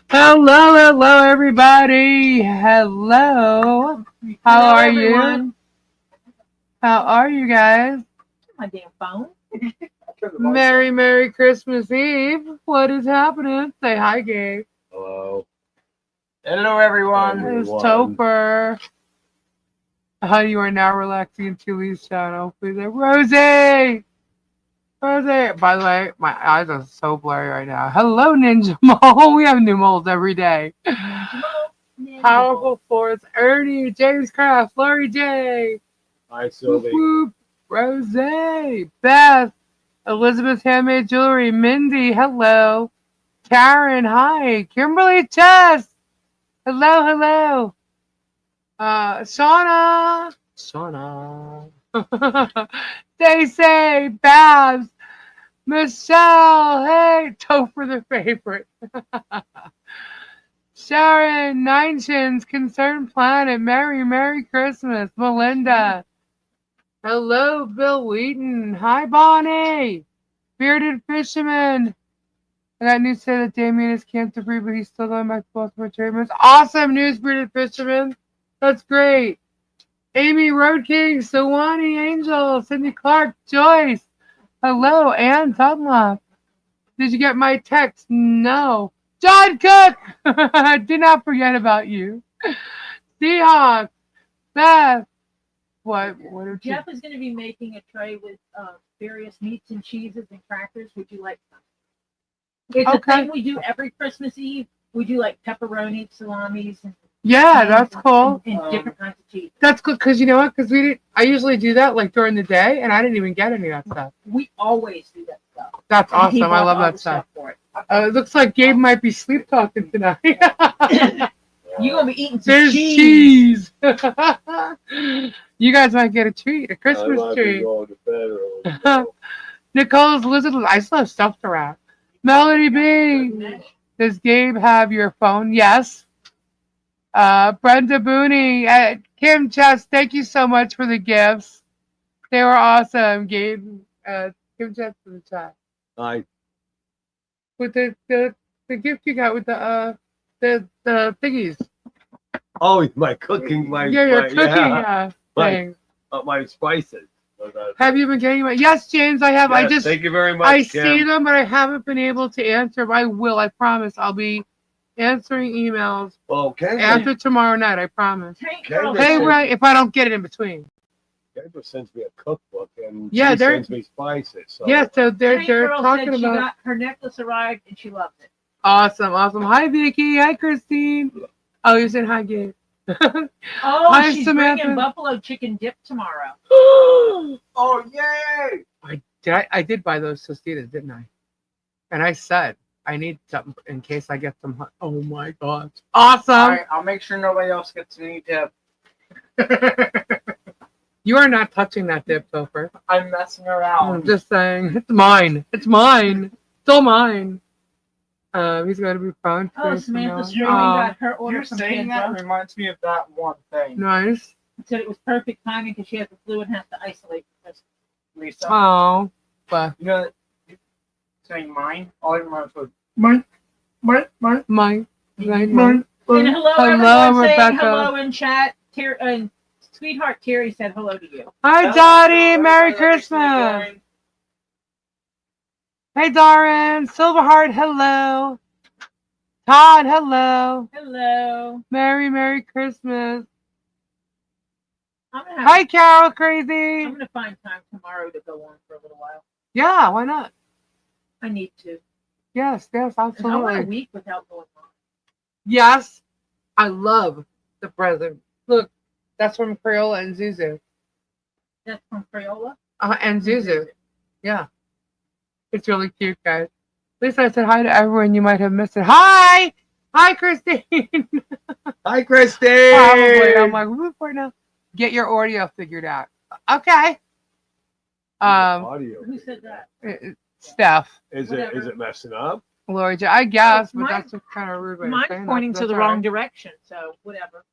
Hello, hello, everybody. Hello. How Hello, are everyone. you? How are you guys? My damn phone. Merry Christmas Eve. What is happening? Say hi, Gabe. Hello. Hello, everyone. It's Topher. How you are now relaxing into Lee's channel. Please say, Rosie! Rosie! By the way, my eyes are so blurry right now. Hello, Ninja Mole. We have new moles every day. Powerful Force, Ernie, James Craft, Lori J. Hi, Sylvie. Whoop, Rose, Beth, Elizabeth Handmade Jewelry, Mindy, hello. Karen, hi. Kimberly Chess, hello, hello. Shauna. Stacey, Babs, Michelle, hey, Topher the favorite. Sharon, Nine Chins, Concerned Planet, Merry Christmas, Melinda. Hello, Bill Wheaton. Hi, Bonnie. Bearded Fisherman. I got news to say that Damien is cancer free, but he's still going back to Baltimore treatments. Awesome news, Bearded Fisherman. That's great. Amy Road King, Sawani Angel, Cindy Clark, Joyce. Hello, Ann Dunlop. Did you get my text? No. John Cook! Did not forget about you. Seahawk. Beth. What are Jeff is going to be making a tray with various meats and cheeses and crackers. Would you like some? It's a thing we do every Christmas Eve. We do like pepperoni, salamis, and that's cool. And different kinds of cheese. That's good because you know what? Because I usually do that like during the day, and I didn't even get any of that stuff. We always do that stuff. That's awesome. I love that stuff. For it. It looks like Gabe might be sleep talking tonight. You're gonna be eating some There's cheese. You guys might get a treat, a Christmas treat. Nicole's lizard. I still have stuff to wrap. Melody B. Does Gabe have your phone? Yes. Brenda Booney, Kim Chess, thank you so much for the gifts. They were awesome. Gabe, Kim Chess for the chat. Hi. With the gift you got with the piggies. Oh, my cooking, your cooking thing. My spices. Have you been getting my? Yes, James, I have. Yes, thank you very much. I Kim. see them, but I haven't been able to answer. I will. I promise. I'll be answering emails. Okay. After tomorrow night, I promise. Kendra Right, if I don't get it in between. Kendra sends me a cookbook and she sends me spices. So. Yeah, so they're talking said about. Her necklace arrived and she loved it. Awesome. Hi, Vicky. Hi, Christine. Oh, you said hi, Gabe. Hi, she's bringing buffalo chicken dip tomorrow. Oh, yay! I did buy those Tostitas, didn't I? And I said I need something in case I get some. Oh my god! Awesome. All right, I'll make sure nobody else gets any dip. You are not touching that dip, Topher. I'm messing around. I'm just saying, it's mine. It's mine. Still mine. He's going to be fun. Samantha's got her order You from saying Kendra. that reminds me of that one thing. Nice. Said it was perfect timing because she has the flu and has to isolate because Lisa. Oh, but you know, saying mine. All I remember was mine. Mine. And hello, everyone. Rebecca. Saying hello in chat. And Sweetheart Terry said hello to you. Hi, Dottie. Merry Christmas. Hey, Darren. Silverheart, hello. Todd, hello. Hello. Merry Christmas. Hi, Carol Crazy. I'm going to find time tomorrow to go on for a little while. Yeah, why not? I need to. Yes, absolutely. I went a week without going on. Yes, I love the present. Look, that's from Crayola and Zuzu. That's from Crayola? And Zuzu. Yeah. It's really cute, guys. At least I said hi to everyone. You might have missed it. Hi! Hi, Christine! Hi, Christine! Probably. I'm like, whoop right now. Get your audio figured out. Okay. Audio. Who said that? Steph. Is it messing up? Lori J. I guess, but that's kind of rude way of saying mine's pointing that. to the wrong direction, so whatever.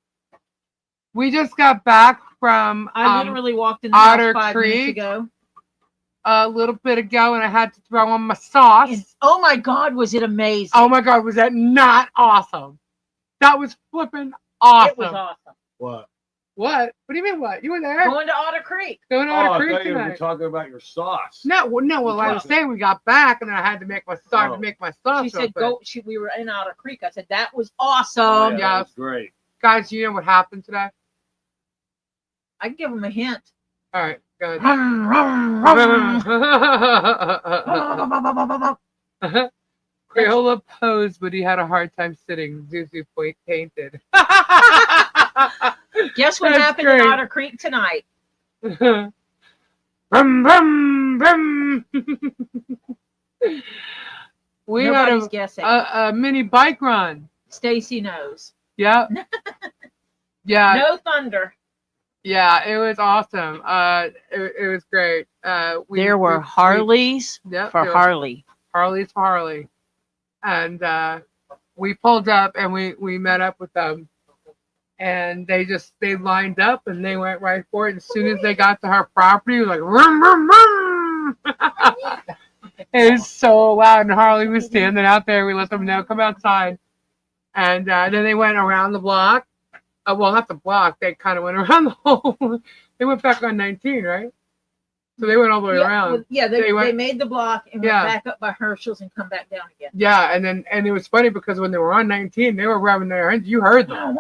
We just got back from I literally walked in the Otter house 5 Creek. minutes ago. a little bit ago, and I had to throw on my sauce. And, oh my God, was it amazing? Oh my God, was that not awesome? That was flipping awesome. It was awesome. What? What? What do you mean what? You were there? Going to Otter Creek. Going to Oh, Otter I Creek thought you were tonight. talking about your sauce. No, well, I was saying we got back, and then I had to make my sauce. Oh. To make my sauce. She said, real quick. "Go." We were in Otter Creek. I said, "That was awesome." Oh, yeah. that was great. Guys, you know what happened today? I can give them a hint. All right, go ahead. Crayola posed, but he had a hard time sitting. Zuzu point painted. Guess what That's happened great. in Otter Creek tonight? Brum, brum, brum. We Nobody's had guessing. a mini bike run. Stacy knows. Yep. Yeah. No thunder. Yeah, it was awesome. It was great. There were Harleys Yep, for there were Harley. Harleys for Harley. And we pulled up and we met up with them. And they lined up and they went right for it. As soon as they got to her property, it was like, vroom, vroom, vroom. It was so loud. And Harley was standing out there. We let them know, come outside. And then they went around the block. Well, not the block. They kind of went around the whole. They went back on 19, right? So they went all the way around. Well, yeah, they went- made the block and Yeah. went back up by Herschel's and come back down again. Yeah, and it was funny because when they were on 19, they were revving their engine. You heard them.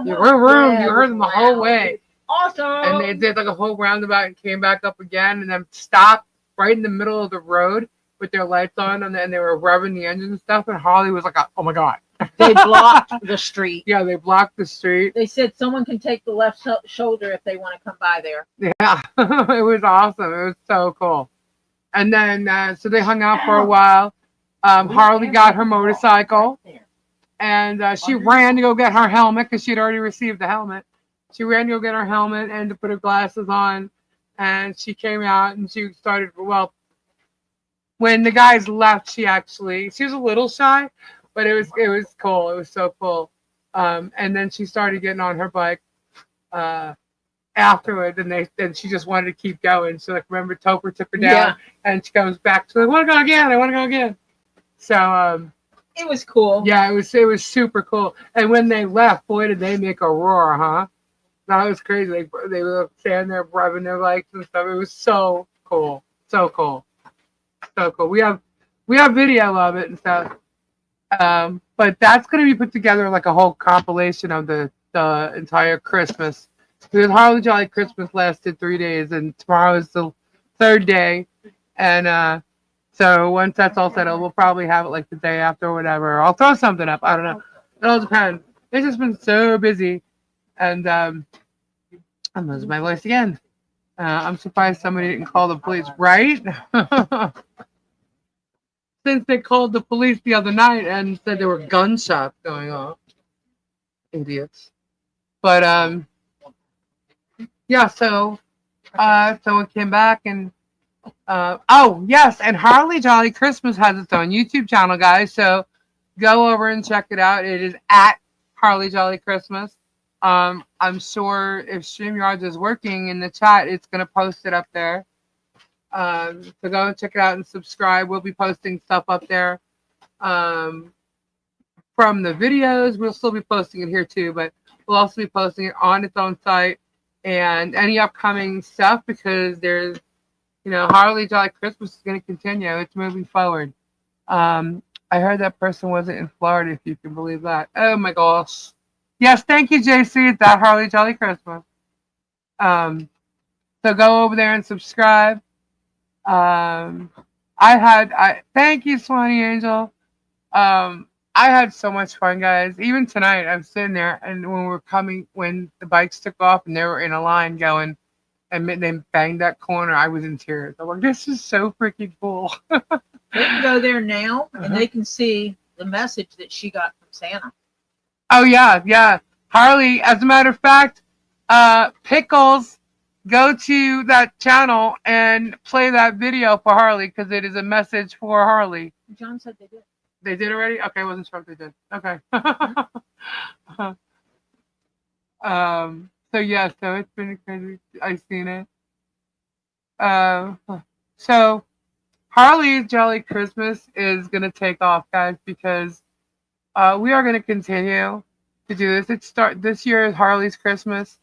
You heard them the whole way. Awesome. And they did like a whole roundabout and came back up again and then stopped right in the middle of the road with their lights on and then they were revving the engine and stuff. And Harley was like, oh my God. They blocked the street. Yeah, they blocked the street. They said someone can take the left shoulder if they want to come by there. Yeah, it was awesome. It was so cool. And then, so they hung out for a while. Harley got her motorcycle and she ran to go get her helmet because she'd already received the helmet. She ran to go get her helmet and to put her glasses on. And she came out and she started, well, when the guys left, she was a little shy, but it was cool. It was so cool. And then she started getting on her bike afterward, and then she just wanted to keep going. So like, remember, Topher took her down, and she comes back. So I want to go again. I want to go again. So it was cool. Yeah, it was super cool. And when they left, boy, did they make a roar, huh? That was crazy. They were standing there revving their bikes and stuff. It was so cool, so cool, so cool. We have video of it and stuff. But that's going to be put together like a whole compilation of the entire Christmas. Because Harley Jolly Christmas lasted 3 days, and tomorrow is the third day. And so once that's all settled, we'll probably have it like the day after or whatever. I'll throw something up. I don't know. It all depends. It's just been so busy. And I'm losing my voice again. I'm surprised somebody didn't call the police, right? Since they called the police the other night and said there were gunshots going off. Idiots. But yeah, so we came back and oh yes, and Harley Jolly Christmas has its own YouTube channel, guys. So go over and check it out. It is at Harley Jolly Christmas. I'm sure if StreamYards is working in the chat, it's gonna post it up there. So go and check it out and subscribe. We'll be posting stuff up there from the videos. We'll still be posting it here too, but we'll also be posting it on its own site and any upcoming stuff because there's, Harley Jolly Christmas is going to continue. It's moving forward. I heard that person wasn't in Florida, if you can believe that. Oh my gosh. Yes, thank you, JC. It's at Harley Jolly Christmas. So go over there and subscribe. Thank you, Swanee Angel. I had so much fun, guys. Even tonight, I'm sitting there, and when the bikes took off and they were in a line going, and they banged that corner, I was in tears. I'm like, this is so freaking cool. They can go there now, and they can see the message that she got from Santa. Oh, yeah. Harley, as a matter of fact, Pickles, go to that channel and play that video for Harley because it is a message for Harley. John said they did. They did already? Okay, I wasn't sure if they did. Okay. So yeah, so it's been crazy. I've seen it. So Harley's Jolly Christmas is gonna take off, guys, because we are gonna continue to do this. This year is Harley's Christmas,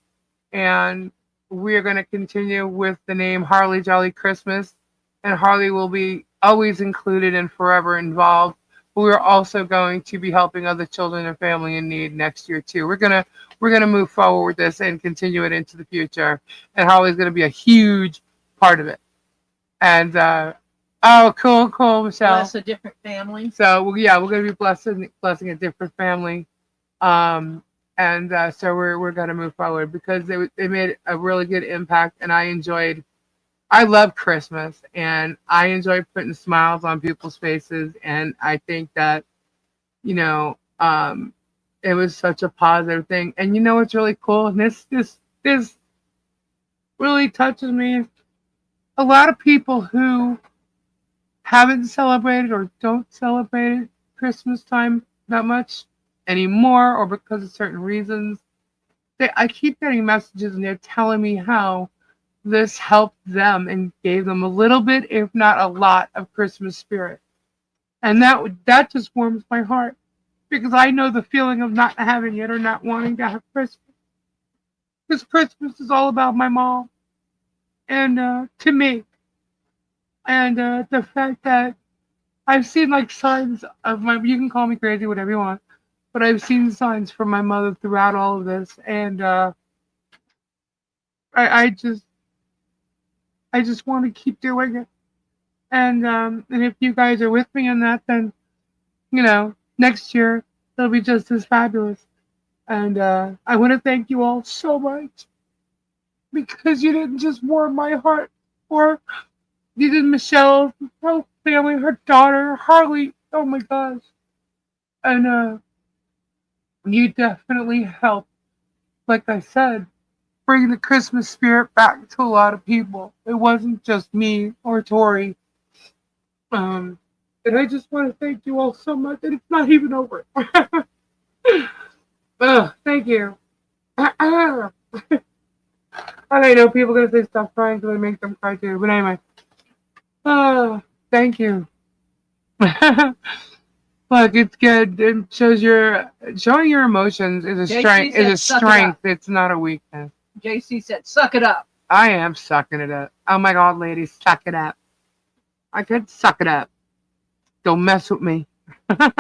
and we are gonna continue with the name Harley Jolly Christmas, and Harley will be always included and forever involved. But we're also going to be helping other children and family in need next year too. We're gonna move forward with this and continue it into the future, and Harley's gonna be a huge part of it. And oh, cool, Michelle. Bless a different family. So yeah, we're gonna be blessing a different family, and so we're gonna move forward because they made a really good impact, and I love Christmas, and I enjoy putting smiles on people's faces, and I think that you know it was such a positive thing. And you know what's really cool, and this really touches me. A lot of people who haven't celebrated or don't celebrate Christmas time that much anymore, or because of certain reasons, I keep getting messages and they're telling me how this helped them and gave them a little bit, if not a lot, of Christmas spirit. And that just warms my heart because I know the feeling of not having it or not wanting to have Christmas. Because Christmas is all about my mom and to me. And the fact that I've seen like signs of you can call me crazy, whatever you want, but I've seen signs from my mother throughout all of this. And I just want to keep doing it. And if you guys are with me in that, then, next year it'll be just as fabulous. And I want to thank you all so much because you didn't just warm my heart, or you did Michelle's whole family, her daughter, Harley. Oh my gosh. And you definitely helped, like I said, bring the Christmas spirit back to a lot of people. It wasn't just me or Tori. And I just want to thank you all so much. And it's not even over. Thank you. I know people are going to say stop crying because I make them cry too. But anyway. Thank you. Look, it's good. It shows showing your emotions is a strength. Is a strength. It's not a weakness. JC said, "Suck it up." I am sucking it up. Oh my God, ladies, suck it up. I could suck it up. Don't mess with me. Not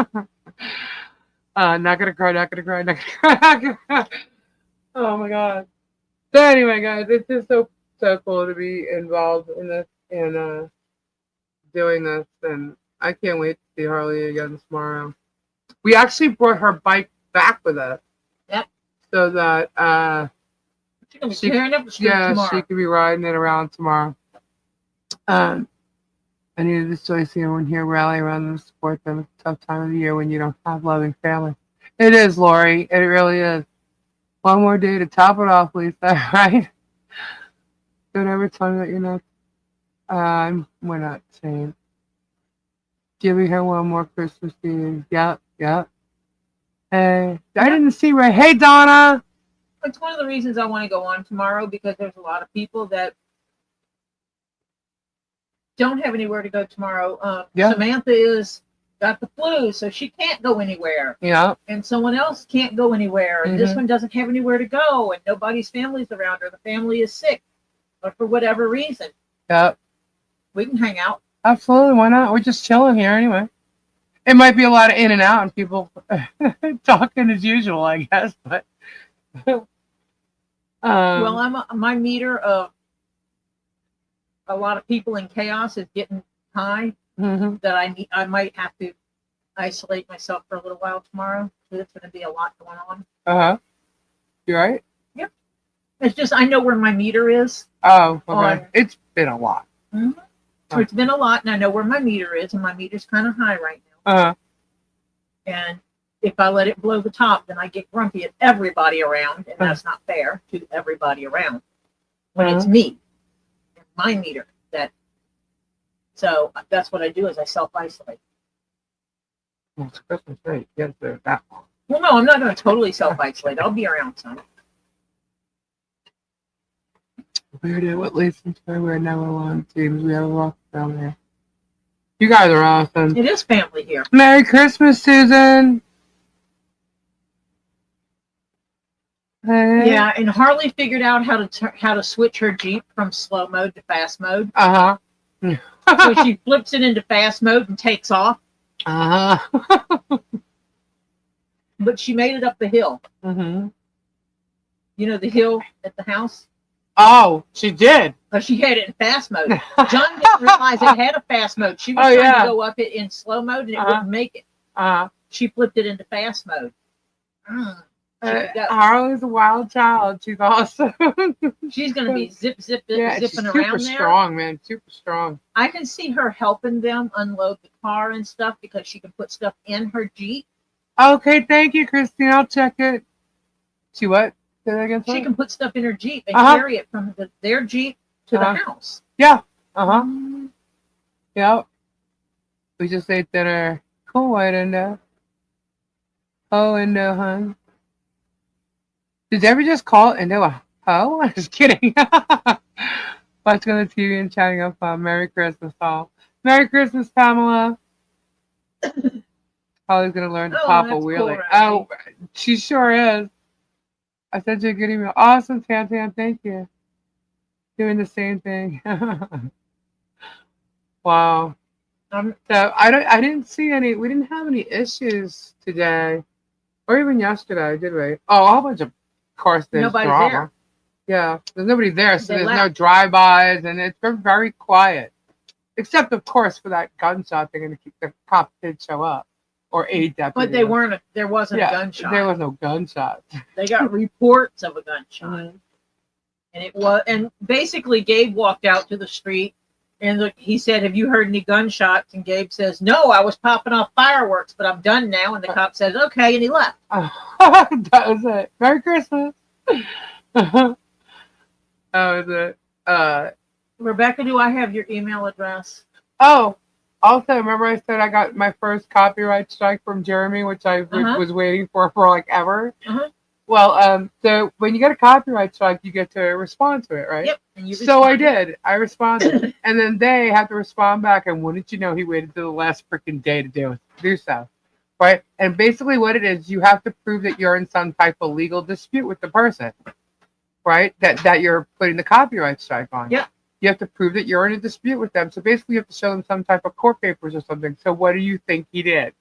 gonna cry. Not gonna cry. Not gonna cry. Oh my God. So anyway, guys, it's just so cool to be involved in this and doing this, and I can't wait to see Harley again tomorrow. We actually brought her bike back with us. Yep. So that she could be riding it around tomorrow. I needed to join everyone here rally around them, support them. It's a tough time of the year when you don't have loving family. It is, Lori. It really is. One more day to top it off, Lisa. Right? Don't ever tell me that you're not. We're not saying. Giving her one more Christmas Eve. Yep. Hey, I didn't see Ray. Hey, Donna. It's one of the reasons I want to go on tomorrow because there's a lot of people that don't have anywhere to go tomorrow. Samantha got the flu, so she can't go anywhere. Yeah. And someone else can't go anywhere. And this one doesn't have anywhere to go, and nobody's family's around her. The family is sick, but for whatever reason. Yep. We can hang out. Absolutely, why not? We're just chilling here anyway. It might be a lot of in and out and people talking as usual, I guess. But well, my meter of a lot of people in chaos is getting high. That I might have to isolate myself for a little while tomorrow. There's going to be a lot going on. You right? Yep. It's just I know where my meter is. Oh, okay. It's been a lot. It's been a lot, and I know where my meter is, and my meter's kind of high right now. And if I let it blow the top, then I get grumpy at everybody around, and that's not fair to everybody around. When it's me and my meter so that's what I do is I self-isolate. Well, it's Christmas Day. You got to do that one. Well, no, I'm not going to totally self-isolate. I'll be around some. Weird at what leads into we're number one teams. We have a rock down there. You guys are awesome. It is family here. Merry Christmas, Susan. Hey. Yeah, and Harley figured out how to switch her Jeep from slow mode to fast mode. Uh huh. So she flips it into fast mode and takes off. Uh huh. But she made it up the hill. Mm-hmm. You know the hill at the house? Oh, she did. But she had it in fast mode. John didn't realize it had a fast mode. She was trying to go up it in slow mode and it wouldn't make it. She flipped it into fast mode. Harley's a wild child. She's awesome. She's going to be zipping she's around super there. Strong, man. Super strong. I can see her helping them unload the car and stuff because she can put stuff in her Jeep. Okay, thank you, Christine. I'll check it. She what? Say that again, she can put stuff in her Jeep and carry it from their Jeep to the house. Yeah. Yep. We just ate dinner. Cool, white window. Oh, window, hun. Did you ever just call it into a hoe? I'm just kidding. Watching on the TV and chatting up Merry Christmas, all. Merry Christmas, Pamela. Holly's going to learn to pop a wheelie. Cool, right? Oh, she sure is. I sent you a good email. Awesome, Tam. Thank you. Doing the same thing. Wow. So I didn't see any. We didn't have any issues today, or even yesterday, did we? Oh, a whole bunch of course there's Nobody's drama. there. Yeah, there's nobody there, so there's left. no drive-bys, and it's been very quiet, except of course for that gunshot thing, and the cops did show up, or a deputy. But they weren't. There wasn't a gunshot. There was no gunshot. They got reports of a gunshot, and basically Gabe walked out to the street, and he said, "Have you heard any gunshots?" And Gabe says, "No, I was popping off fireworks, but I'm done now." And the cop says, "Okay," and he left. That was it. Merry Christmas. That was it. Rebecca, do I have your email address? Oh, also, remember I said I got my first copyright strike from Jeremy, which I was waiting for like ever? Well, so when you get a copyright strike, you get to respond to it, right? Yep. And so I did. I responded. And then they had to respond back. And wouldn't you know, he waited till the last freaking day to do so. Right? And basically what it is, you have to prove that you're in some type of legal dispute with the person. Right? That you're putting the copyright strike on. Yeah. You have to prove that you're in a dispute with them. So basically you have to show them some type of court papers or something. So what do you think he did?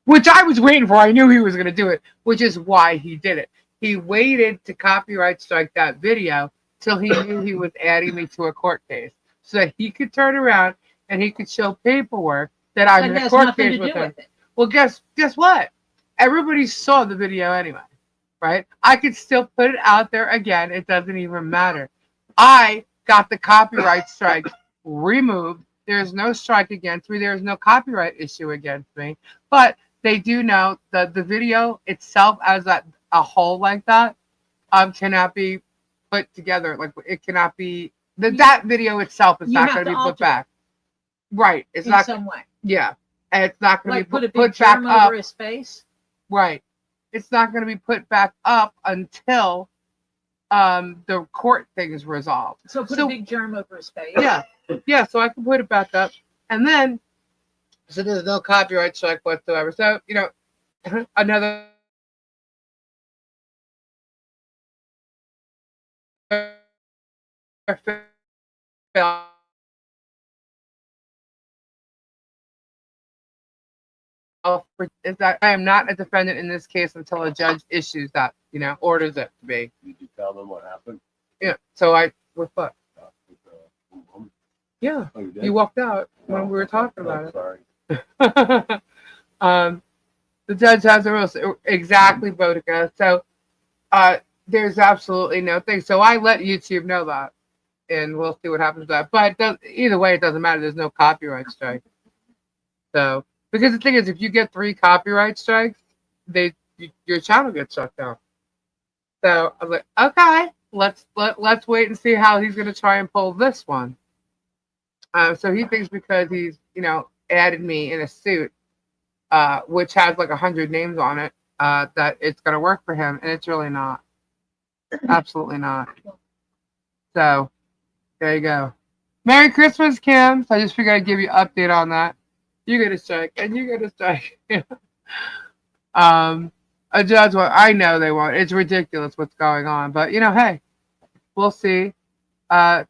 Which I was waiting for. I knew he was going to do it, which is why he did it. He waited to copyright strike that video till he knew he was adding me to a court case, so that he could turn around and he could show paperwork that I'm in a court case with him. Well, guess what? Everybody saw the video anyway, right? I could still put it out there again. It doesn't even matter. I got the copyright strike removed. There's no strike against me. There's no copyright issue against me. But they do know that the video itself, as a whole like that, cannot be put together. Like, it cannot be that video itself is not going to be put back. Right. It's not some way. Yeah. And it's not going to be put back up. Over his face. Right. It's not going to be put back up until the court thing is resolved. So put a big germ over his face. Yeah. Yeah, so I can put it back up. And then so there's no copyright strike whatsoever. So, another is that I am not a defendant in this case until a judge issues that, orders it to be. Did you tell them what happened? Yeah. So we're fucked. Yeah. Oh, you walked out when we were talking about it. Sorry. The judge has the rules. Exactly, Boudica. So there's absolutely no thing. So I let YouTube know that, and we'll see what happens with that. But either way, it doesn't matter. There's no copyright strike. So, because the thing is, if you get 3 copyright strikes, your channel gets shut down. So I was like, okay, let's wait and see how he's going to try and pull this one. So he thinks because he's, added me in a suit, which has like 100 names on it, that it's going to work for him. And it's really not. Absolutely not. So There you go. Merry Christmas, Kim. So I just figured I'd give you an update on that. You get a strike, and you get a strike. A judge won't. I know they won't. It's ridiculous what's going on. But, hey, we'll see.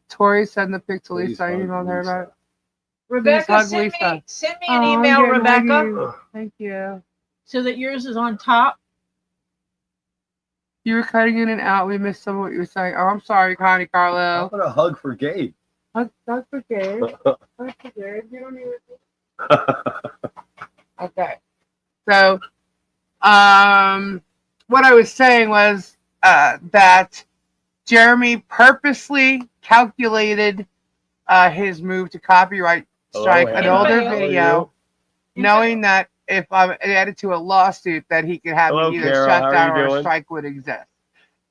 Tori send the pic to Lisa. I emailed her about it. Rebecca, hug send Lisa. me an email, I'm getting Rebecca, huggy. Thank you. so that yours is on top. You were cutting in and out. We missed some of what you were saying. Oh, I'm sorry, Connie How Carlo. about a hug for Gabe? That's okay. That's okay. You don't need it. Okay. So, what I was saying was that Jeremy purposely calculated his move to copyright strike an Hannah. older How are video, you? knowing that if I added to a lawsuit, that he could have Hello, me either Carol. shut How are down you or a doing? strike would exist.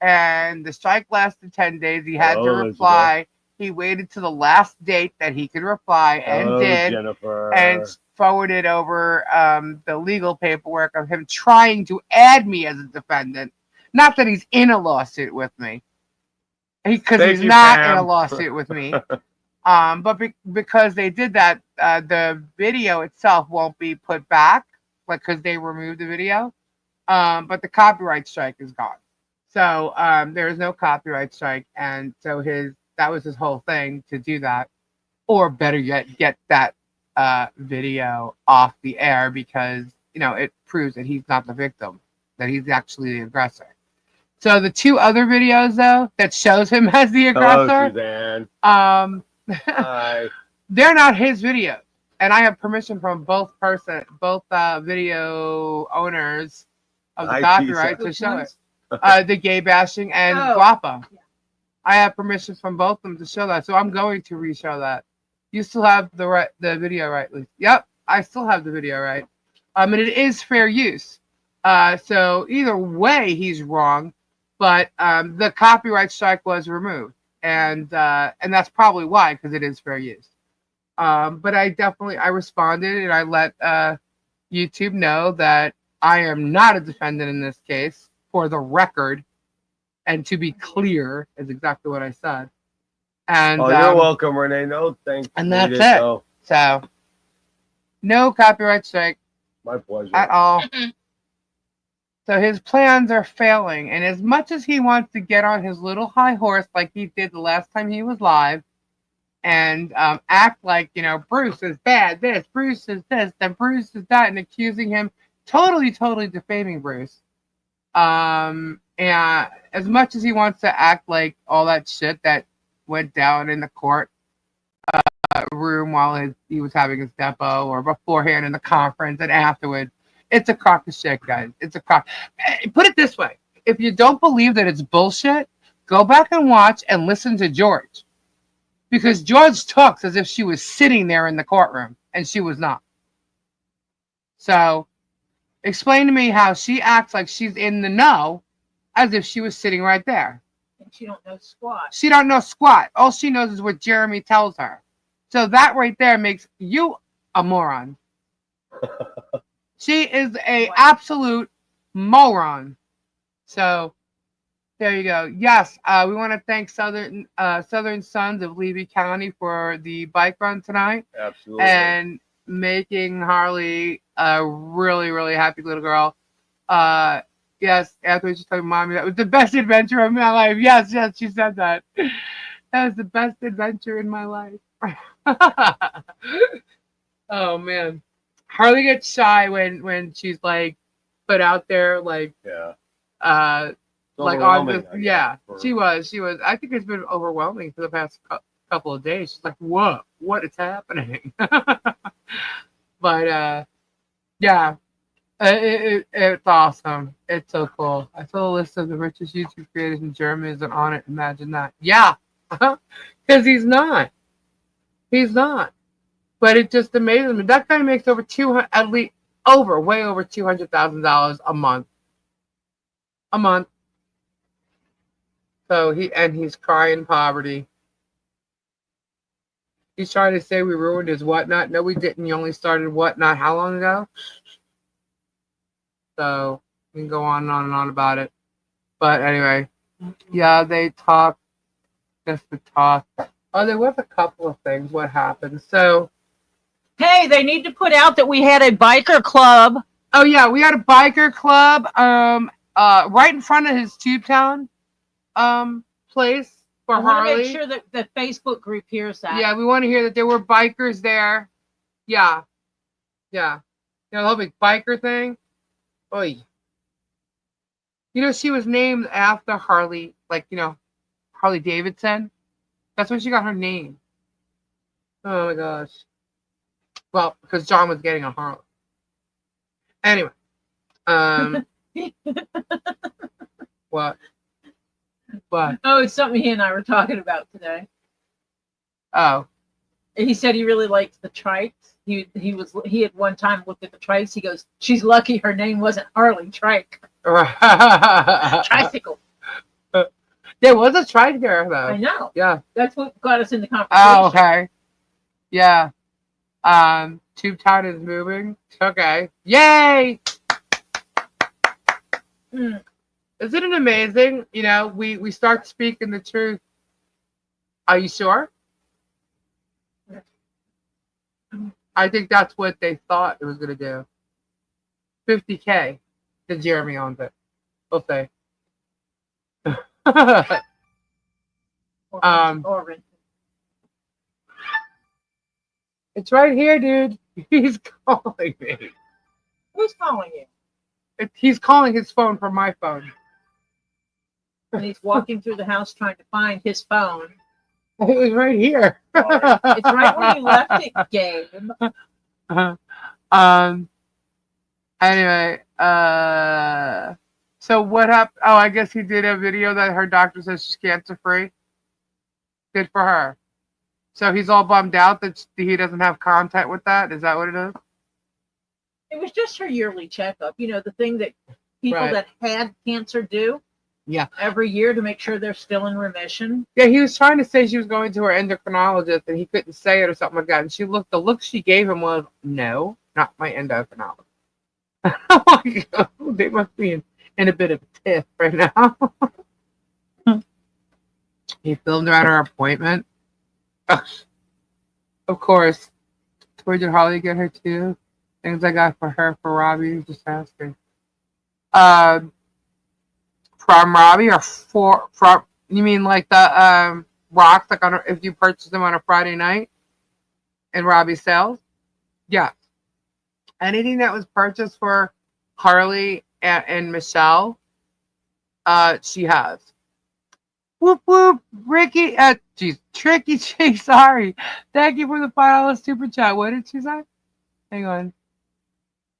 And the strike lasted 10 days. He had Hello, to Elizabeth. reply. He waited to the last date that he could reply and Hello, did, Jennifer. and forwarded over the legal paperwork of him trying to add me as a defendant. Not that he's in a lawsuit with me, because Thank he's you, not Pam. in a lawsuit with me. But because they did that, the video itself won't be put back, because they removed the video. But the copyright strike is gone. So there is no copyright strike, and so that was his whole thing, to do that, or better yet, get that video off the air, because it proves that he's not the victim, that he's actually the aggressor. So the two other videos though that shows him as the Hello, aggressor, Suzanne. Hi. they're not his videos, and I have permission from both video owners of the Hi, copyright Tisa. to show it. The gay bashing and Oh. guapa. Yeah. I have permission from both of them to show that, so I'm going to re-show that. You still have the video right, Lisa? Yep, I still have the video right. And it is fair use. So either way, he's wrong, but the copyright strike was removed, and that's probably why, because it is fair use. But I responded, and I let YouTube know that I am not a defendant in this case, for the record, and to be clear, is exactly what I said. And You're welcome, Renee. No, thanks. and that's Need it. though. So no copyright strike My pleasure. at all. So his plans are failing, and as much as he wants to get on his little high horse like he did the last time he was live, and act like, Bruce is bad, Bruce is this, and Bruce is that, and accusing him, totally defaming Bruce. And as much as he wants to act like all that shit that went down in the court room while he was having his depo, or beforehand in the conference and afterward, it's a crock of shit, guys. It's a crock. Put it this way: if you don't believe that it's bullshit, go back and watch and listen to George, because George talks as if she was sitting there in the courtroom, and she was not. So explain to me how she acts like she's in the know, as if she was sitting right there. And she don't know squat. She don't know squat. All she knows is what Jeremy tells her. So that right there makes you a moron. She is a absolute moron. So there you go. Yes, we want to thank Southern Sons of Levy County for the bike run tonight. Absolutely. And making Harley a really happy little girl. Yes, after she told Mommy that was the best adventure of my life. Yes, she said that. That was the best adventure in my life. Oh man, Harley gets shy when she's like put out there, like Yeah. like on this. I guess, Yeah, for- she was. I think it's been overwhelming for the past couple of days. She's like, what is happening? But yeah, it's awesome. It's so cool. I saw a list of the richest YouTube creators in Germany. Isn't on it. Imagine that. Yeah, because he's not. He's not. But it just amazes me. That guy makes over way over $200,000 a month. A month. So he's crying poverty. He's trying to say we ruined his whatnot. No, we didn't. You only started whatnot how long ago? So we can go on and on and on about it. But anyway, yeah, they talk just to talk. Oh, there was a couple of things. What happened? So, Hey, they need to put out that we had a biker club. oh yeah, we had a biker club. Right in front of his Tubetown, place for I want to Harley. make sure that the Facebook group hears that. Yeah, we want to hear that there were bikers there. Yeah, yeah. You know, the whole big biker thing. Oy. You know, she was named after Harley, like, you know, Harley Davidson. That's where she got her name. Oh my gosh. Well, because John was getting a Harley. Anyway. What? What? Oh, it's something he and I were talking about today. Oh. He said he really likes the trikes. He had one time looked at the trikes. He goes, "She's lucky her name wasn't Harley Trike." Tricycle. There was a trike there, though. I know. Yeah. That's what got us in the conversation. Oh, okay. Yeah. Tubetown is moving. Okay. Yay! Mm. Isn't it amazing? You know, we start speaking the truth. Are you sure? I think that's what they thought it was going to do. $50K. Because Jeremy owns it. We'll say. Or rent. It's right here, dude. He's calling me. Who's calling you? He's calling his phone from my phone. And he's walking through the house trying to find his phone. It was right here. It's right where you left it, Gabe. Anyway, so what happened? Oh, I guess he did a video that her doctor says she's cancer free. Good for her. So he's all bummed out that he doesn't have contact with that. Is that what it is? It was just her yearly checkup. You know, the thing that people Right. that had cancer do. Yeah. Every year to make sure they're still in remission. Yeah, he was trying to say she was going to her endocrinologist and he couldn't say it or something like that. And the look she gave him was, no, not my endocrinologist. I'm like, oh, they must be in a bit of a tiff right now. He filmed her at her appointment. Ugh. Of course. Where did Harley get her too? Things I got for her, for Robbie, just asking. From Robbie or from you mean like the rocks, like if you purchase them on a Friday night in Robbie sales? Yeah. Anything that was purchased for Harley and Michelle, she has. Whoop whoop, Ricky, Tricky J, sorry. Thank you for the $5 super chat. What did she say? Hang on.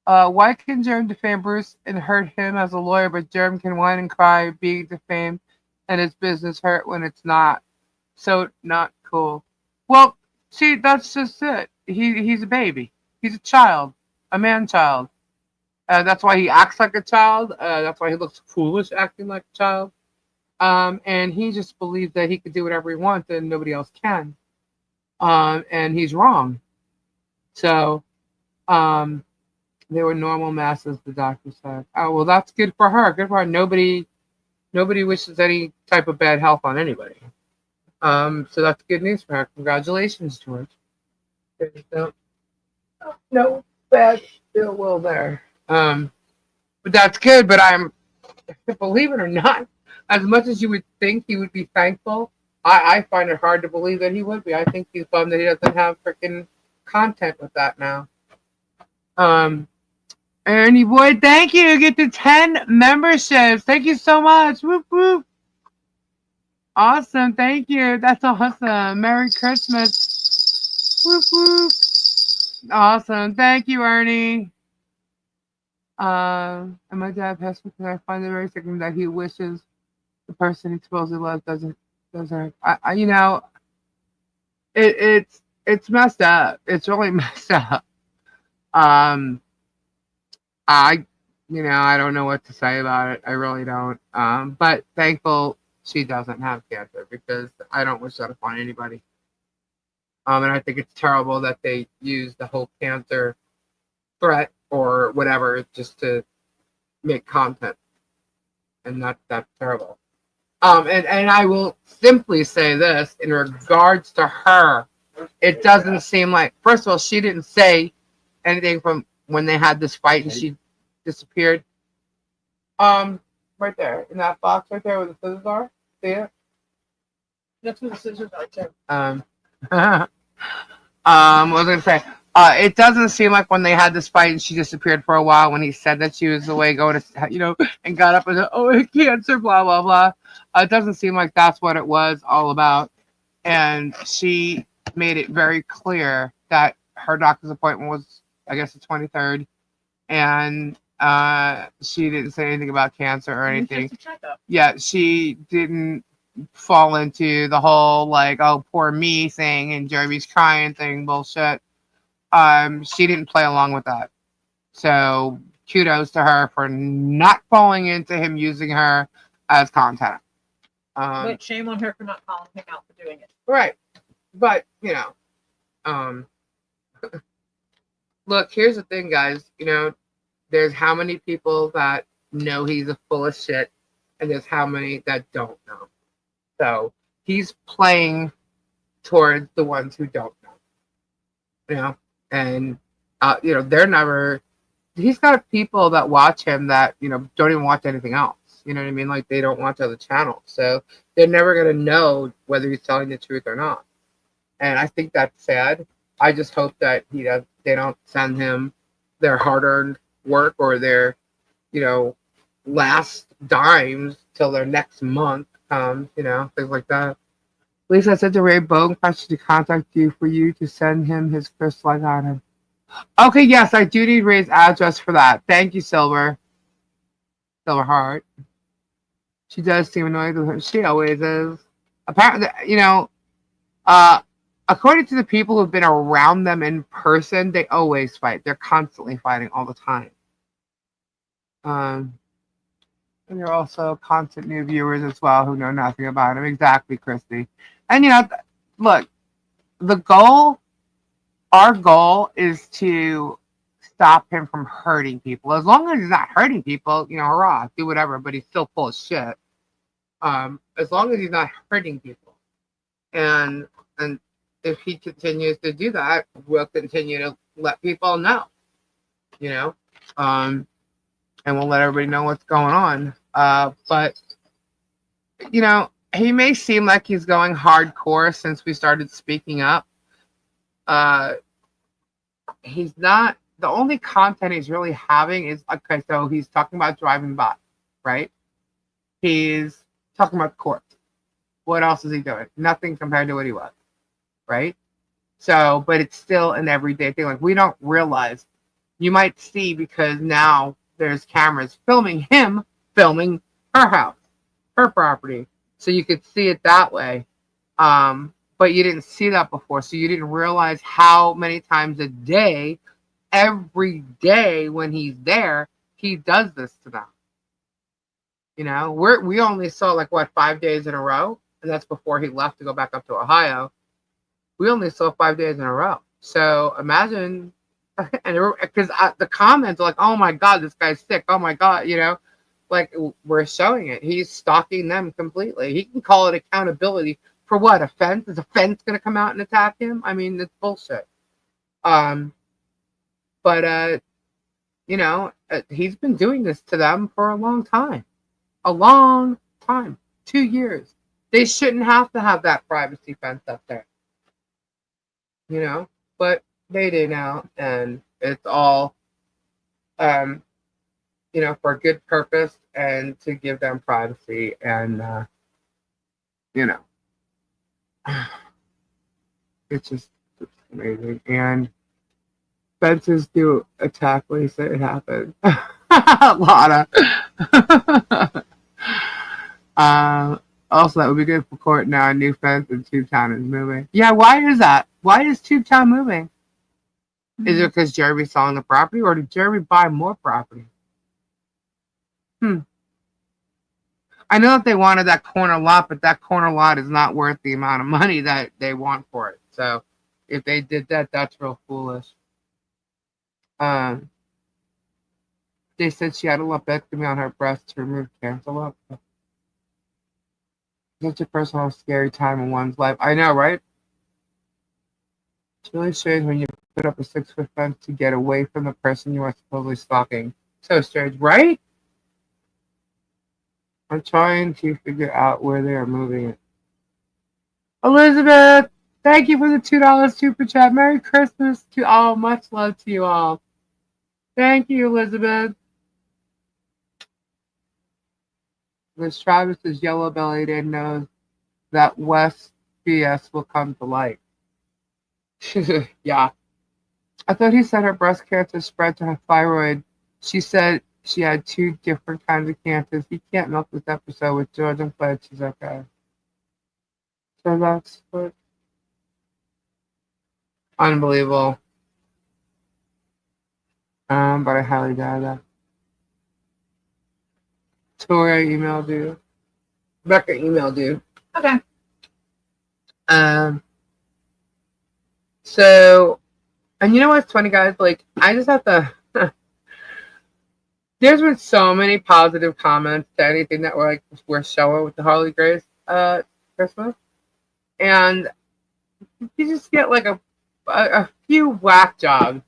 Why can Jerm defame Bruce and hurt him as a lawyer, but Jerm can whine and cry, being defamed, and his business hurt when it's not? So not cool. Well, see, that's just it. He's a baby. He's a child, a man-child. That's why he acts like a child. That's why he looks foolish acting like a child. And he just believes that he could do whatever he wants and nobody else can. And he's wrong. So, they were normal masses, the doctor said. Oh, well, that's good for her. Good for her. Nobody wishes any type of bad health on anybody. So that's good news for her. Congratulations, George. No bad ill will there. But that's good. But believe it or not, as much as you would think he would be thankful, I find it hard to believe that he would be. I think he's bummed that he doesn't have freaking content with that now. Ernie Boy, thank you. Get the 10 memberships. Thank you so much. Whoop whoop. Awesome. Thank you. That's awesome. Merry Christmas. Whoop whoop. Awesome. Thank you, Ernie. And my dad passed because I find it very sickening that he wishes the person he supposedly loves doesn't. You know, it's messed up. It's really messed up. I don't know what to say about it. I really don't. But thankful she doesn't have cancer because I don't wish that upon anybody. And I think it's terrible that they use the whole cancer threat or whatever just to make content. And that's terrible. And I will simply say this in regards to her. It doesn't seem like, first of all, she didn't say anything from when they had this fight and she disappeared. Right there in that box right there where the scissors are. See it? That's where the scissors are too. What was I gonna say? It doesn't seem like when they had this fight and she disappeared for a while when he said that she was away going to, and got up and said, oh, cancer, blah, blah, blah. It doesn't seem like that's what it was all about. And she made it very clear that her doctor's appointment was, I guess, the 23rd. And she didn't say anything about cancer or anything. Just a checkup. Yeah, she didn't fall into the whole, like, oh, poor me thing and Jeremy's crying thing bullshit. She didn't play along with that. So kudos to her for not falling into him using her as content. But shame on her for not calling him out for doing it. Right. But, look, here's the thing, guys. There's how many people that know he's a full of shit, and there's how many that don't know. So he's playing towards the ones who don't know. And they're never. He's got people that watch him that don't even watch anything else. You know what I mean? Like, they don't watch other channels, so they're never gonna know whether he's telling the truth or not. And I think that's sad. I just hope that they don't send him their hard-earned work or their, last dimes till their next month comes, things like that. Lisa, I said to Ray Bogenquist to contact you for you to send him his first leg on him. Okay, yes, I do need Ray's address for that. Thank you, Silver Heart. She does seem annoyed. She always is. Apparently, according to the people who've been around them in person, they always fight. They're constantly fighting all the time. And there are also constant new viewers as well who know nothing about him. Exactly, Christy. And look, our goal is to stop him from hurting people. As long as he's not hurting people, hurrah, do whatever, but he's still full of shit. As long as he's not hurting people. And if he continues to do that, we'll continue to let people know. And we'll let everybody know what's going on. But he may seem like he's going hardcore since we started speaking up. He's not. The only content he's really having is, okay, so he's talking about driving by, right? He's talking about court. What else is he doing? Nothing compared to what he was, right? So, but it's still an everyday thing. Like, we don't realize. You might see, because now there's cameras filming him, filming her house, her property. So you could see it that way. But you didn't see that before. So you didn't realize how many times a day, every day when he's there, he does this to them. We only saw 5 days in a row. And that's before he left to go back up to Ohio. We only saw 5 days in a row. So imagine, and because the comments are like, oh my God, this guy's sick. Oh my God, we're showing it. He's stalking them completely. He can call it accountability for what? A fence? Is a fence going to come out and attack him? I mean, it's bullshit. But he's been doing this to them for a long time. 2 years. They shouldn't have to have that privacy fence up there. But they do now, and it's all, for a good purpose and to give them privacy, and it's just amazing. And fences do attack when you say it happened. Lana. Also, that would be good for court now. A new fence in Tubetown is moving. Yeah, why is that? Why is Tubetown moving? Mm-hmm. Is it because Jeremy's selling the property, or did Jeremy buy more property? I know that they wanted that corner lot, but that corner lot is not worth the amount of money that they want for it. So if they did that, that's real foolish. They said she had a lumpectomy on her breast to remove cancer. Such a personal, scary time in one's life. I know, right? It's really strange when you put up a 6-foot fence to get away from the person you are supposedly stalking. So strange, right? I'm trying to figure out where they are moving it. Elizabeth, thank you for the $2 super chat. Merry Christmas to all. Much love to you all. Thank you, Elizabeth. Miss Travis's yellow belly didn't know that West BS will come to light. Yeah. I thought he said her breast cancer spread to her thyroid. She said she had 2 different kinds of cancers. He can't milk this episode with George. I'm glad she's okay. So that's what. Unbelievable. But I highly doubt that. Tori emailed you. Becca emailed you. Okay. So, and you know what's funny, guys? Like, I just have to. There's been so many positive comments to anything that we're showing with the Harley Grace Christmas, and you just get like a few whack jobs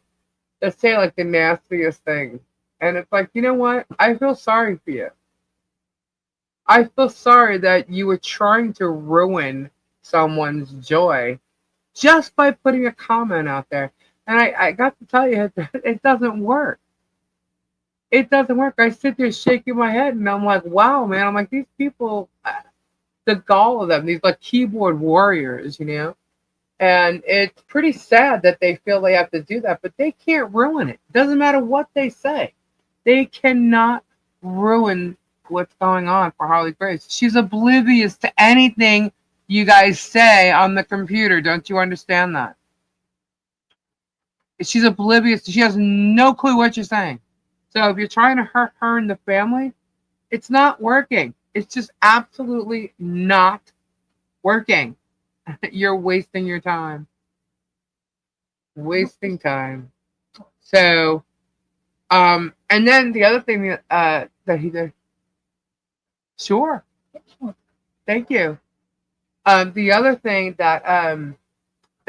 that say like the nastiest things, and it's like, you know what? I feel sorry for you. I feel sorry that you were trying to ruin someone's joy just by putting a comment out there. And I got to tell you, it doesn't work. It doesn't work. I sit there shaking my head and I'm like, wow, man. I'm like, these people, the gall of them, these like keyboard warriors, you know? And it's pretty sad that they feel they have to do that, but they can't ruin it. It doesn't matter what they say. They cannot ruin what's going on for Harley Grace. She's oblivious to anything you guys say on the computer. Don't you understand that? She's oblivious. She has no clue what you're saying. So if you're trying to hurt her and the family, it's not working. It's just absolutely not working. You're wasting your time. Wasting time. So, and then the other thing that he did. Sure. Thank you. The other thing that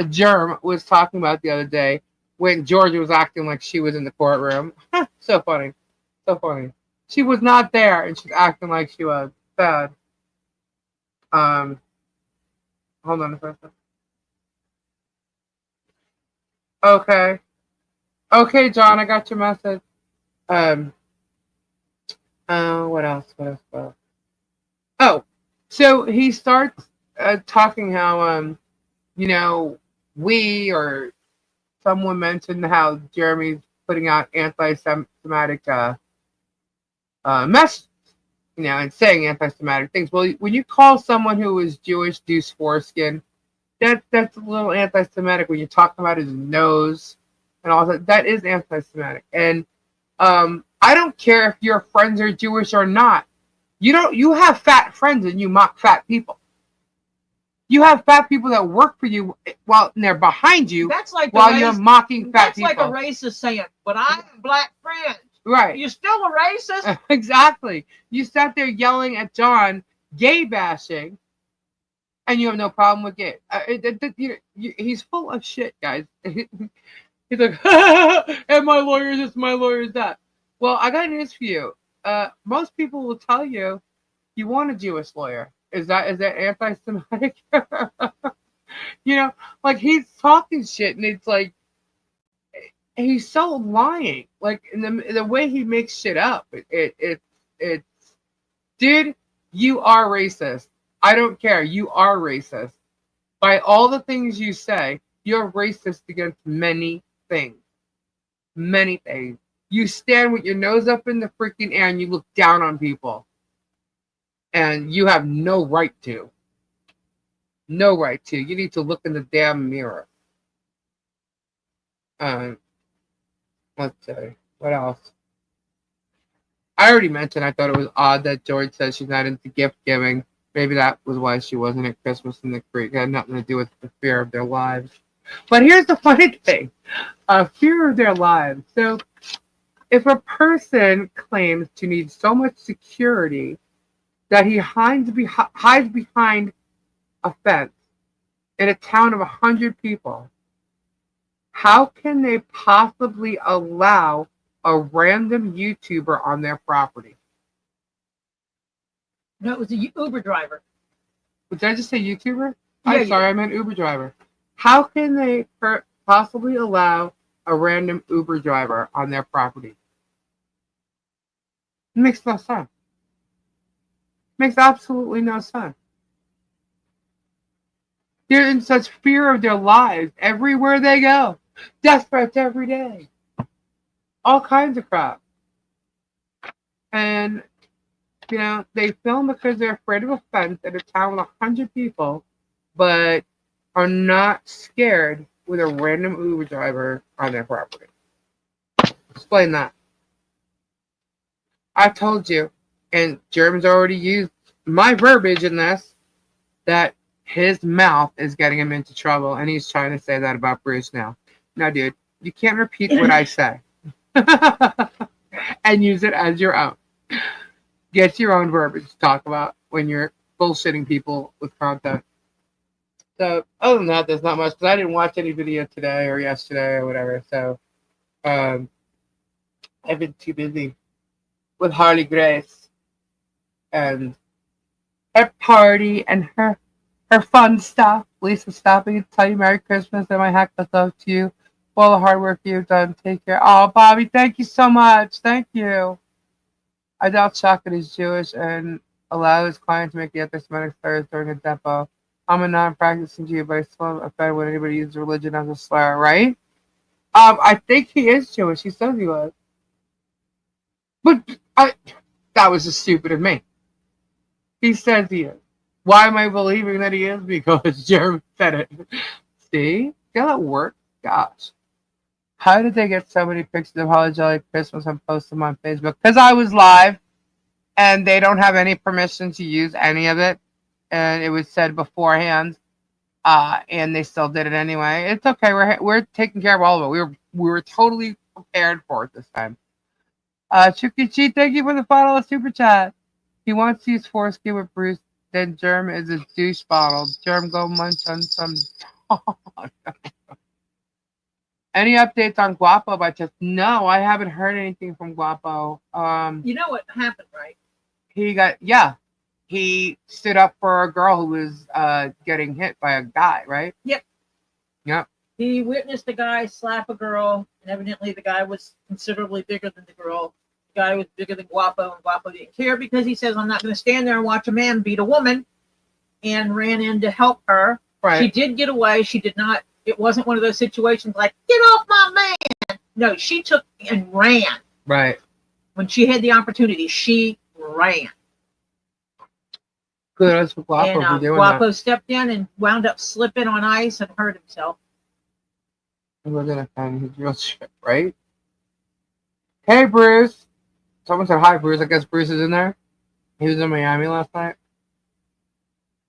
Germ was talking about the other day when Georgia was acting like she was in the courtroom. So funny. So funny. She was not there and she's acting like she was. Sad. Hold on a second. Okay. Okay, John, I got your message. What else? What else? Oh, so he starts talking how, you know, we or someone mentioned how Jeremy's putting out anti-Semitic messages, you know, and saying anti-Semitic things. Well, when you call someone who is Jewish Deuce Foreskin, that's a little anti-Semitic. When you're talking about his nose and all that, that is anti-Semitic. And I don't care if your friends are Jewish or not. You have fat friends and you mock fat people. You have fat people that work for you while they're behind you. That's like while you're mocking fat people. That's like a racist saying, but I have black friends. Right. You're still a racist. Exactly. You sat there yelling at John, gay bashing, and you have no problem with gay. He's full of shit, guys. He's like, and my lawyer's this, my lawyer's that. Well, I got news for you. Most people will tell you want a Jewish lawyer. Is that anti-Semitic? You know, like he's talking shit, and it's like he's so lying. Like in the way he makes shit up. It's dude, you are racist. I don't care. You are racist. By all the things you say, you're racist against many things. Many things. You stand with your nose up in the freaking air and you look down on people. And you have no right to. No right to. You need to look in the damn mirror. Let's see. What else? I already mentioned I thought it was odd that George says she's not into gift giving. Maybe that was why she wasn't at Christmas in the Creek. It had nothing to do with the fear of their lives. But here's the funny thing. Fear of their lives. So if a person claims to need so much security that he hides behind a fence in a town of 100 people. How can they possibly allow a random YouTuber on their property? No, it was a Uber driver. Did I just say YouTuber? Yeah, I'm sorry, I meant Uber driver. How can they possibly allow a random Uber driver on their property? It makes no sense. Makes absolutely no sense. They're in such fear of their lives everywhere they go. Death threats every day. All kinds of crap. And, you know, they film because they're afraid of a fence in a town with 100 people, but are not scared with a random Uber driver on their property. Explain that. I told you, and Jeremy's already used my verbiage in this, that his mouth is getting him into trouble, and he's trying to say that about Bruce now. No, dude, you can't repeat what I say and use it as your own. Get your own verbiage to talk about when you're bullshitting people with content. So, other than that, there's not much, because I didn't watch any video today or yesterday or whatever, so I've been too busy with Harley Grace and her party and her fun stuff. Lisa, stopping to tell you Merry Christmas and my heck of love to you for all the hard work you've done. Take care. Oh, Bobby, thank you so much. Thank you. I doubt Chocolate is Jewish and allow his client to make the anti-Semitic slurs during a depot. I'm a non-practicing Jew, but I still am offended when anybody uses religion as a slur, right? I think he is Jewish. He says he was. But that was just stupid of me. He says he is. Why am I believing that he is? Because Jeremy said it. See? See how that works? Gosh. How did they get so many pictures of Holly Jolly Christmas and post them on Facebook? Because I was live, and they don't have any permission to use any of it. And it was said beforehand, and they still did it anyway. It's okay. We're taking care of all of it. We were totally prepared for it this time. Chucky Chi, thank you for the follow super chat. He wants to use foreskin with Bruce. Then Germ is a douche bottle. Germ, go munch on some. Any updates on Guapo by just? No, I haven't heard anything from Guapo. You know what happened, right? He stood up for a girl who was getting hit by a guy, right? Yep. He witnessed a guy slap a girl, and evidently the guy was considerably bigger than the girl. The guy was bigger than Guapo, and Guapo didn't care because he says, I'm not going to stand there and watch a man beat a woman, and ran in to help her. Right. She did get away. She did not. It wasn't one of those situations like, get off my man. No, she took and ran. Right. When she had the opportunity, she ran. Good for Guapo for doing that. Guapo stepped in and wound up slipping on ice and hurt himself. We're gonna find his real shit, right? Hey, Bruce. Someone said hi, Bruce. I guess Bruce is in there. He was in Miami last night.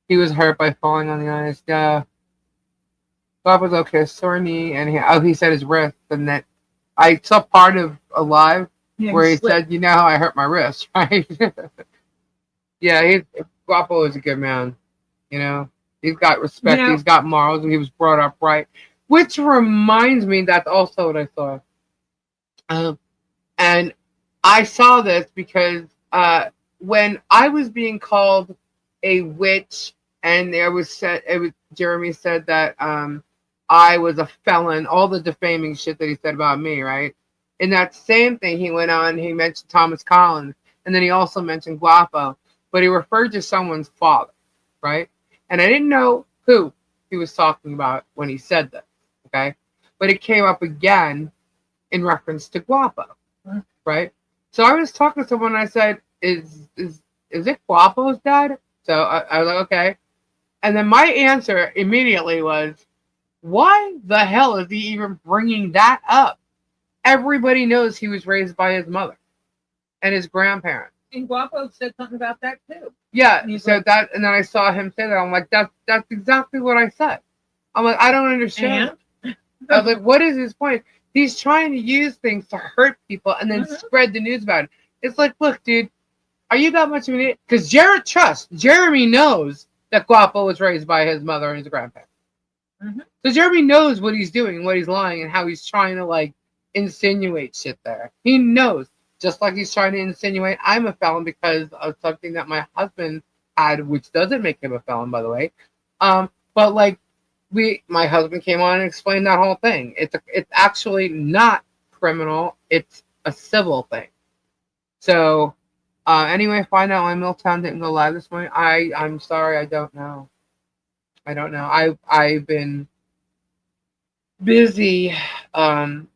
He was hurt by falling on the ice. Yeah. Bob was okay. Sore knee, and he said his wrist. And that I saw part of Alive where he said, "You know how I hurt my wrist, right?" Yeah, Guapo is a good man. You know, he's got respect. He's got morals. He was brought up right. Which reminds me, that's also what I saw. And I saw this because when I was being called a witch, and Jeremy said that I was a felon, all the defaming shit that he said about me, right? In that same thing, he went on, he mentioned Thomas Collins, and then he also mentioned Guapo, but he referred to someone's father, right? And I didn't know who he was talking about when he said this. Okay, but it came up again in reference to Guapo, right? So I was talking to someone and I said, "Is it Guapo's dad?" So I was like, "Okay," and then my answer immediately was, "Why the hell is he even bringing that up? Everybody knows he was raised by his mother and his grandparents." And Guapo said something about that too. Yeah, he said that, and then I saw him say that. I'm like, that's exactly what I said. I'm like, I don't understand. I was like, what is his point? He's trying to use things to hurt people and then spread the news about it. It's like, look, dude, Are you that much of an idiot? Because Jeremy knows that Guapo was raised by his mother and his grandparents. Mm-hmm. So Jeremy knows what he's doing, what he's lying, and how he's trying to like insinuate shit there. He knows, just like he's trying to insinuate I'm a felon because of something that my husband had, which doesn't make him a felon, by the way. But like my husband came on and explained that whole thing. It's actually not criminal. It's a civil thing. So anyway, find out why Milltown didn't go live this morning. I'm sorry, I don't know. I've been busy, so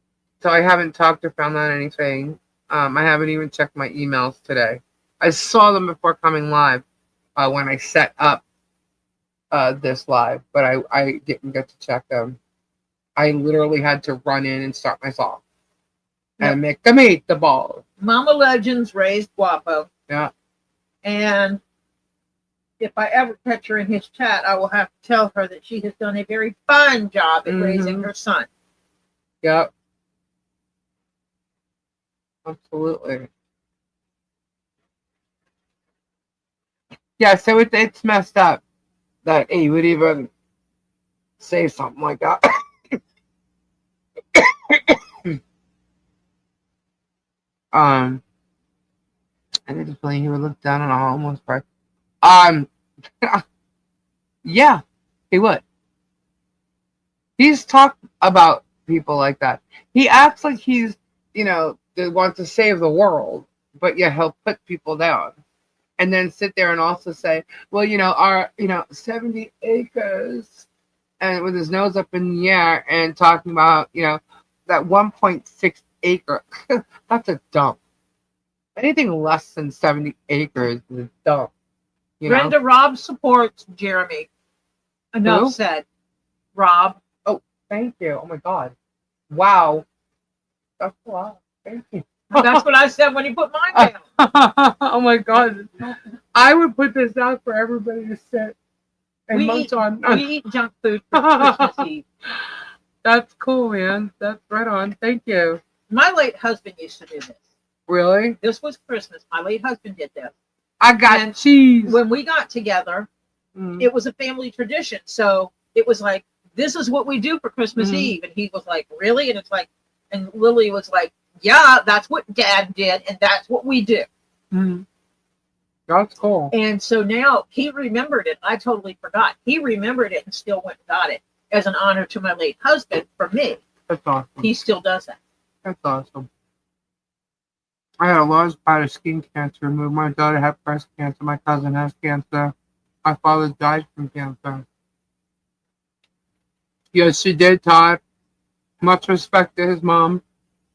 I haven't talked or found out anything. I haven't even checked my emails today. I saw them before coming live when I set up this live, but I didn't get to check them. I literally had to run in and start myself and make them eat the ball. Mama Legends raised Guapo. Yeah. And if I ever catch her in his chat, I will have to tell her that she has done a very fine job at raising her son. Yep. Absolutely. Yeah, so it's messed up that he would even say something like that. I did a feeling he would look down on a homeless person. Yeah, he would. He's talked about people like that. He acts like he's, wants to save the world, but yet he'll put people down. And then sit there and also say, well, our, 70 acres, and with his nose up in the air and talking about, that 1.6 acre, that's a dump. Anything less than 70 acres is a dump. Brenda, Rob supports Jeremy. Enough said. Rob. Oh, thank you. Oh my God. Wow. That's a lot. Thank you. That's what I said when you put mine down. Oh my God. I would put this out for everybody to sit and munch on. We eat junk food for Christmas Eve. That's cool, man. That's right on. Thank you. My late husband used to do this. Really? This was Christmas. My late husband did this. I got cheese. When we got together, it was a family tradition. So it was like, this is what we do for Christmas Eve. And he was like, really? And it's like, and Lily was like, yeah, that's what Dad did. And that's what we do. That's cool. And so now he remembered it. I totally forgot. He remembered it and still went and got it as an honor to my late husband for me. That's awesome. He still does that. That's awesome. I had a large bout of skin cancer removed. My daughter had breast cancer. My cousin has cancer. My father died from cancer. Yes, she did, Todd. Much respect to his mom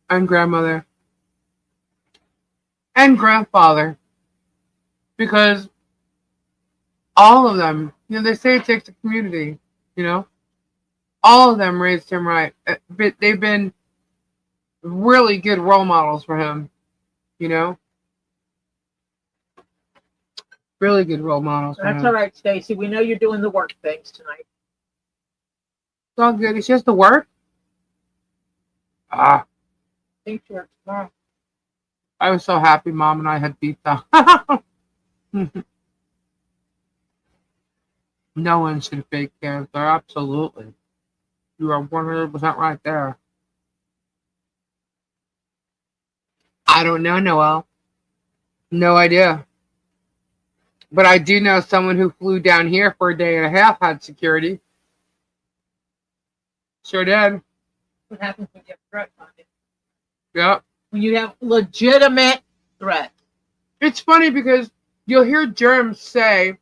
and grandmother and grandfather. Because all of them, they say it takes a community, All of them raised him right. But they've been really good role models for him. Really good role models. That's all right, Stacy. We know you're doing the work things tonight. It's all good. It's just the work. I think you're tomorrow. I was so happy Mom and I had pizza. No one should fake cancer. Absolutely. You are 100% right there. I don't know, Noel. No idea. But I do know someone who flew down here for a day and a half had security. Sure did. What happens when you have threats on you? Yep. When you have legitimate threats. It's funny because you'll hear germs say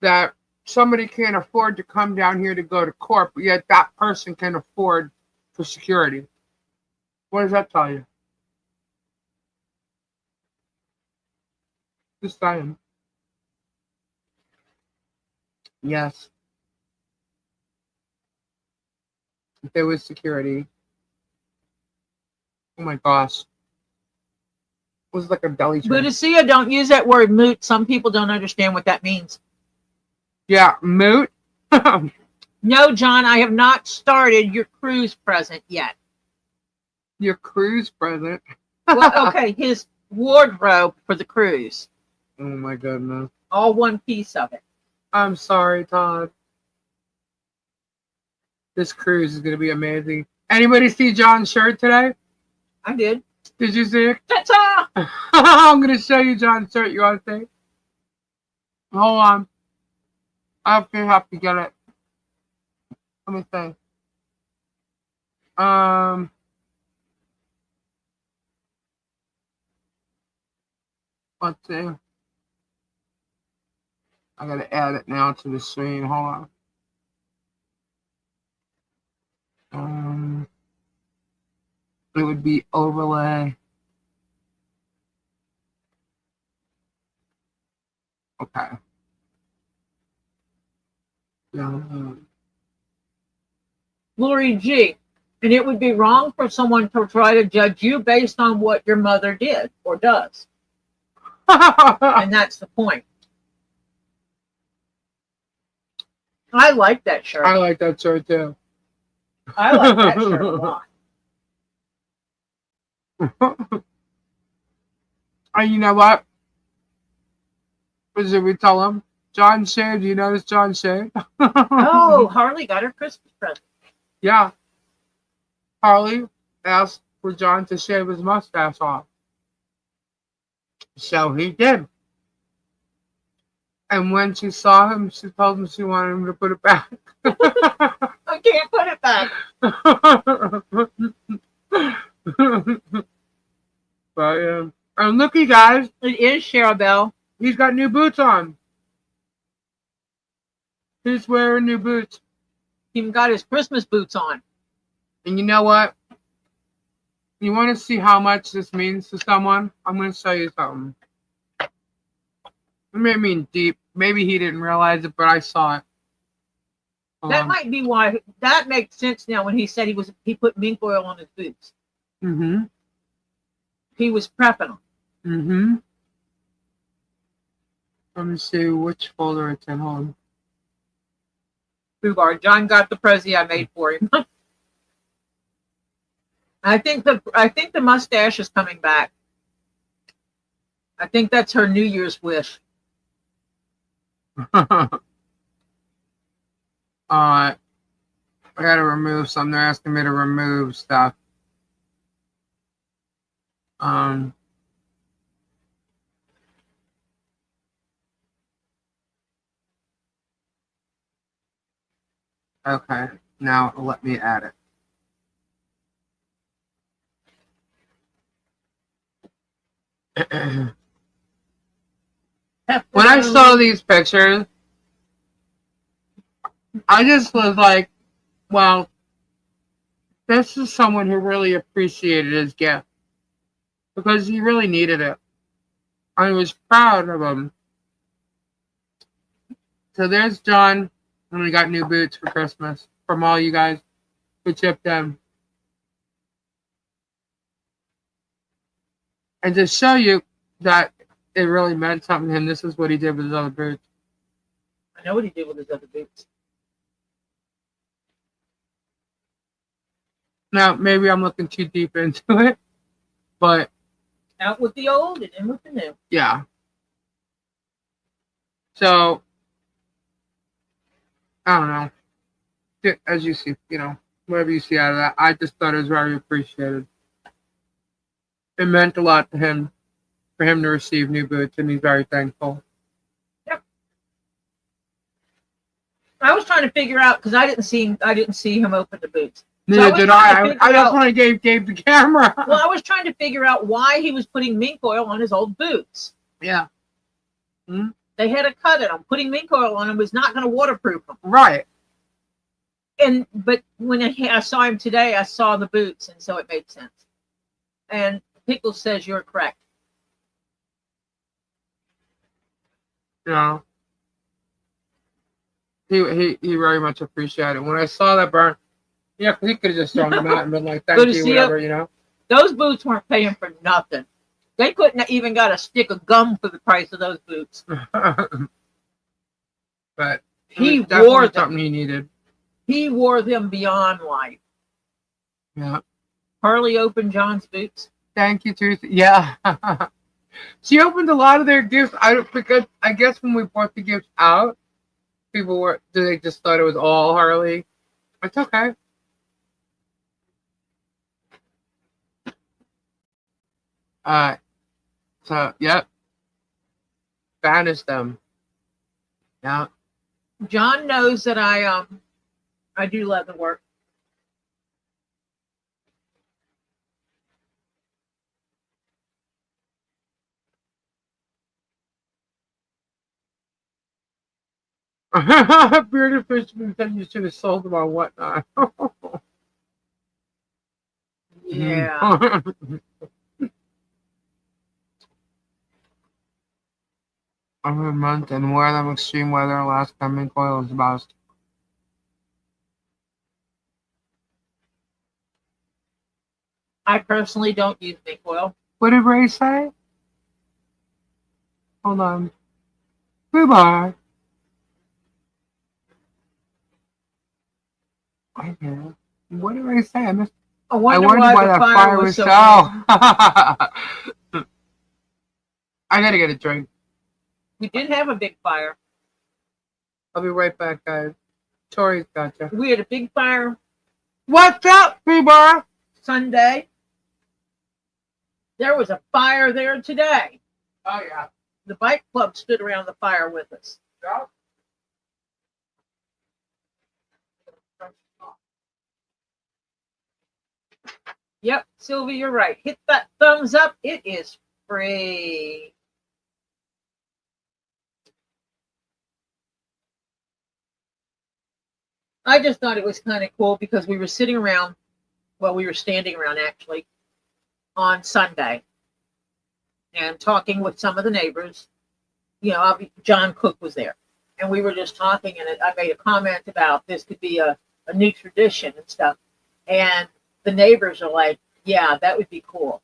that somebody can't afford to come down here to go to court, but yet that person can afford for security. What does that tell you? Just saying. Yes. If there was security. Oh my gosh. It was like a belly trip. Buddhisia, don't use that word moot. Some people don't understand what that means. Yeah, moot. No, John, I have not started your cruise present yet. Your cruise present. Well, okay, his wardrobe for the cruise. Oh my goodness. All one piece of it. I'm sorry, Todd. This cruise is going to be amazing. Anybody see John's shirt today? I did. Did you see it? Ta-ta! I'm going to show you John's shirt. You want to see? Hold on. I have to get it. Let me see. Let's see. I got to add it now to the screen. Hold on. It would be overlay. Okay. Lori G. And it would be wrong for someone to try to judge you based on what your mother did or does. And that's the point. I like that shirt. I like that shirt too. I like that shirt a lot. And you know what? What did we tell him? John shaved. You notice John shaved? Oh, Harley got her Christmas present. Yeah. Harley asked for John to shave his mustache off. So he did. And when she saw him, she told him she wanted him to put it back. I can't put it back. But and look, you guys. It is Cheryl Bell. He's got new boots on. He's wearing new boots. He even got his Christmas boots on. And you know what? You want to see how much this means to someone? I'm going to show you something. It may mean deep. Maybe he didn't realize it, but I saw it. That might be why. That makes sense now when he said he put mink oil on his boots. Mm-hmm. He was prepping them. Mm-hmm. Let me see which folder it's in. Hold on. Foobar. John got the Prezi I made for him. I think the mustache is coming back. I think that's her New Year's wish. I gotta remove something. They're asking me to remove stuff. Okay, now let me add it. When I saw these pictures, I just was like, well, this is someone who really appreciated his gift because he really needed it. I was proud of him. So there's John, and we got new boots for Christmas from all you guys who chipped in. And to show you that it really meant something to him, this is what he did with his other boots. I know what he did with his other boots. Now, maybe I'm looking too deep into it, but... Out with the old and in with the new. Yeah. So, I don't know. As you see, whatever you see out of that, I just thought it was very appreciated. It meant a lot to him, for him to receive new boots, and he's very thankful. Yep. I was trying to figure out, because I didn't see him open the boots. Neither did I. I just want to give the camera. Well, I was trying to figure out why he was putting mink oil on his old boots. Yeah. Hmm? They had to cut it. Putting mink oil on them was not going to waterproof them. Right. But when I saw him today, I saw the boots, and so it made sense. And Pickles says you're correct. Yeah. He very much appreciated it. When I saw that burn, yeah, he could have just thrown them out and been like, thank you, whatever, Those boots weren't paying for nothing. They couldn't have even got a stick of gum for the price of those boots. But he wore them. Something he needed. He wore them beyond life. Yeah. Harley opened John's boots. Thank you, Truth. Yeah. She opened a lot of their gifts. Because I guess when we brought the gifts out, they just thought it was all Harley. It's okay. So yep. Banish them. Yeah. John knows that I do love the work. Bearded fisherman said you should have sold them on whatnot. Yeah. Over a month and wear them extreme weather last coming coil is best. I personally don't use mink oil. What did Ray say? Hold on. Goodbye. What did Ray say? I missed. I wondered why the fire was so warm. I gotta get a drink. We did have a big fire. I'll be right back, guys. Tori's gotcha. We had a big fire. What's up, Bieber? Sunday. There was a fire there today. Oh, yeah. The bike club stood around the fire with us. Yeah. Yep, Sylvia, you're right. Hit that thumbs up. It is free. I just thought it was kind of cool because we were sitting around, well, we were standing around actually on Sunday and talking with some of the neighbors. You know, John Cook was there, and we were just talking, and I made a comment about this could be a new tradition and stuff. And the neighbors are like, yeah, that would be cool.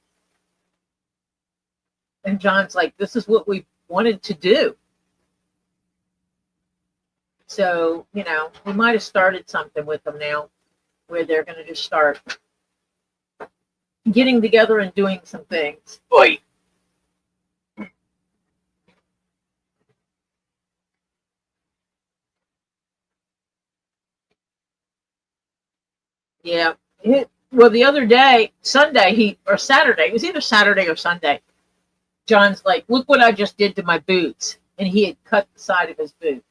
And John's like, this is what we wanted to do. So, you know, we might have started something with them now where they're going to just start getting together and doing some things. Oi! Yeah. Well, the other day, Saturday, it was either Saturday or Sunday, John's like, look what I just did to my boots. And he had cut the side of his boot.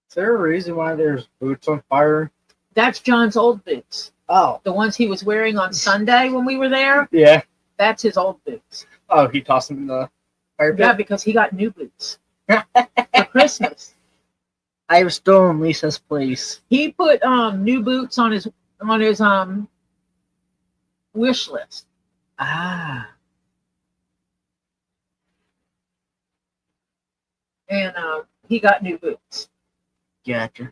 Is there a reason why there's boots on fire? That's John's old boots. Oh. The ones he was wearing on Sunday when we were there. Yeah. That's his old boots. Oh, he tossed them in the fire pit? Yeah, because he got new boots for Christmas. I was still in Lisa's place. He put new boots on his wish list. Ah. And he got new boots. Gotcha.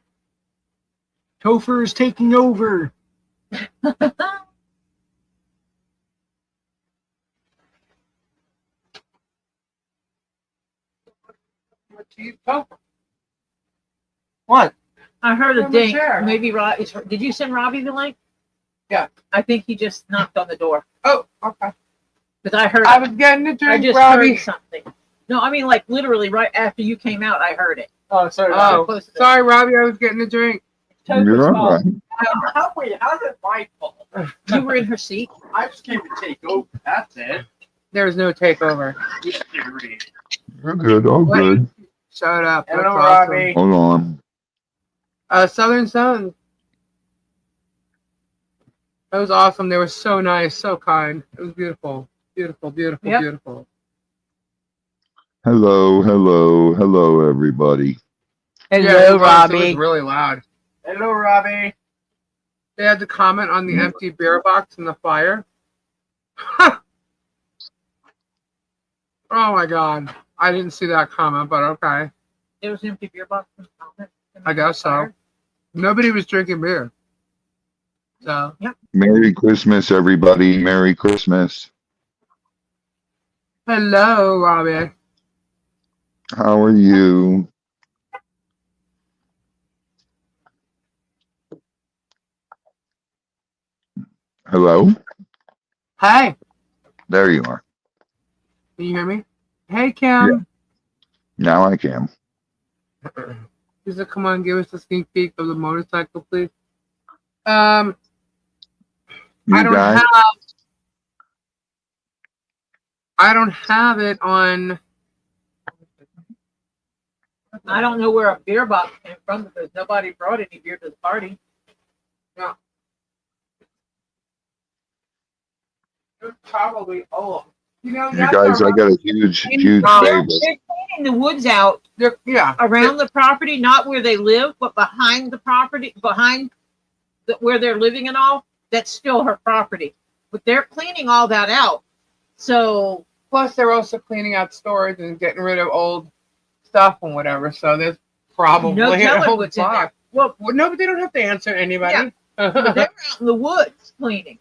Topher is taking over. What? I heard a From the ding. chair. Maybe did you send Robbie the link? Yeah. I think he just knocked on the door. Oh, okay. Because I heard. I was getting a I drink, just Robbie. heard something. No, I mean like literally right after you came out, I heard it. Oh, sorry. Oh, Close to that. sorry, Robbie. I was getting a drink. You're all right. How is it my fault? You were in her seat. I just came to take over. That's it. There was no takeover. You're good. All good. Shut up. Hello, That's awesome. Robbie. Hold on. Southern Sun. That was awesome. They were so nice, so kind. It was beautiful. Beautiful, beautiful, Yep. beautiful. Hello, everybody. Yeah, it was really loud. Hello, Robbie. They had to comment on the empty beer box in the fire. Oh my god. I didn't see that comment, but okay. There was an empty beer box. I guess so. Nobody was drinking beer. So, Merry Christmas, everybody. Merry Christmas. hello, Robbie. How are you? Hello? Hey. There you are. Can you hear me? Hey, Kim. Now I can. Just come on, give us a sneak peek of the motorcycle, please. I don't have it on. I don't know where a beer box came from because nobody brought any beer to the party. No. It's probably old. You guys, I got a huge favor. They're cleaning the woods out around the property, not where they live, but behind the property, where they're living and all. That's still her property. But they're cleaning all that out. So plus they're also cleaning out storage and getting rid of old stuff and whatever. So there's probably no telling what's in there. Well, no, but they don't have to answer anybody. Yeah. But they're out in the woods cleaning.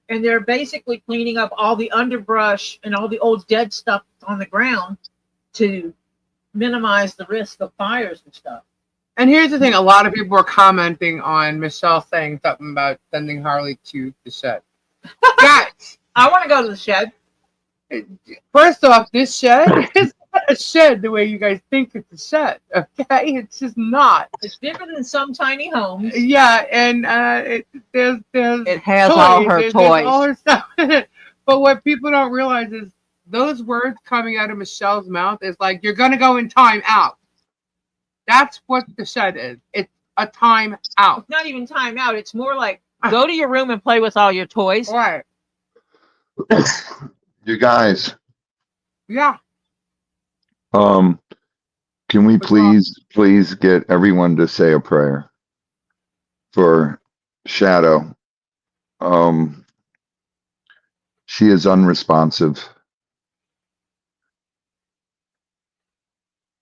And they're basically cleaning up all the underbrush and all the old dead stuff on the ground to minimize the risk of fires and stuff. And here's the thing. A lot of people are commenting on Michelle saying something about sending Harley to the shed. Guys, I want to go to the shed. First off, this shed is not a shed the way you guys think it's a shed. Okay, it's just not. It's different than some tiny homes. Yeah, and there's it has toys. all her There's toys. all her stuff in it. But what people don't realize is those words coming out of Michelle's mouth is like, you're gonna go in time out. That's what the shed is. It's a time out. It's not even time out. It's more like go to your room and play with all your toys. Right. You guys. Yeah. Can we please get everyone to say a prayer for Shadow? She is unresponsive.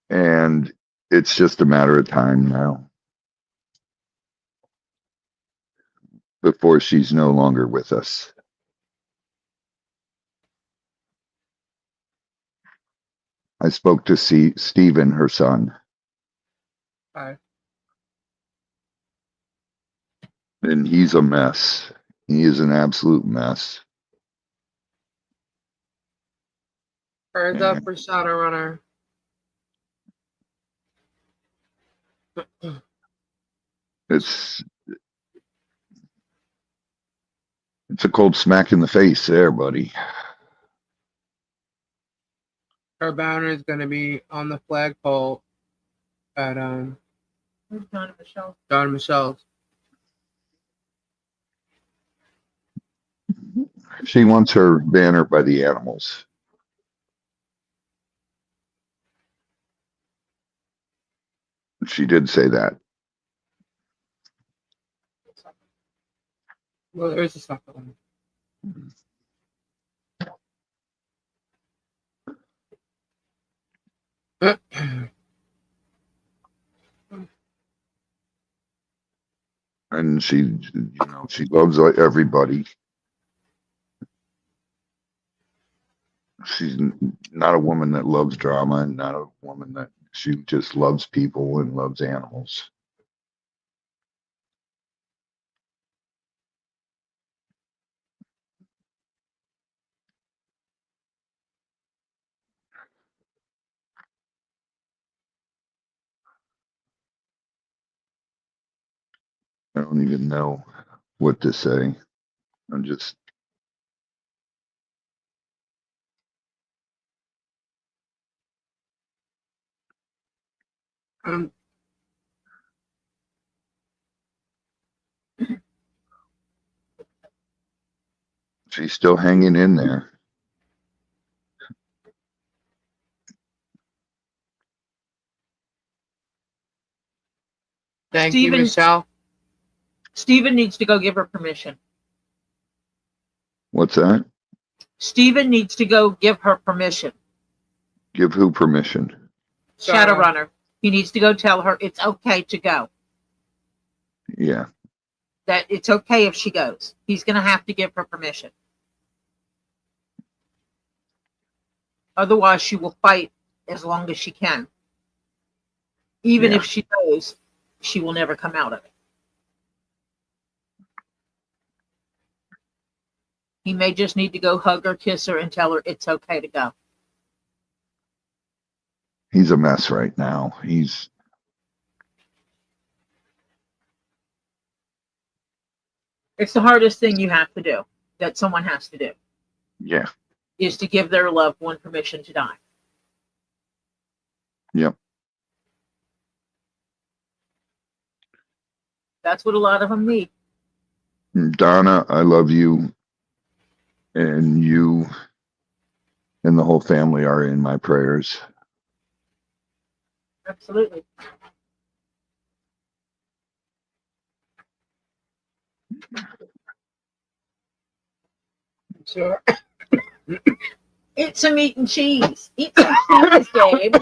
And it's just a matter of time now before she's no longer with us. I spoke to Stephen, her son. Hi. And he's a mess. He is an absolute mess. Prayers up for Shadowrunner. It's a cold smack in the face there, buddy. Her banner is going to be on the flagpole at Who's John and Michelle? John and Michelle's. She wants her banner by the animals. She did say that. Well, there's a second one. And she loves everybody. She's not a woman that loves drama, and not a woman that she just loves people and loves animals. I don't even know what to say. I'm just. She's still hanging in there. Thank you, Michelle. Stephen needs to go give her permission. What's that? Stephen needs to go give her permission. Give who permission? Shadowrunner. He needs to go tell her it's okay to go. Yeah. That it's okay if she goes. He's going to have to give her permission. Otherwise, she will fight as long as she can. Even if she goes, she will never come out of it. He may just need to go hug her, kiss her, and tell her it's okay to go. he's a mess right now. He's It's the hardest thing you have to do, that someone has to do, yeah. is to give their loved one permission to die. Yep. That's what a lot of them need. Donna, I love you, and you and the whole family are in my prayers. Absolutely. Sure. Eat some meat and cheese. Eat some cheese, Gabe.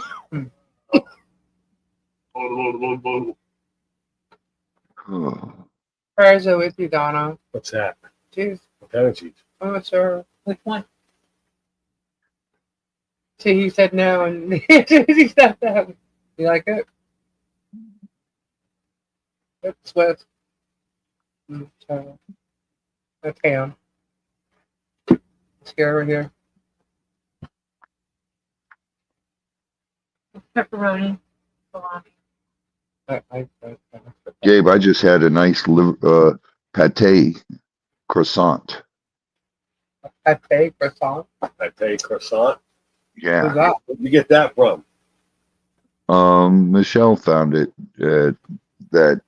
Oh, Prayers are with you, Donna. What's that? Cheese. What kind of cheese? Oh, sure. Which one? See, he said no, and he said that. You like it? It's with. That's ham. Let's get over here. Pepperoni. Salami. Gabe, I just had a nice pate croissant. Pate croissant. Pate croissant. Who's Yeah. that? Where'd you get that from? Michelle found it at that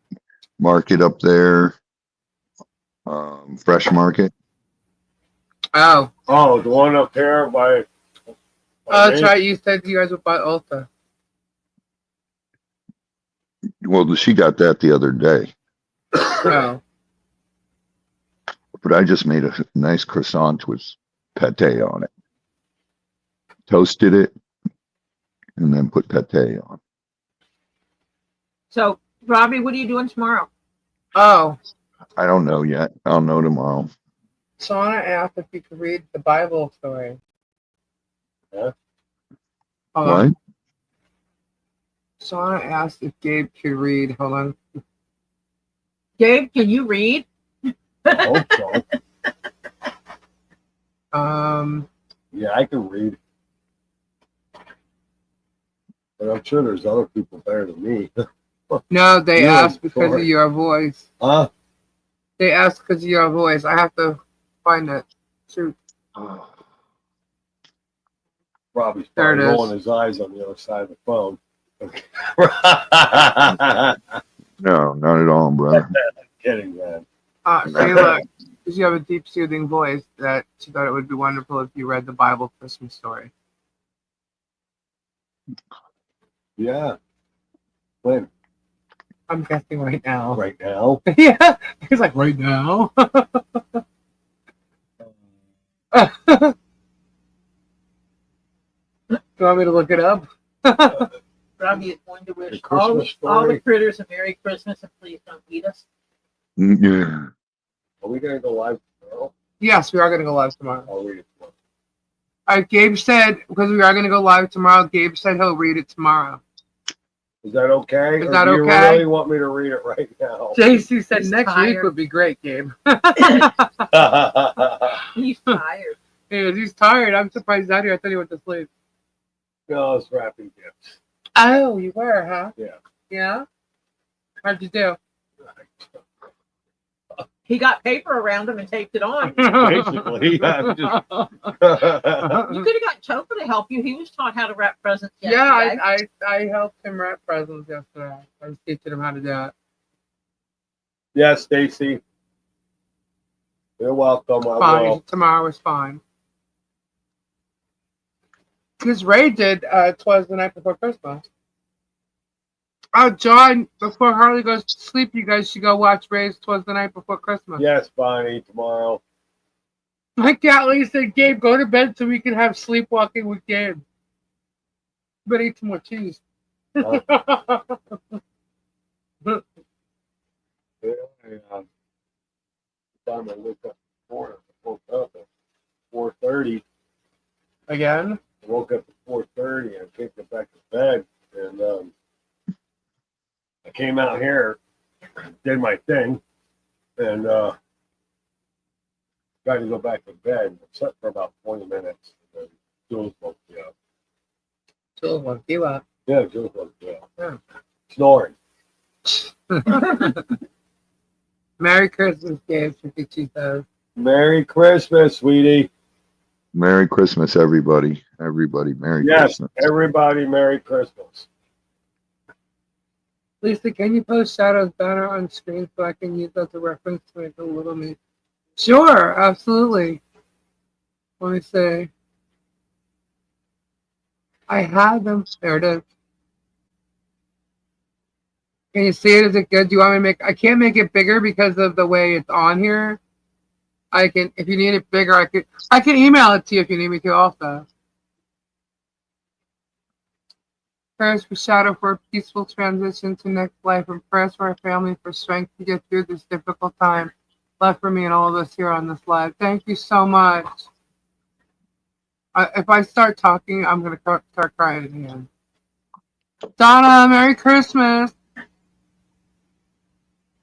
market up there, Fresh Market. Oh. Oh, the one up here by. Oh, that's right. You said you guys would buy Ulta. Well, she got that the other day, Oh. but I just made a nice croissant with pate on it. Toasted it and then put pate on. So, Robbie, what are you doing tomorrow? Oh. I don't know yet. I'll know tomorrow. Shauna asked if you could read the Bible story. Yeah. Hold What? on. Shauna asked if Gabe could read. Hold on. Gabe, can you read? I hope so. Um. Yeah, I can read. But I'm sure there's other people better than me. No, they Yeah, asked because of sorry. your voice. Huh? They asked because of your voice. I have to find it. Shoot. Robbie's There it probably is. rolling his eyes on the other side of the phone. No, not at all, brother. Kidding, man. Sheila, because you have a deep, soothing voice, that she thought it would be wonderful if you read the Bible Christmas story. Yeah. When? I'm guessing right now. Right now? Yeah. He's like, right now? Do you want me to look it up? Robbie is going to wish The Christmas all the story? critters a Merry Christmas and please don't eat us. Yeah. Are we going to go live tomorrow? Yes, we are going to go live tomorrow. I'll read it tomorrow. Gabe said, because we are going to go live tomorrow, Gabe said he'll read it tomorrow. Is that okay? Is Or that do you okay? really want me to read it right now? JC said He's next week tired. would be great, Gabe. He's tired. He's tired. I'm surprised he's out here. I thought he went to sleep. No, I was wrapping gifts. Oh, you were, huh? Yeah. Yeah? How'd you do? He got paper around him and taped it on. Basically, I'm just. You could have got Topa to help you. He was taught how to wrap presents yesterday. Yeah, I helped him wrap presents yesterday. I was teaching him how to do it. Yeah, Stacy. You're welcome. I Fine. will. Tomorrow is fine. Because Ray did Twas the Night Before Christmas. Oh, John, before Harley goes to sleep, you guys should go watch Ray's Twas the Night Before Christmas. Yes, Bonnie, tomorrow. My cat lady said, Gabe, go to bed so we can have sleepwalking with Gabe. But eat some more cheese. Yeah, time I woke up before, I woke up at 4:30. Again? I woke up at 4:30 and kicked it back to bed, and I came out here, did my thing, and tried to go back to bed. I slept for about 20 minutes. And then Jules woke me up. Jules woke you up. Yeah, Jules was, yeah. Yeah. Snoring. Merry Christmas, Gabe. 52,000. Merry Christmas, sweetie. Merry Christmas, everybody. Everybody, Merry Yes, Christmas. everybody, Merry Christmas. Lisa, can you post Shadow's banner on screen so I can use that as a reference to make a little me? Sure, absolutely. Let me see. I have them. There it is. Can you see it? Is it good? Do you want me to make? I can't make it bigger because of the way it's on here. I can, if you need it bigger, I can email it to you if you need me to also. Prayers for Shadow for a peaceful transition to next life, and prayers for our family for strength to get through this difficult time left for me and all of us here on this live. Thank you so much. If I start talking, I'm going to start crying again. Donna, Merry Christmas.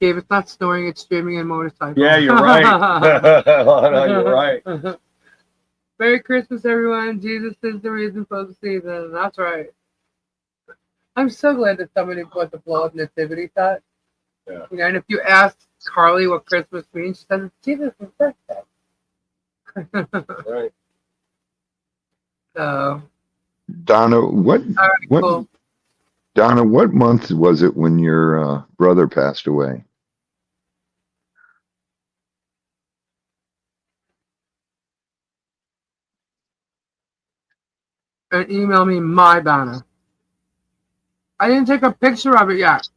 Gabe, it's not snoring, it's streaming and motorcycle. Yeah, you're right. Lana, you're right. Merry Christmas, everyone. Jesus is the reason for the season. That's right. I'm so glad that somebody put the blow up nativity set. Yeah. You know, and if you ask Carly what Christmas means, she says it's Jesus' birthday. Right. So, Donna, what cool. Donna, what month was it when your brother passed away? And email me my banner. I didn't take a picture of it yet.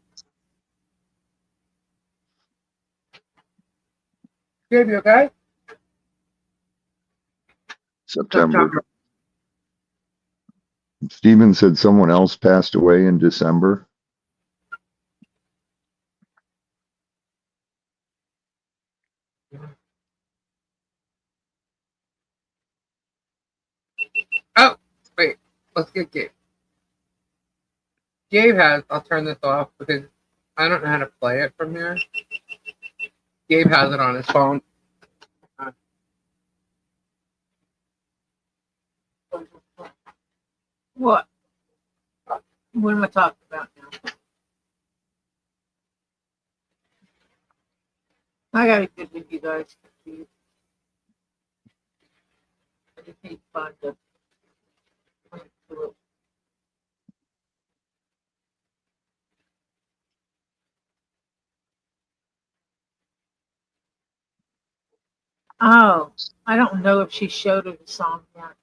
Gabe, you okay? September. Steven said someone else passed away in December. Oh, wait. Let's get Gabe. Gabe has, I'll turn this off because I don't know how to play it from here. Gabe has it on his phone. What? What am I talking about now? I gotta get with you guys. I just need to find the. Oh, I don't know if she showed her the song yet.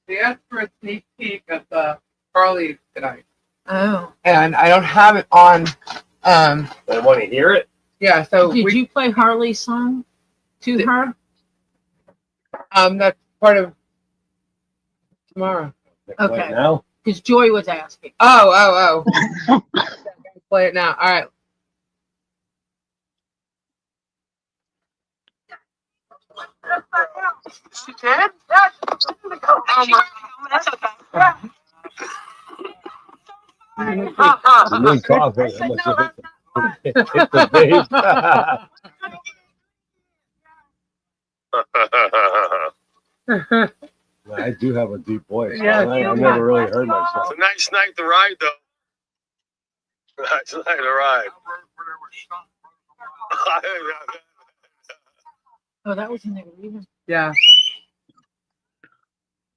They asked for a sneak peek of the HARLEYS tonight. Oh. And I don't have it on. I want to hear it. Yeah, so did you play Harley's song to her? That's part of tomorrow. Okay. Now? Because Joy was asking. Oh. Play it now. All right. She did? Yeah. Oh my. That's okay. Yeah. One coffee. I must have hit the base. I do have a deep voice. Yeah, I never really heard myself. It's a nice night to ride, though. Nice night to ride. Oh, that was in there even. Yeah.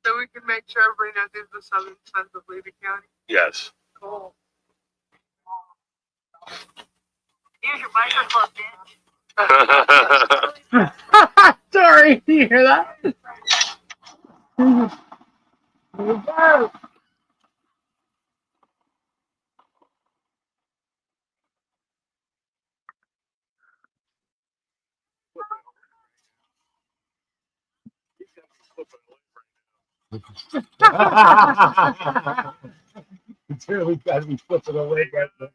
So we can make sure everybody knows this is the southern sense of Levy County. Yes. Cool. Use your microphone, bitch. Sorry, you hear that? Here we go. It's really got to be flipping away right now.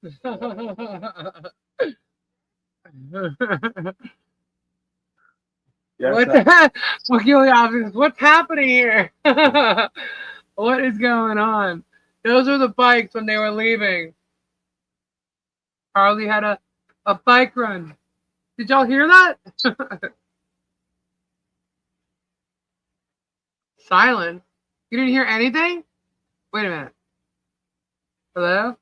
Yes, What the heck? What's happening here? What is going on? Those were the bikes when they were leaving. Harley had a bike run. Did y'all hear that? Silence. You didn't hear anything? Wait a minute. Hello?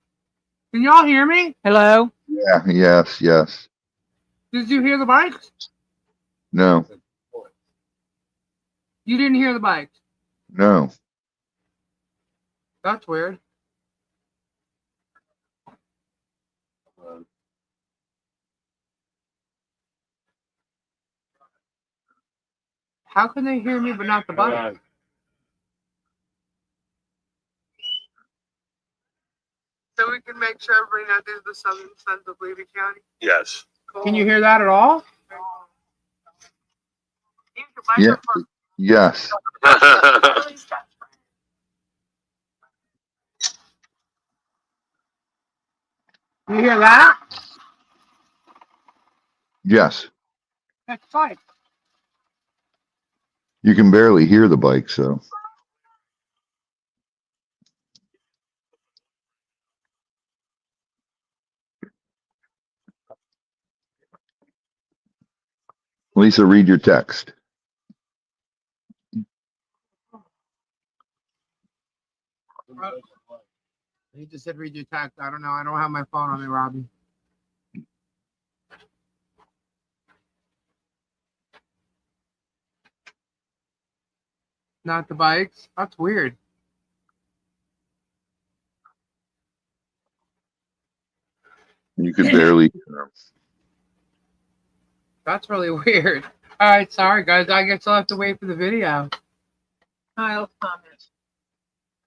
Can y'all hear me? Hello? Yeah, yes, yes. Did you hear the bikes? No, You didn't hear the bikes. no. That's weird. How can they hear me but not the bikes? So we can make sure everybody knows this is the southern sons of Levy County. Yes. Can you hear that at all? Use your Yeah, microphone. yes, You hear that? yes. That's fine. You can barely hear the bike, so. Lisa, read your text. He just said read your text. I don't know. I don't have my phone on me, Robbie. Not the bikes. That's weird. You could barely hear them. That's really weird. All right, sorry guys. I guess I'll have to wait for the video. Kyle's comments.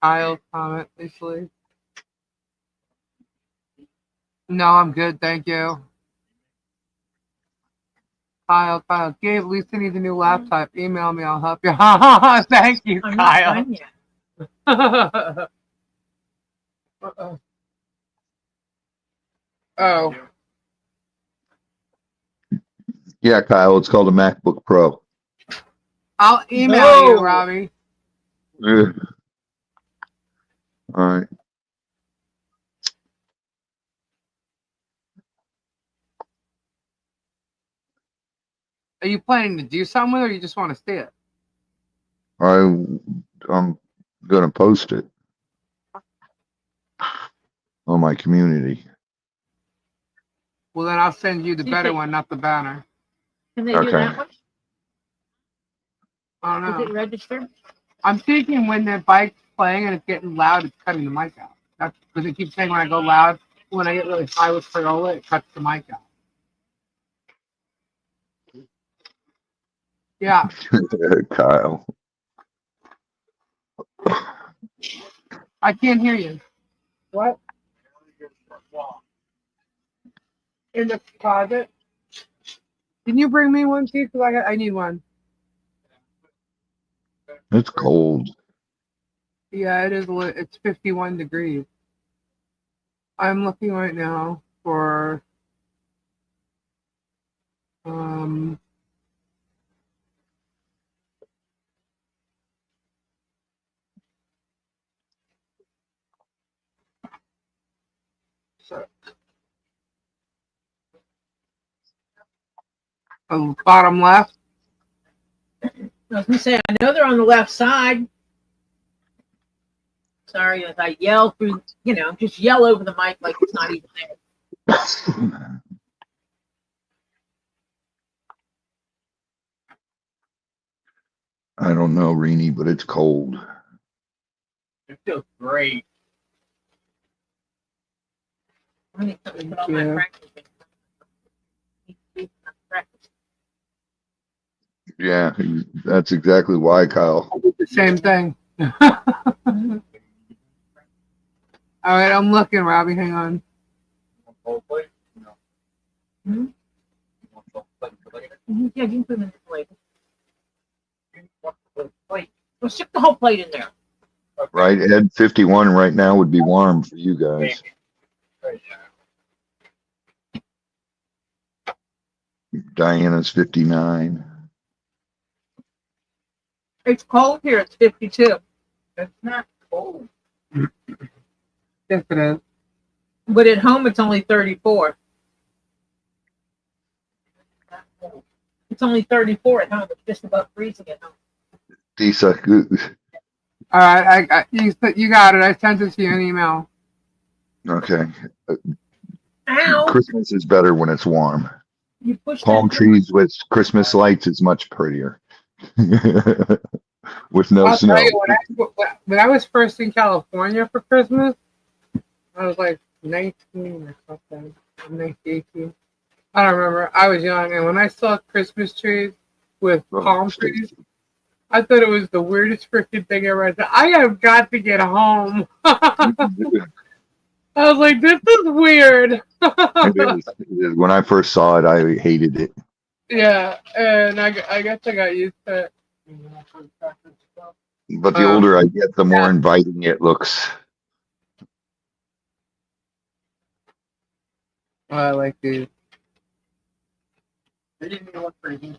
I'll comment, basically. No, I'm good. Thank you. Kyle, Gabe, Lisa needs a new laptop. Email me. I'll help you. Thank you, I'm not Kyle. done yet. Uh-oh. Oh. Yeah, Kyle, it's called a MacBook Pro. I'll email No. you, Robbie. Ugh. All right. Are you planning to do something with it, or you just want to see it? I'm gonna post it on my community. Well, then I'll send you the You better think- one, not the banner. Can they do Okay. that one? I don't Is know. it registered? I'm thinking when the bike's playing and it's getting loud, it's cutting the mic out. That's because it keeps saying when I go loud, when I get really high with Crayola, it cuts the mic out. Yeah. Kyle. I can't hear you. What? In the closet? Can you bring me one, too? Because I need one. It's cold. Yeah, it is. It's 51 degrees. I'm looking right now for so, bottom left. I was gonna say, I know they're on the left side. Sorry if I yell through, just yell over the mic like it's not even there. I don't know, Reenie, but it's cold. It feels great. I need something to put on my Yeah. practice. Yeah, that's exactly why, Kyle. The same thing. All right, I'm looking, Robbie. Hang on. Whole plate? No. Hmm? You want the plate for later? Yeah, you can put them in the plate. You want the plate? Well, stick the whole plate in there. Okay. Right, Ed? 51 right now would be warm for you guys. Right, yeah. Diana's 59. It's cold here. It's 52. It's not cold. Yes, it is. But at home, it's only 34. It's only 34 at home. It's just above freezing at home. Lisa, All right, you got it. I sent it to you in an email. okay. Ow! Christmas is better when it's warm. You pushed Palm that trees with Christmas lights is much prettier. With no I'll snow. tell you, when I was first in California for Christmas, I was like 19 or something, 19, 18. I don't remember. I was young, and when I saw Christmas trees with palm trees, I thought it was the weirdest freaking thing ever. I said, I have got to get home. I was like, this is weird. It is. When I first saw it, I hated it. Yeah, and I guess I got used to it. But the older I get, the more inviting it looks. I like these. They didn't even look pretty.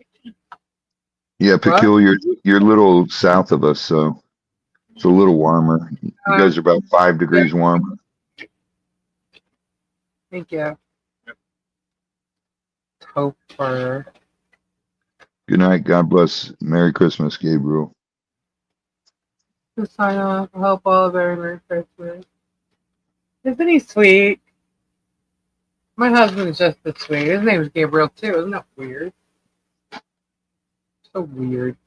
Yeah, peculiar. You're a little south of us, so it's a little warmer. You guys are about 5 degrees warmer. Thank you. Taupe fur. Good night. God bless. Merry Christmas, Gabriel. Just sign off. I hope all very Merry Christmas. Isn't he sweet? My husband's just as sweet. His name is Gabriel too. Isn't that weird? So weird.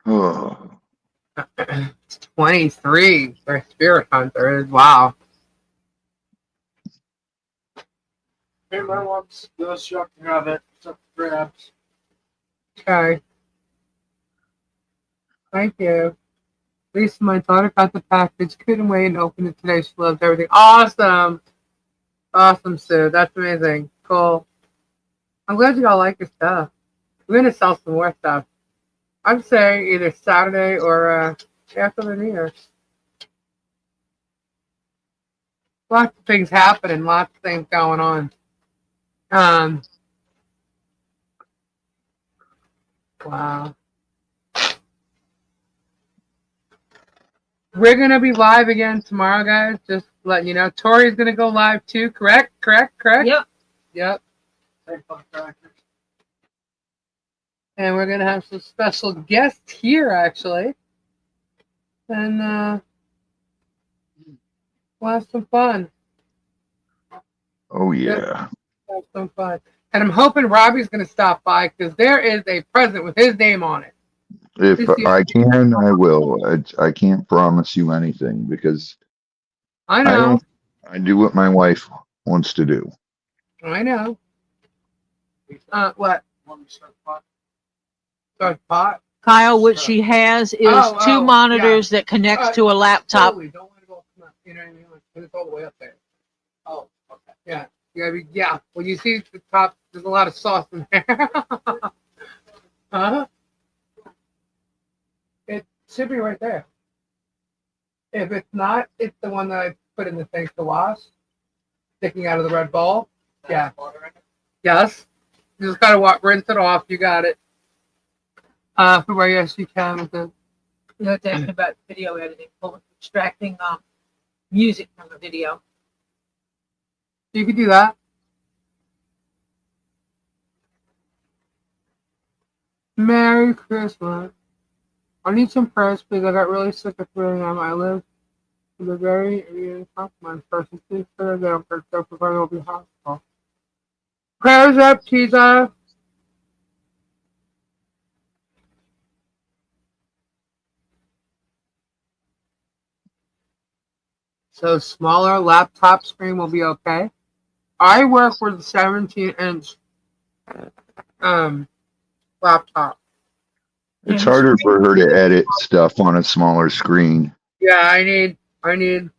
Oh, It's 23 for a spirit hunter. Wow. Hey, my mom's the shuck rabbit, shuck crabs. Okay. Thank you. Lisa, my daughter got the package. Couldn't wait and opened it today. She loves everything. Awesome. Awesome, Sue. That's amazing. Cool. I'm glad you all like your stuff. We're going to sell some more stuff. I'd say either Saturday or after the New Year. Lots of things happening. Lots of things going on. Wow. We're going to be live again tomorrow, guys. Just letting you know. Tori's going to go live too. Correct? Yep. And we're going to have some special guests here, actually. And we'll have some fun. oh yeah. Have some fun. And I'm hoping Robbie's going to stop by because there is a present with his name on it. If I can, I will. I can't promise you anything because I know. I do what my wife wants to do. I know. What? Start pot? Kyle, what she has is two monitors that connects to a laptop. Totally. Don't let it go. You know what I mean? It's all the way up there. Oh, okay. Yeah. You gotta be, yeah. Well, you see the top, there's a lot of sauce in there. Huh? It should be right there. If it's not, it's the one that I put in the thing to wash, sticking out of the red bowl. Yeah. Yes. You just gotta rinse it off. You got it. Where yes, you can with it. You know, it's asking about video editing, extracting music from a video. You could do that. Merry Christmas. I need some prayers because I got really sick of feeling on my live with a very compromised person. Please pray that I'm for I will be hospital. Prayers up, Jesus. So smaller laptop screen will be okay. I work with a 17-inch laptop. It's harder for her to edit stuff on a smaller screen. Yeah, I need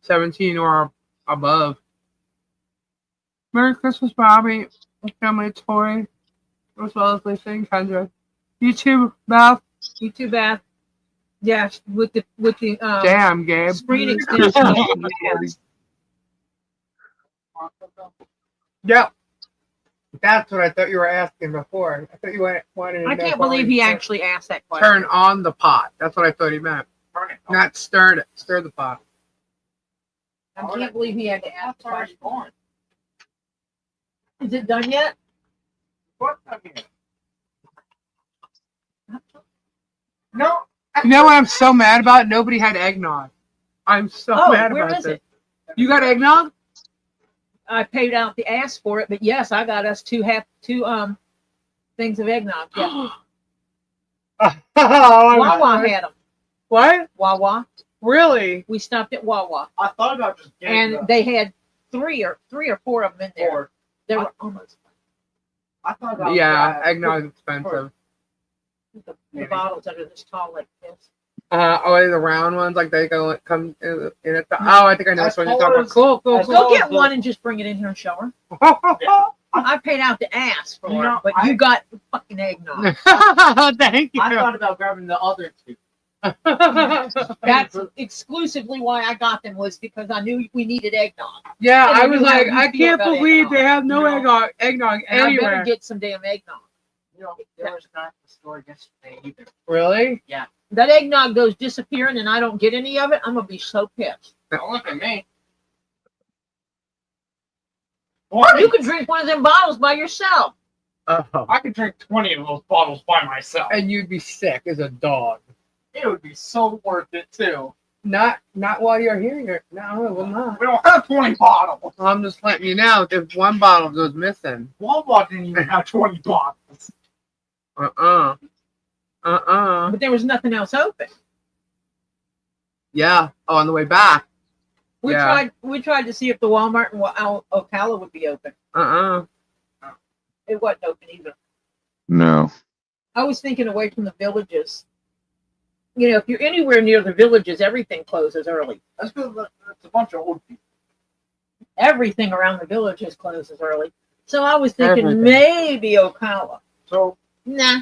17 or above. Merry Christmas, Bobby. Family Tori, as well as Lisa and Kendra. You too, Beth. You too, Beth. Yes, with the Damn, Gabe. screen extension. Yep. That's what I thought you were asking before. I thought you wanted to I know can't if I believe would he turn- actually asked that question. turn on the pot. That's what I thought he meant. Turn it. Not stir it. Stir the pot. I can't believe he had to ask the That's already question. gone. Is it done yet? What? I mean, no. You know what I'm so mad about? Nobody had eggnog. I'm so Oh, mad where about is this. it? You got eggnog? I paid out the ass for it, but yes, I got us two things of eggnog. Yeah. Wawa had them. What? Wawa. Really? We stopped at Wawa, I thought about just getting and they had three or four of them in there. Four. They were almost I thought about Yeah, eggnog's expensive. the bottles that are this tall like this. Oh, the round ones, like they go come in it. Oh, I think I know which one you're talking about. Cool, cool, As cool. Go well get as the- one and just bring it in here and show her. I paid out the ass for You it, know, but you got the fucking eggnog. Thank you. I thought about grabbing the other two. That's exclusively why I got them, was because I knew we needed eggnog. Yeah, And I I was knew how like, you I feel can't about believe eggnog. they have no You know, eggnog And I better anywhere. get some damn eggnog. You know, there was not at the store yesterday either. Really? That eggnog goes disappearing and I don't get any of it, I'm gonna be so pissed. Don't look at me. You What? could drink one of them bottles by yourself. Oh. I could drink 20 of those bottles by myself. And you'd be sick as a dog. It would be so worth it too. Not while you're here. No, it will not. We don't have 20 bottles. I'm just letting you know if one bottle goes missing. Walmart didn't even have 20 bottles. But there was nothing else open. Yeah. Oh, on the way back. We Yeah. tried to see if the Walmart in Ocala would be open. It wasn't open either. No. I was thinking away from the villages. You know, if you're anywhere near the villages, everything closes early. That's because it's a bunch of old people. Everything around the villages closes early. So I was thinking Everything. maybe Ocala. So, Nah.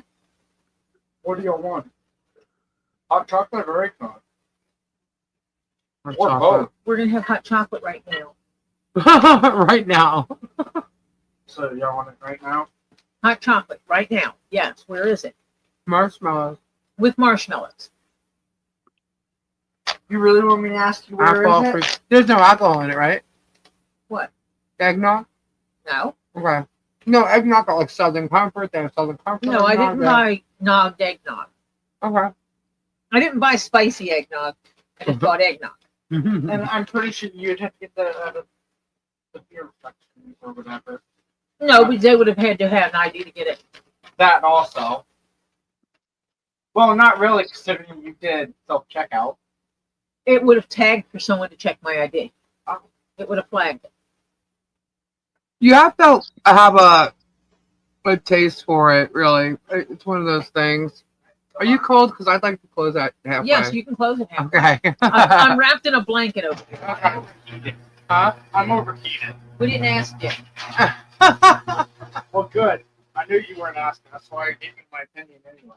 what do you want? Hot chocolate or eggnog? Or Or chocolate. We're gonna have hot chocolate right now. Right now. So, y'all want it right now? Hot chocolate right now. Yes. Where is it? Marshmallows. With marshmallows. You really want me to ask you where Alcohol is it? free. There's no alcohol in it, right? What? Eggnog? No. Okay. No, eggnog got like Southern Comfort. They have Southern Comfort. No, I eggnog didn't there. buy knogged eggnog. Okay. I didn't buy spicy eggnog. I just bought eggnog. And I'm pretty sure you'd have to get that out of the beer section or whatever. No, but they would have had to have an ID to get it. That also. Well, not really, considering you did self-checkout. It would have tagged for someone to check my ID. It would have flagged it. You have to have a taste for it, really. It's one of those things. Are you cold? Because I'd like to close that halfway. Yes, you can close it half. Okay. I'm wrapped in a blanket over here. Huh? I'm overheated. We didn't ask you. Well, good. I knew you weren't asking. That's why I gave you my opinion anyway.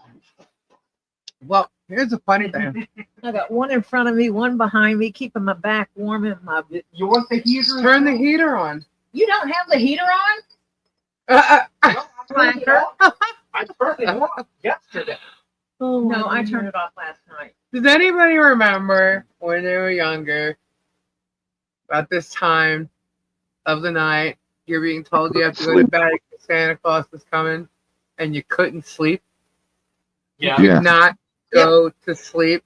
Well, here's the funny thing. I got one in front of me, one behind me, keeping my back warm and my. You want the heater? Turn the heater on. You don't have the heater on? Slacker. I turned it off yesterday. No, I turned it off last night. Does anybody remember when they were younger, about this time of the night, you're being told you have to go to bed because Santa Claus is coming, and you couldn't sleep? Yeah. You Yeah. could not go to sleep?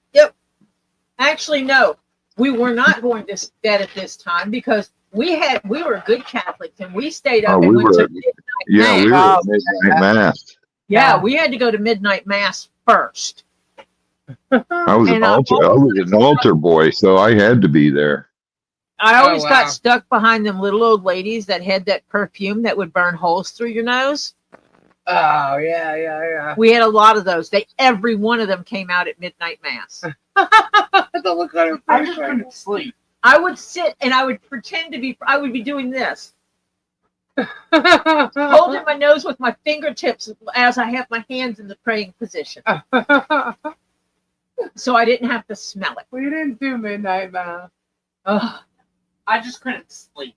Actually, no. We were not going to bed at this time because we were good Catholics and we stayed up Oh, and we went were- to midnight Yeah, we mass. were at midnight mass. Yeah, we had to go to midnight mass first. I was And an altar boy, so I had to be there. I always wow. got stuck behind them little old ladies that had that perfume that would burn holes through your nose. Oh, yeah. We had a lot of those. Every one of them came out at midnight mass. The look on her I face just right couldn't sleep. I would sit and I would pretend to be, I would be doing this, now. holding my nose with my fingertips as I have my hands in the praying position. So I didn't have to smell it. We didn't do midnight mass. Ugh. I just couldn't sleep.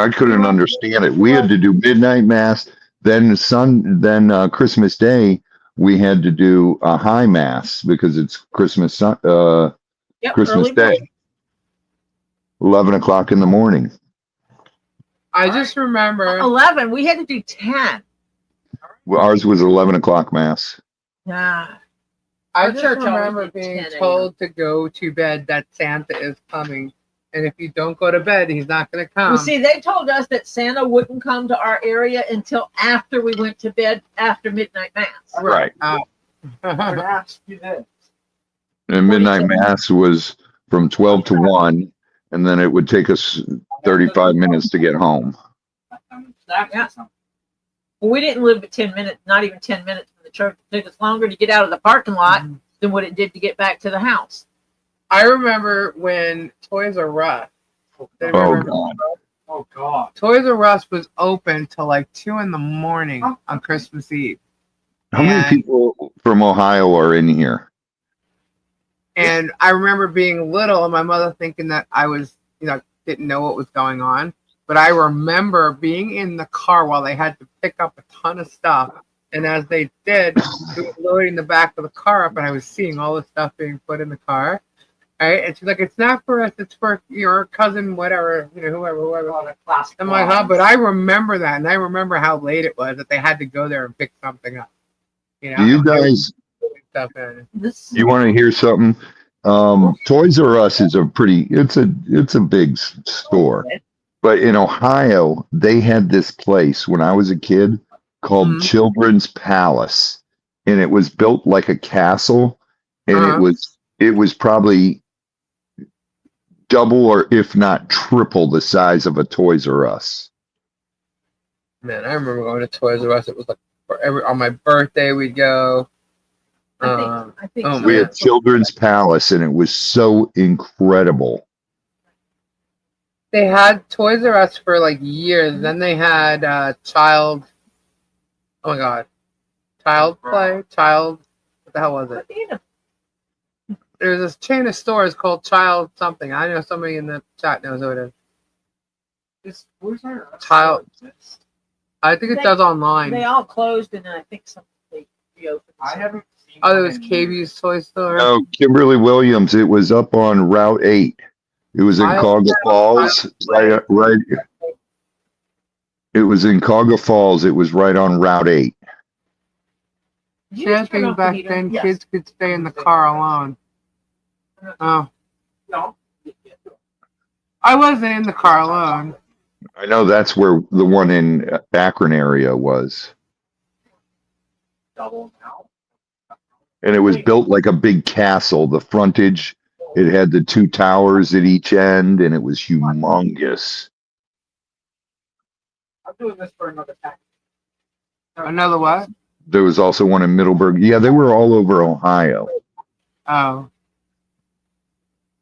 I couldn't understand it. We had to do midnight mass, then Christmas Day we had to do a high mass because it's Christmas Yep, Christmas early Day, morning. 11 o'clock in the morning. I just remember 11. We had to do 10. Well, ours was 11 o'clock mass. Nah. I Our just church always remember did being 10 a.m. told to go to bed that Santa is coming. And if you don't go to bed, he's not going to come. Well, see, they told us that Santa wouldn't come to our area until after we went to bed after midnight mass. Right. I'm gonna ask you this. And midnight mass was from 12 to 1, and then it would take us 35 minutes to get home. Yeah. Well, we didn't live at 10 minutes, not even 10 minutes from the church. It took us longer to get out of the parking lot than what it did to get back to the house. I remember when Toys R Us. Oh, God. Oh God. Toys R Us was open till like 2 in the morning on Christmas Eve. How many people from Ohio are in here? And I remember being little and my mother thinking that I was, didn't know what was going on. But I remember being in the car while they had to pick up a ton of stuff. And as they did, it was loading the back of the car up and I was seeing all the stuff being put in the car. Right? And she's like, it's not for us, it's for your cousin, whatever, whoever. I'm like, huh? But I remember that, and I remember how late it was that they had to go there and pick something up. Do you guys, stuff in. you want to hear something? Toys R Us is it's a big store. But in Ohio, they had this place when I was a kid called Children's Palace, and it was built like a castle, and it was probably double or if not triple the size of a Toys R Us. Man, I remember going to Toys R Us. It was like on my birthday we'd go. I think so. We had Children's Palace, and it was so incredible. They had Toys R Us for like years. Then they had Child Play. What the hell was it? There's this chain of stores called Child something. I know somebody in the chat knows who it is. Child. I think it does online. They all closed, and then I think some they reopened. I haven't seen. Oh, there was KB's Toy Store. No, Kimberly Williams. It was up on Route 8. It was in Cauga Falls. Right. It was in Cauga Falls. It was right on Route 8. Yeah, thing back then, kids could stay in the car alone. Oh. No. I wasn't in the car alone. I know that's where the one in Akron area was. Double now. And it was built like a big castle. The frontage, it had the 2 towers at each end, and it was humongous. I'm doing this for another time. Another what? There was also one in Middleburg. Yeah, they were all over Ohio. Oh.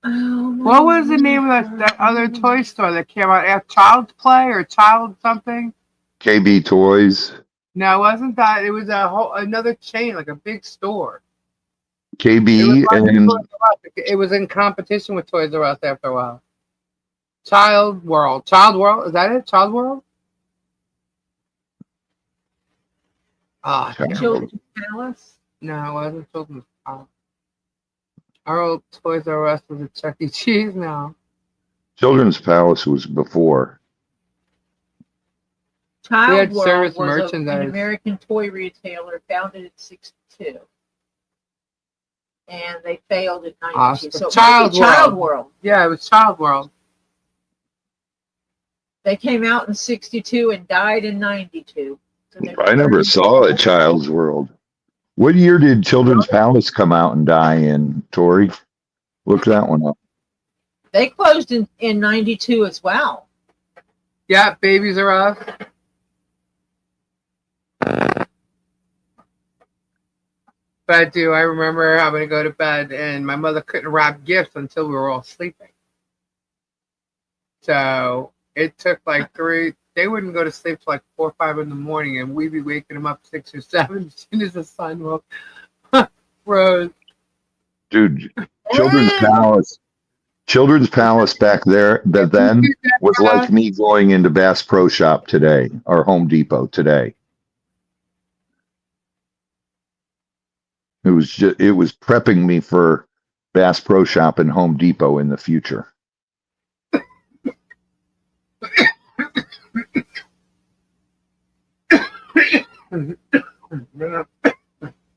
What was the name of that other toy store that came out? Child's Play or Child something? KB Toys. No, it wasn't that. It was another chain, like a big store. KB It was in competition with Toys R Us after a while. Child World, is that it? Child World? Ah, Children's Palace. no, it wasn't Children's Palace. Our old Toys R Us was a Chuck E. Cheese now. Children's Palace was before. Child had World service was merchandise. an American toy retailer founded in '62. And they failed in '92. Awesome. So Child World. Yeah, it was Child World. They came out in '62 and died in '92. So I never saw a Child's World. What year did Children's Palace come out and die in, Tori? Look that one up. They closed in '92 as well. Yeah, Babies R Us. But I remember having to go to bed, and my mother couldn't wrap gifts until we were all sleeping. So it took like 3. They wouldn't go to sleep till like 4 or 5 in the morning, and we'd be waking them up 6 or 7 as soon as the sun rose. Dude, Children's Children's Palace back there, but then was like me going into Bass Pro Shop today or Home Depot today. It was prepping me for Bass Pro Shop and Home Depot in the future.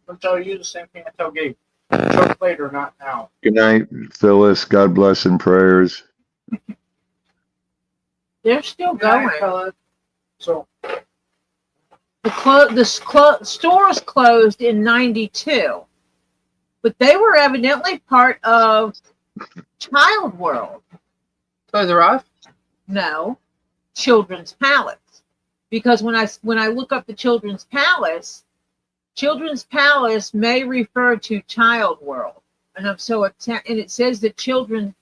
I'll tell you the same thing I tell Gabe. Choke later, not now. Good night, Phyllis. God bless and prayers. They're still going. So The stores closed in '92, but they were evidently part of Child World. Toys R Us? No, Children's Palace. Because when I look up the Children's Palace may refer to Child World, and it says that Children,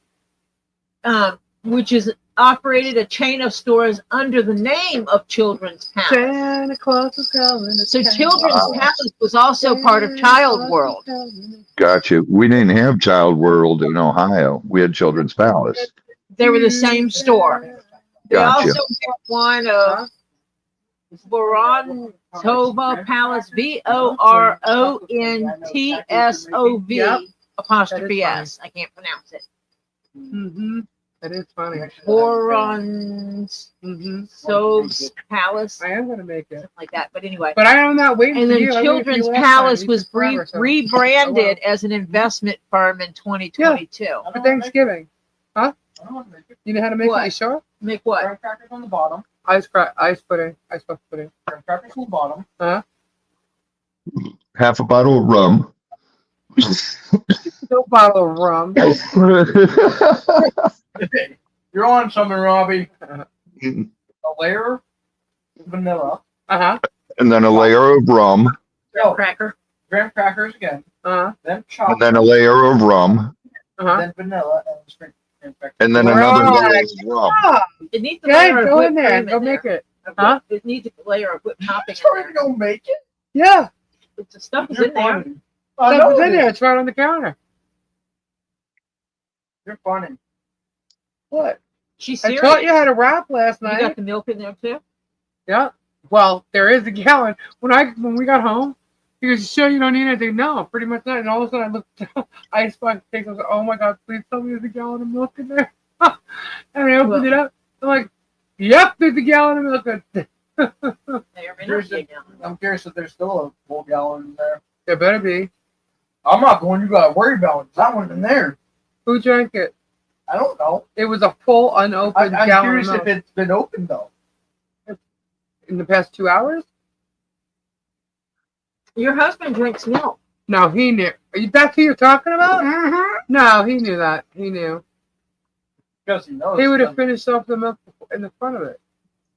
which is operated a chain of stores under the name of Children's Palace. Santa Claus is coming. So Children's Palace was also part of Child World. Gotcha. We didn't have Child World in Ohio. We had Children's Palace. They were the same store. They Gotcha. also have one of Vorantova Palace, VORONTSOV apostrophe S. I can't pronounce it. Mm-hmm. That is funny. Vorantsova's Palace, I am going to make it. like that. But anyway. But I'm not waiting And for then you. Children's Palace was rebranded as an investment firm in 2022. For Thanksgiving. Huh? You know how to make What? it? You sure? Make what? graham crackers on the bottom. Ice pudding. Ice pudding. Graham crackers on the bottom. Huh? Half a bottle of rum. No bottle of rum. You're on something, Robbie. And A layer of vanilla. Uh-huh. then a layer of rum. Graham cracker. Graham crackers again. Uh-huh. Then chocolate. And then a layer of rum. Uh-huh. Then vanilla and graham crackers. And then another layer of rum. It needs a Guys, layer of go in whipped there. cream Go in make there. it. Huh? It needs a layer of whipped topping in Trying there. to go make it. Yeah. The stuff is You're in there. funny. I know Stuff is in it there. is. It's right on the counter. You're funny. What? She's I serious. taught you how to rap last You night. got the milk in there too? Yeah. Well, there is a gallon. When we got home, he goes, "You sure you don't need anything?" No, pretty much not. And all of a sudden, I looked down, ice box cake. I was like, "Oh my God, please tell me there's a gallon of milk in there." And I opened it up. I'm like, "Yep, there's a gallon of milk." There may not be a gallon. I'm curious if there's still a full gallon in there. There better be. I'm not the one you gotta worry about. That one's in there. Who drank it? I don't know. It was a full unopened I'm gallon curious of if milk. it's been opened though. In the past 2 hours. Your husband drinks milk. No, he knew. That's who you're talking about? Mm-hmm. No, he knew that. He knew. Because he knows. He would have finished off the milk in the front of it.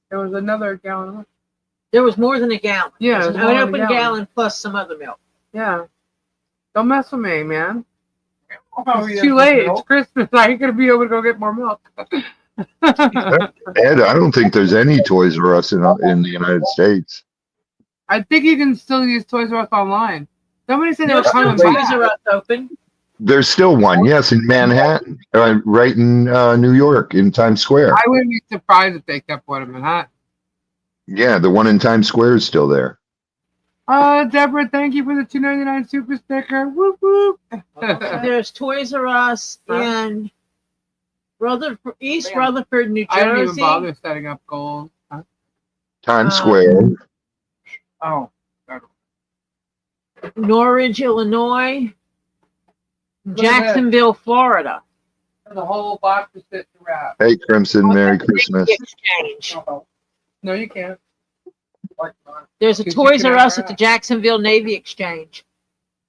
There was another gallon of milk. There was more than a gallon. Yeah, There it was was an more than a open gallon. gallon plus some other milk. Yeah. Don't mess with me, man. Oh, It's too late. It's Christmas. I ain't gonna be able to go get more milk. Ed, I don't think there's any Toys R Us in the United States. I think you can still use Toys R Us online. Somebody said they were There's still coming Toys R back. Us open. There's still one, yes, in Manhattan, right in New York, in Times Square. I wouldn't be surprised if they kept one in Manhattan. Yeah, the one in Times Square is still there. Deborah, thank you for the $2.99 super sticker. Whoop whoop. There's Toys R Us in East Bam. Rutherford, New I don't even Jersey. bother setting up goals. Huh? Times Square. Oh. Norridge, Illinois. at that. Jacksonville, Florida. The whole box is fit to wrap. Hey, Crimson, Merry Christmas. Exchange. No, you can't. There's a Because you Toys can R have Us at the wrap. Jacksonville Navy Exchange.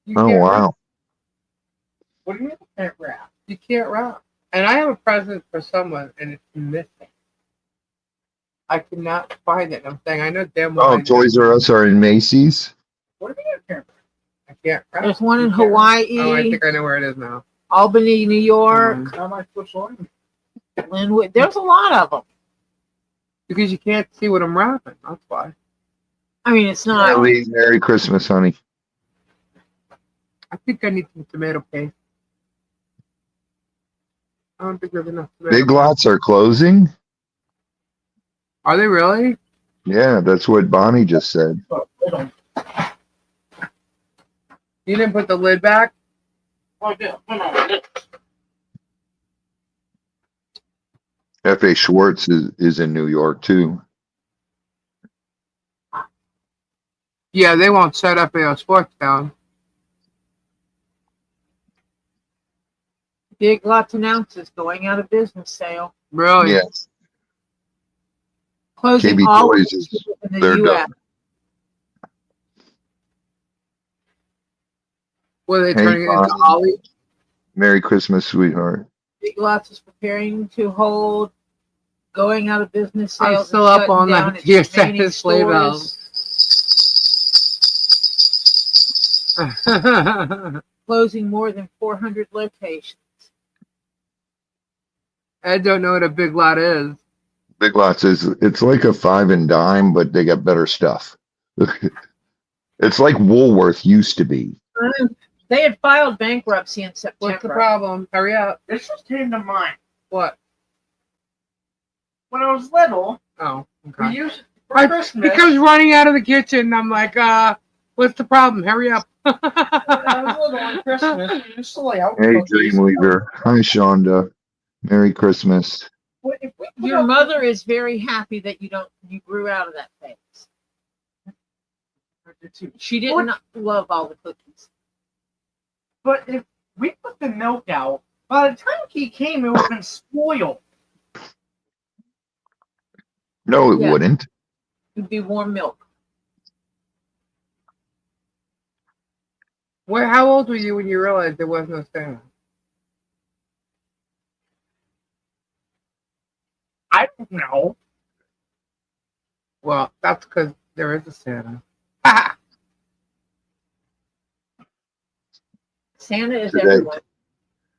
You Oh, can't wrap. wow. What do you mean can't wrap? You can't wrap. And I have a present for someone, and it's missing. I cannot find it. I'm saying I know damn well. Oh, I know. Toys R Us are in Macy's? What do you mean can't wrap? I can't wrap. There's one in You can't wrap. Hawaii, Oh, I think I know where it is now. Albany, New York, How am I supposed to learn? Linwood. There's a lot of them. Because you can't see what I'm wrapping. That's why. I mean, it's not. Ellie, Merry Christmas, honey. I think I need some tomato paste. I don't think there's enough Big Lots are closing? Are they really? Yeah, that's what Bonnie just said. You didn't put the lid back? F.A. Schwartz is in New York too. Yeah, they won't shut up FAO Sports down. Big Lots announces going out of business sale. Really? Yes. Closing KB all Toys is in the they're U.S. done. What are they Hey, turning it into Bonnie. Ollie? Merry Christmas, sweetheart. Big Lots is preparing to hold going out of business I'm sales. still and up on shutting that down its remaining TSS sleigh stores. bells. Closing more than 400 locations. I don't know what a Big Lot is. Big Lots it's like a 5 and dime, but they got better stuff. It's like Woolworth used to be. They had filed bankruptcy in September. What's the problem? Hurry up. This just came to mind. What? When I was little, Oh, we okay. used for Christmas. He comes running out of the kitchen. I'm like, what's the problem? Hurry up. When I was little on Christmas, we used to lay out Hey, cookies. Dreamweaver. Hi, Shonda. Merry Christmas. If we put Your up- mother is very happy that you grew out of that phase. She didn't love all the cookies. But if we put the milk out, by the time he came, it would have been spoiled. No, it Yeah. wouldn't. It'd be warm milk. How old were you when you realized there was no Santa? I don't know. Well, that's because there is a Santa. Santa is Today. everyone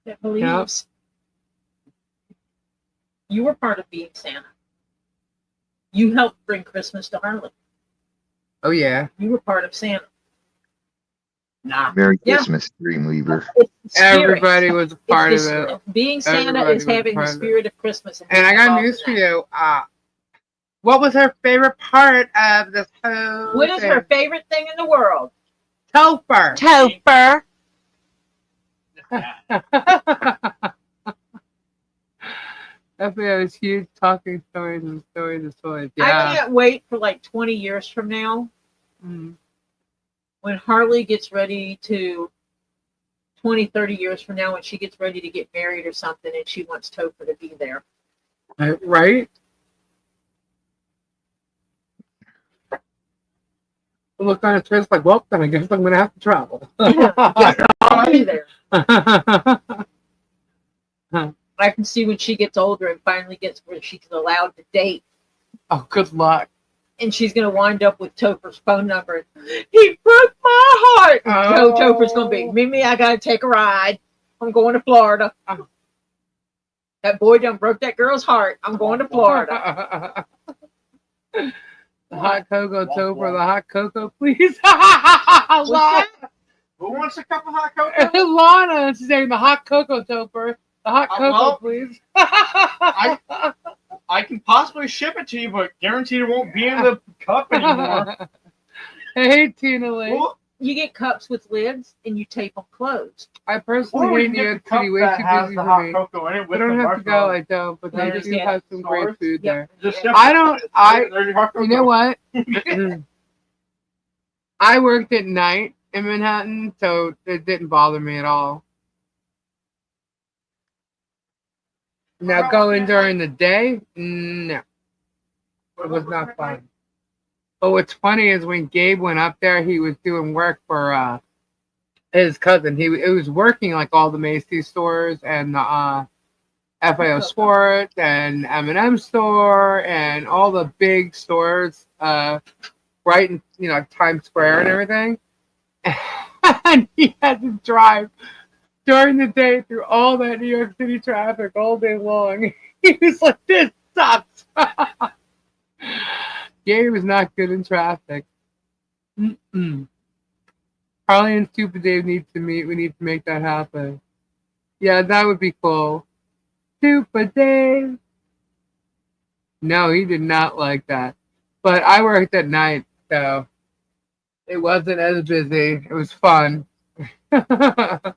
that believes. You were part of being Santa. You helped bring Christmas to Harley. Oh, yeah. You were part of Santa. Nah. Merry Yeah. Christmas, Dreamweaver. It's the spirit. Everybody was a part of It's it. the- Being Santa Everybody is was having the part of it. spirit of Christmas. And I being got involved news in for that. you. What was her favorite part of this whole What is her favorite thing in the world? Topher. Topher. FAO is huge talking stories and stories and stories. I Yeah. can't wait for like 20 years from now Mm. when Harley gets ready to 20, 30 years from now when she gets ready to get married or something and she wants Topher to be there. Right? Look on his face like, well, then I guess I'm going to have to travel. I'll be there. I can see when she gets older and finally gets where she's allowed to date. Oh, good luck. And she's going to wind up with Topher's phone number. He broke my heart. Oh. Topher's going to be, Mimi, I got to take a ride. I'm going to Florida. Oh. That boy done broke that girl's heart. I'm going to Florida. The hot cocoa Topher, the hot cocoa, please. Who wants a cup of hot cocoa? Lana is saying the hot cocoa Topher. The hot cocoa, well, please. I can possibly ship it to you, but guaranteed it won't be in the cup anymore. Hey, Tina Lee. Well, You get cups with lids and you tape them closed. I or personally we hate can New get York the cup City. Way that too has busy the for hot me. cocoa in it I with don't the have to go. marshmallow. I don't. But they do Understand. have some great food Yep. there. Just ship I it. don't. There's your hot You know cocoa. what? I worked at night in Manhattan, so it didn't bother me at all. Now going during the day, no, it was not fun. But what's funny is when Gabe went up there, he was doing work for his cousin. He was working like all the Macy's stores and FAO Sports and M&M store and all the big stores, right in Times Square and everything. And he had to drive during the day through all that New York City traffic all day long. He was like, "This sucks." Gary was not good in traffic. Mm-mm. Harley and Stupid Dave need to meet. We need to make that happen. Yeah, that would be cool. Super Dave. No, he did not like that. But I worked at night, so it wasn't as busy. It was fun. I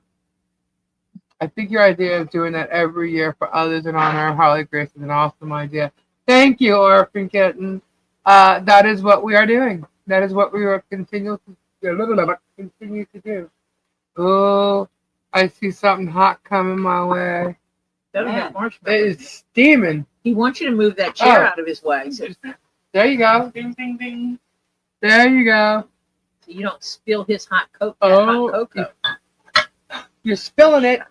think your idea of doing that every year for others in honor of Harley Grace is an awesome idea. Thank you, Orphan Kitten. That is what we are doing. That is what we will continue to do. Oh, I see something hot coming my way. That was It that marshmallow. is steaming. He wants you to move that chair Oh. out of his way so There you go. Ding, ding, ding. There you go. you don't spill his hot Oh. hot cocoa. You're spilling it.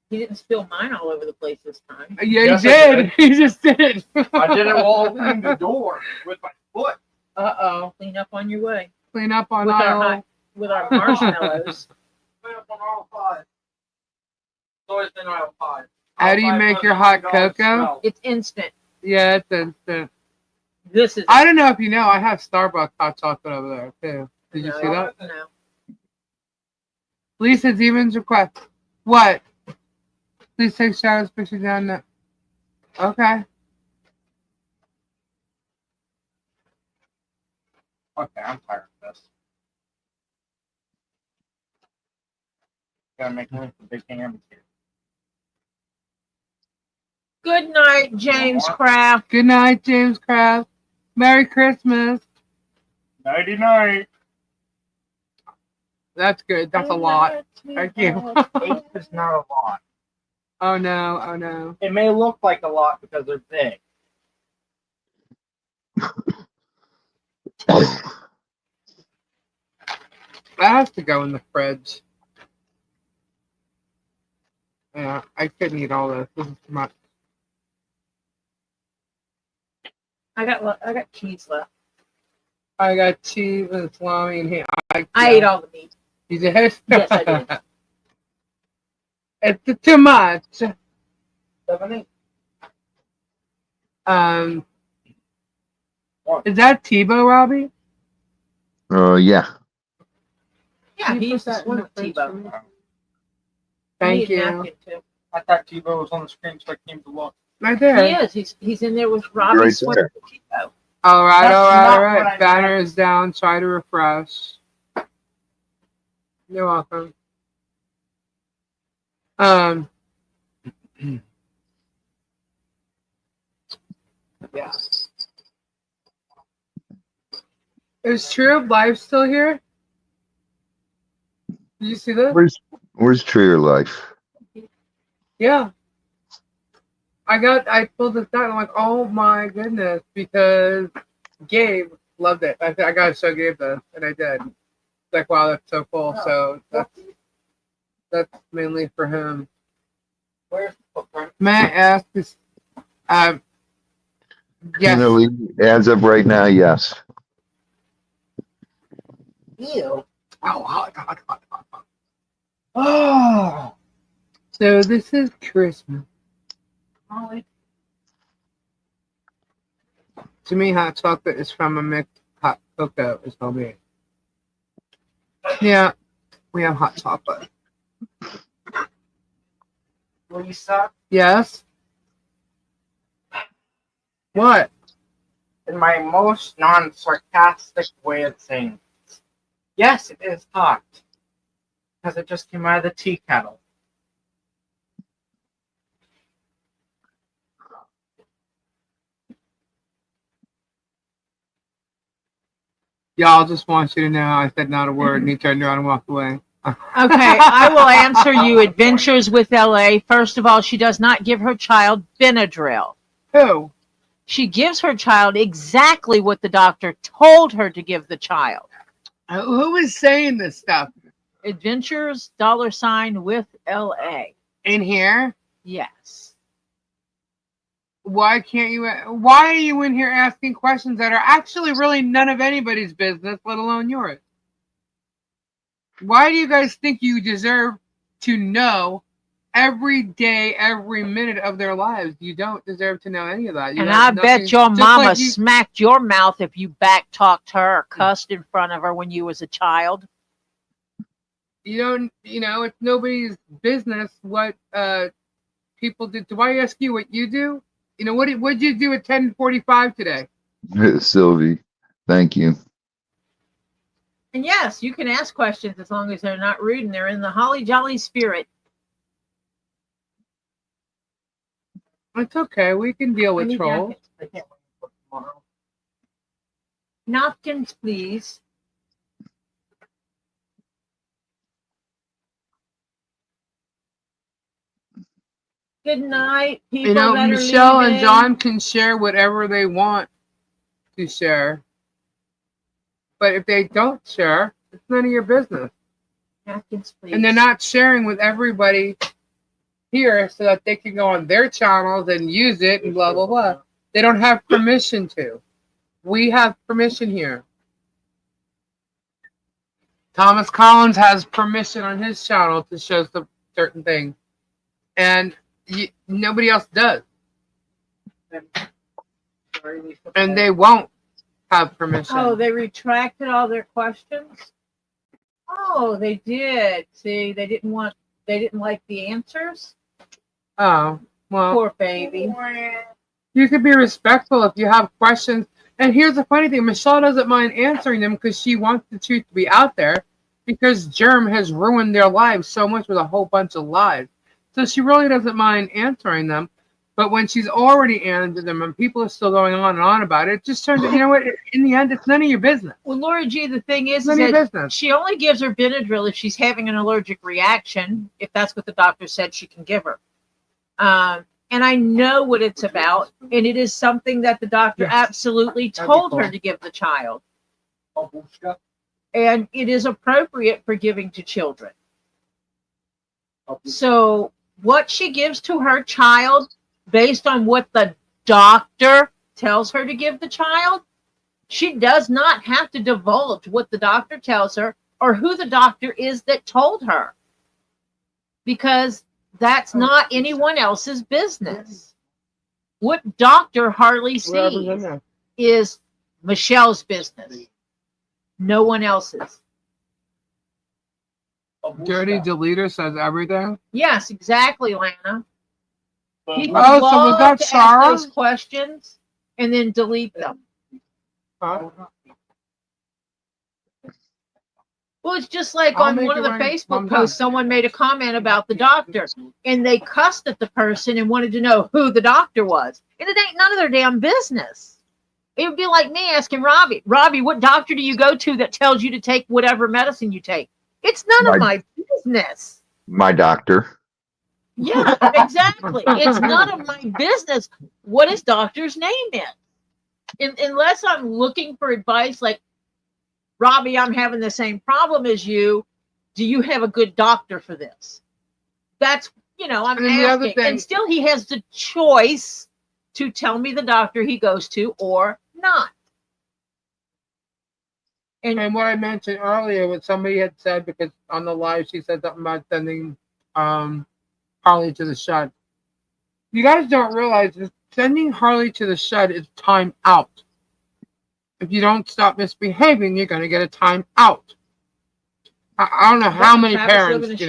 He didn't spill mine all over the place this time. Yeah, Yes, you I did. You just did. I did it while opening the door with my foot. Uh-oh. Clean up on your way Clean up on with our aisle. hot, with our marshmallows. Clean up on aisle 5. It's always been aisle 5. How do you make your hot cocoa? It's instant. Yeah, it's instant. This is. I don't know if you know, I have Starbucks hot chocolate over there, too. Did you No, see that? No. Lisa Demons request. What? Please take Shadow's picture down there. Okay. Okay, I'm tired of this. Gotta make room for big cameras here. Good night, James Kraft. Good night, James Kraft. Merry Christmas. Nighty night. That's good. That's a lot. Thank you. 8 is not a lot. Oh no, oh no. It may look like a lot because they're big. That has to go in the fridge. Yeah, I couldn't eat all this. This is too much. I got cheese left. I got cheese and salami and ham. I ate all the meat. You did? Yes, I did. It's too much. 7, 8. Is that Tebow, Robbie? Yeah. Yeah, he used to that in swim the with fridge Tebow. for me? I Thank need a you. napkin, too. I thought Tebow was on the screen, so I came to look. Right there. He is. He's in there with Robbie Right swimming there. with Tebow. All right, That's all right, not all what right. I Banner meant. is down. Try to refresh. You're welcome. Yeah. Is True of Life still here? Did you see that? Where's True Life? Yeah. I pulled this out and I'm like, oh my goodness, because Gabe loved it. I gotta show Gabe this, and I did. It's like, wow, that's so cool. So that's mainly for him. Where's the footprint? May I ask this? Yes. As of right now, yes. Ew. Oh, hot, hot, hot, hot, hot. Oh. So this is Christmas. To me, hot chocolate is from a mixed hot cocoa. Is homemade. Yeah, we have hot chocolate. Lisa, Yes. What? in my most non-sarcastic way of saying this, yes, it is hot. Because it just came out of the tea kettle. Y'all just want you to know I said not a word, and he turned around and walked away. Okay, I will answer you. Adventures with LA. First of all, she does not give her child Benadryl. Who? She gives her child exactly what the doctor told her to give the child. Who is saying this stuff? Adventures $ with LA. In here? Yes. Why can't you? Why are you in here asking questions that are actually really none of anybody's business, let alone yours? Why do you guys think you deserve to know every day, every minute of their lives? You don't deserve to know any of that. You And have I bet nothing- your just mama like you- smacked your mouth if you back talked her or cussed in front of her when you was a child. You don't, it's nobody's business what people did. Do I ask you what you do? What'd you do at 10:45 today? Sylvie, thank you. And yes, you can ask questions as long as they're not rude and they're in the holly jolly spirit. It's okay. We can deal I with need trolls. napkins. I can't wait for tomorrow. Napkins, please. Good night, people that are Michelle and leaving. John can share whatever they want to share. But if they don't share, it's none of your business. Napkins, please. And they're not sharing with everybody here so that they can go on their channels and use it and blah, blah, blah. They don't have permission to. We have permission here. Thomas Collins has permission on his channel to show some certain things. And nobody else does. And they won't have permission. Oh, they retracted all their questions? Oh, they did. See, they didn't like the answers? Oh, well. Poor baby. You could be respectful if you have questions. And here's the funny thing. Michelle doesn't mind answering them because she wants the truth to be out there because Germ has ruined their lives so much with a whole bunch of lies. So she really doesn't mind answering them. But when she's already answered them and people are still going on and on about it, it just turns out, you know what? In the end, it's none of your business. Well, Laura G., the thing is None of your that business. she only gives her Benadryl if she's having an allergic reaction, if that's what the doctor said she can give her. And I know what it's about, and it is something that the doctor absolutely told her to give the child. And it is appropriate for giving to children. So what she gives to her child, based on what the doctor tells her to give the child, she does not have to divulge what the doctor tells her or who the doctor is that told her. Because that's not anyone else's business. What Dr. Harley sees is Michelle's business. No one else's. Dirty Deleter says everything. Yes, exactly, Lana. People Oh, so was love that to Sarah? ask those questions and then delete them. Huh? Well, it's just like I'll on make one of it the right Facebook sometime. posts, someone made a comment about the doctor, and they cussed at the person and wanted to know who the doctor was. And it ain't none of their damn business. It would be like me asking Robbie, what doctor do you go to that tells you to take whatever medicine you take? It's none of my business. My doctor. Yeah, exactly. It's none of my business what his doctor's name is. Unless I'm looking for advice like, Robbie, I'm having the same problem as you. Do you have a good doctor for this? That's, I'm asking. And still he has the choice to tell me the doctor he goes to or not. And what I mentioned earlier, what somebody had said, because on the live she said something about sending Harley to the shed. You guys don't realize that sending Harley to the shed is time out. If you don't stop misbehaving, you're going to get a time out. I don't know how many parents,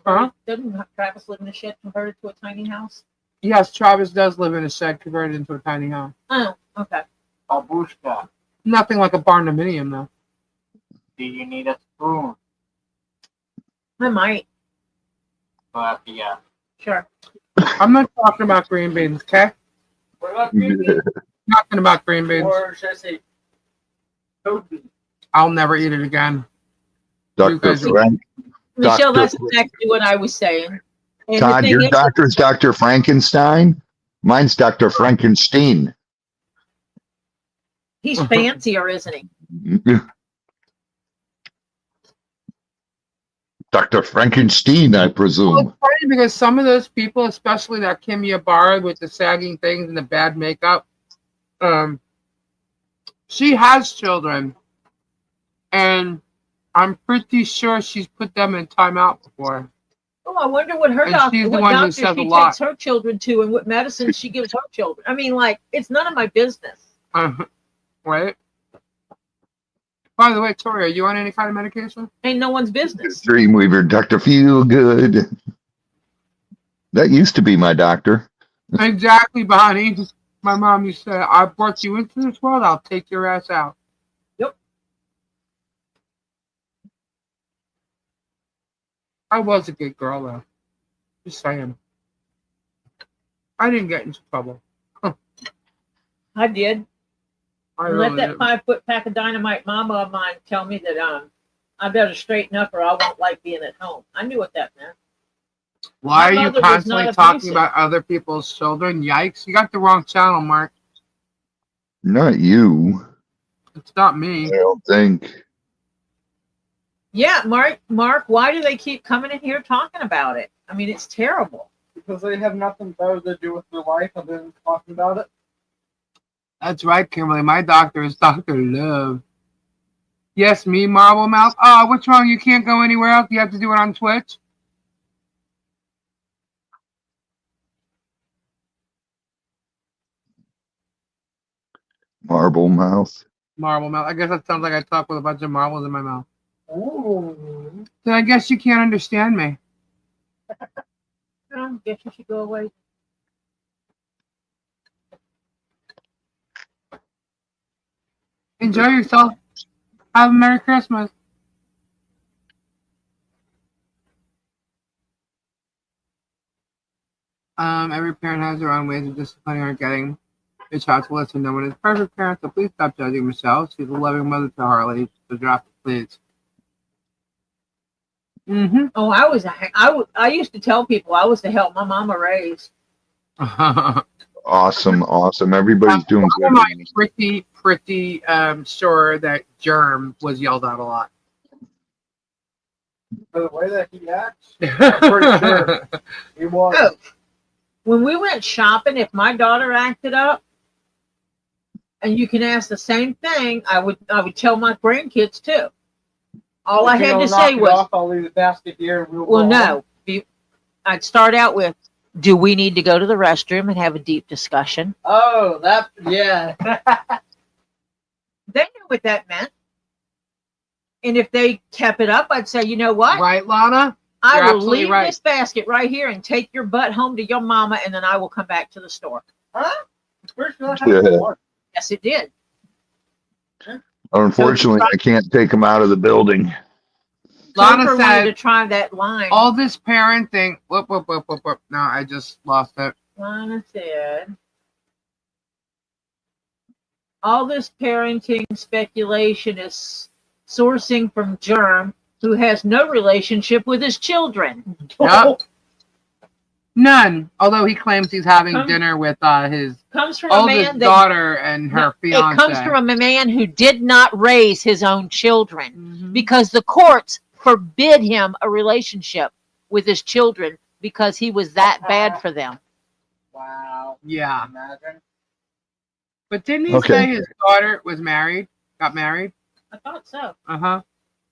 Huh? Doesn't Travis live in a shed converted to a tiny house? Yes, Travis does live in a shed converted into a tiny house. Oh, okay. Babushka, Nothing like a barndominium, though. do you need a spoon? I might. But yeah. Sure. I'm not talking about green beans, okay? What about green beans? Talking about green beans. Or should I say toad beans? I'll never eat it again. Dr. guys- Frank. Michelle, Doctor- that's exactly what I was saying. And Todd, your doctor's Dr. Frankenstein. Mine's Dr. Frankenstein. he's fancier, isn't he? Dr. Frankenstein, I Well, presume. it's funny because some of those people, especially that Kim Ybarra with the sagging things and the bad makeup, she has children, and I'm pretty sure she's put them in timeout before. Oh, I wonder what her And doctor, she's the what one who doctor says she a lot. takes her children to, and what medicine she gives her children. I mean, like, it's none of my business. Right? By the way, Tori, are you on any kind of medication? Ain't no one's business. Dreamweaver, Dr. Feelgood. That used to be my doctor. Exactly, Bonnie. My mom used to say, I brought you into this world, I'll take your ass out. Yep. I was a good girl, though. Just saying. I didn't get into trouble. I did. I And really let that didn't. 5-foot pack of dynamite mama of mine tell me that I better straighten up or I won't like being at home. I knew what that meant. Why are My you mother was constantly not talking abusive. about other people's children? Yikes. You got the wrong channel, Mark. Not you, It's not I me. don't think. Yeah, Mark, why do they keep coming in here talking about it? I mean, it's terrible. Because they have nothing better to do with their life other than talking about it. That's right, Kimberly. My doctor is Dr. Love. Yes, me, Marble Mouth. Oh, what's wrong? You can't go anywhere else? You have to do it on Twitch? Marble mouth. Marble Mouth. I guess that sounds like I talk with a bunch of marbles in my mouth. Ooh. Then I guess you can't understand me. I guess you should go away. Enjoy yourself. Have a Merry Christmas. Every parent has their own ways of disciplining or getting their child to listen. No one is perfect parent, so please stop judging Michelle. She's a loving mother to Harley. So drop it, please. Mm-hmm. Oh, I used to tell people I was to help my mama raise. Awesome, awesome. Everybody's doing good. I'm pretty sure that Germ was yelled at a lot. For the way that he acts, I'm pretty sure he was. Oh, when we went shopping, if my daughter acted up, and you can ask the same thing, I would tell my grandkids too. All I had to say was, I'll leave the basket here. And well, no. I'd start out with, do we need to go to the restroom and have a deep discussion? Oh, yeah. They knew what that meant. And if they kept it up, I'd say, you know what? Right, Lana? I You're will absolutely leave right. this basket right here and take your butt home to your mama, and then I will come back to the store. Huh? Where's that Yeah. happened? Yes, it did. Unfortunately, I can't take them out of the building. Lana Jennifer wanted to said, try that line. all this parenting. Whoop. No, I just lost it. Lana said, all this parenting speculation is sourcing from Germ, who has no relationship with his children. Yep. None. Although he claims he's having dinner with his Comes from a oldest man that daughter and her fiance. It comes from a man who did not raise his own children Mhm. because the courts forbid him a relationship with his children because he was that bad for them. Wow. Yeah. Imagine. But didn't he Okay. say his daughter was married? Got married? I thought so. Uh-huh.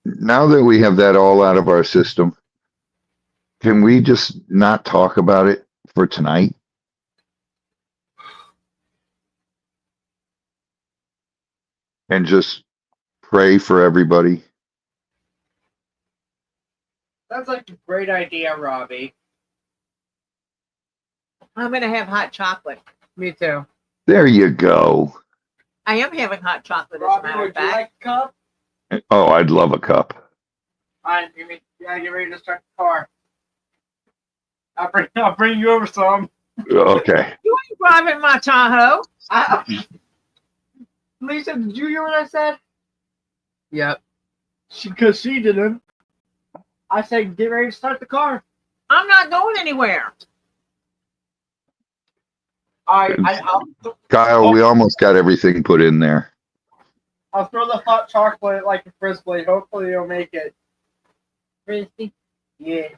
Now that we have that all out of our system, can we just not talk about it for tonight? And just pray for everybody? That's like a great idea, Robbie. I'm going to have hot chocolate. Me too. There you go. I am having hot chocolate, as a Robbie, matter would of you fact. like a cup? Oh, I'd love a cup. Alright, you gotta get ready to start the car. I'll bring you over some. Okay. You ain't driving my Tahoe. Lisa, did you hear what I said? Yep. Because she didn't. I said, get ready to start the car. I'm not going anywhere. I'll Kyle, we almost got everything put in there. throw the hot chocolate like a frisbee. Hopefully you'll make it. Frisbee. Yeah.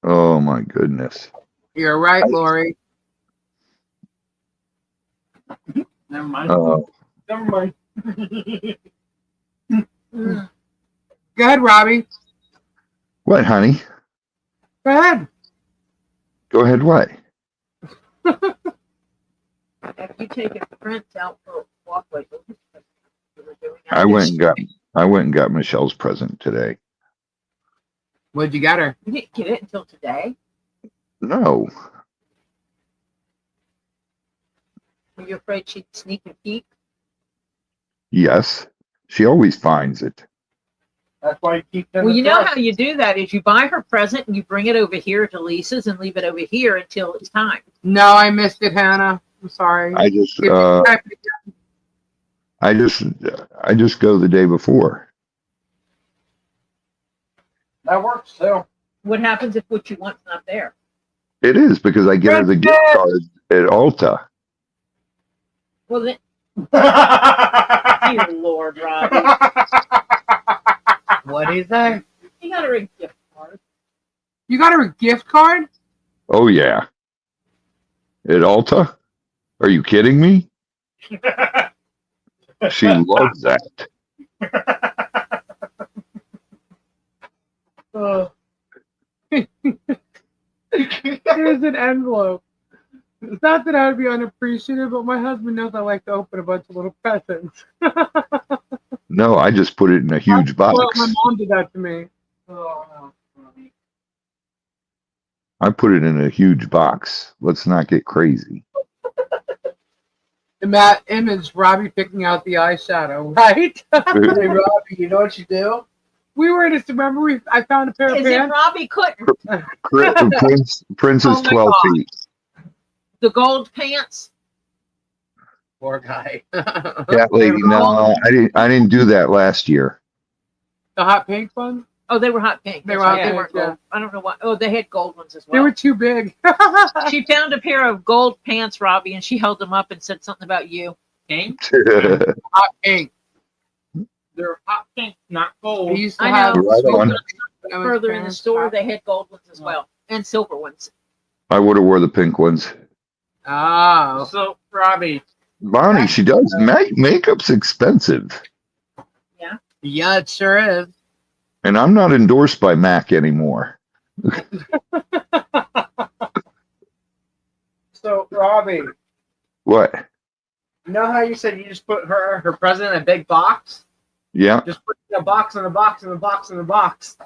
Oh my goodness. You're right, Lori. Never mind. Never mind. Mm. Go ahead, Robbie. What, honey? Go ahead. Go ahead, what? Have you taken Prince out for a walk like you were doing? I went and got Michelle's present today. What'd you get her? You didn't get it until today? No, Were you afraid she'd sneak and peek? yes, she always finds it. That's why you keep them. Well, you know how you do that is you buy her present and you bring it over here to Lisa's and leave it over here until it's time. No, I missed it, Hannah. I'm sorry. I just If you type it I just go the day before. That works too. What happens if what you want's not there? It is because I get her the gift card at Ulta. Well, then, dear Lord, Robbie. what do you say? You got her a gift card. You got her a gift card? Oh yeah. At Ulta? Are you kidding me? She loves that. Here's an envelope. It's not that I would be unappreciative, but my husband knows I like to open a bunch of little presents. No, I just put it in a huge box. Well, my mom did that to me. I put it in a huge box. Let's not get crazy. In that image, Robbie picking out the eyeshadow, right? Hey, Robbie, you know what you do? We were just remember I found a pair of Is it pants. Robbie couldn't? Prince is Oh my 12 God. feet. The gold pants? Poor guy. Cat lady, no, I didn't do that last year. The hot pink ones? Oh, they were hot pink. They That's were right, hot they pink, weren't yeah. gold. I don't know why. Oh, they had gold ones as They well. were too big. She found a pair of gold pants, Robbie, and she held them up and said something about you. Pink? Hot pink. They're hot pink, not They gold. used to I have know. Right on. Further in the store, they had gold ones as well, and silver ones. I would have wore the pink ones. Oh. So, Robbie, Bonnie, she does. Makeup's expensive. Yeah, it sure is. And I'm not endorsed by MAC anymore. so Robbie, What? you know how you said you just put her present in a big box? Yeah. Just put it in a box in a box in a box in a box.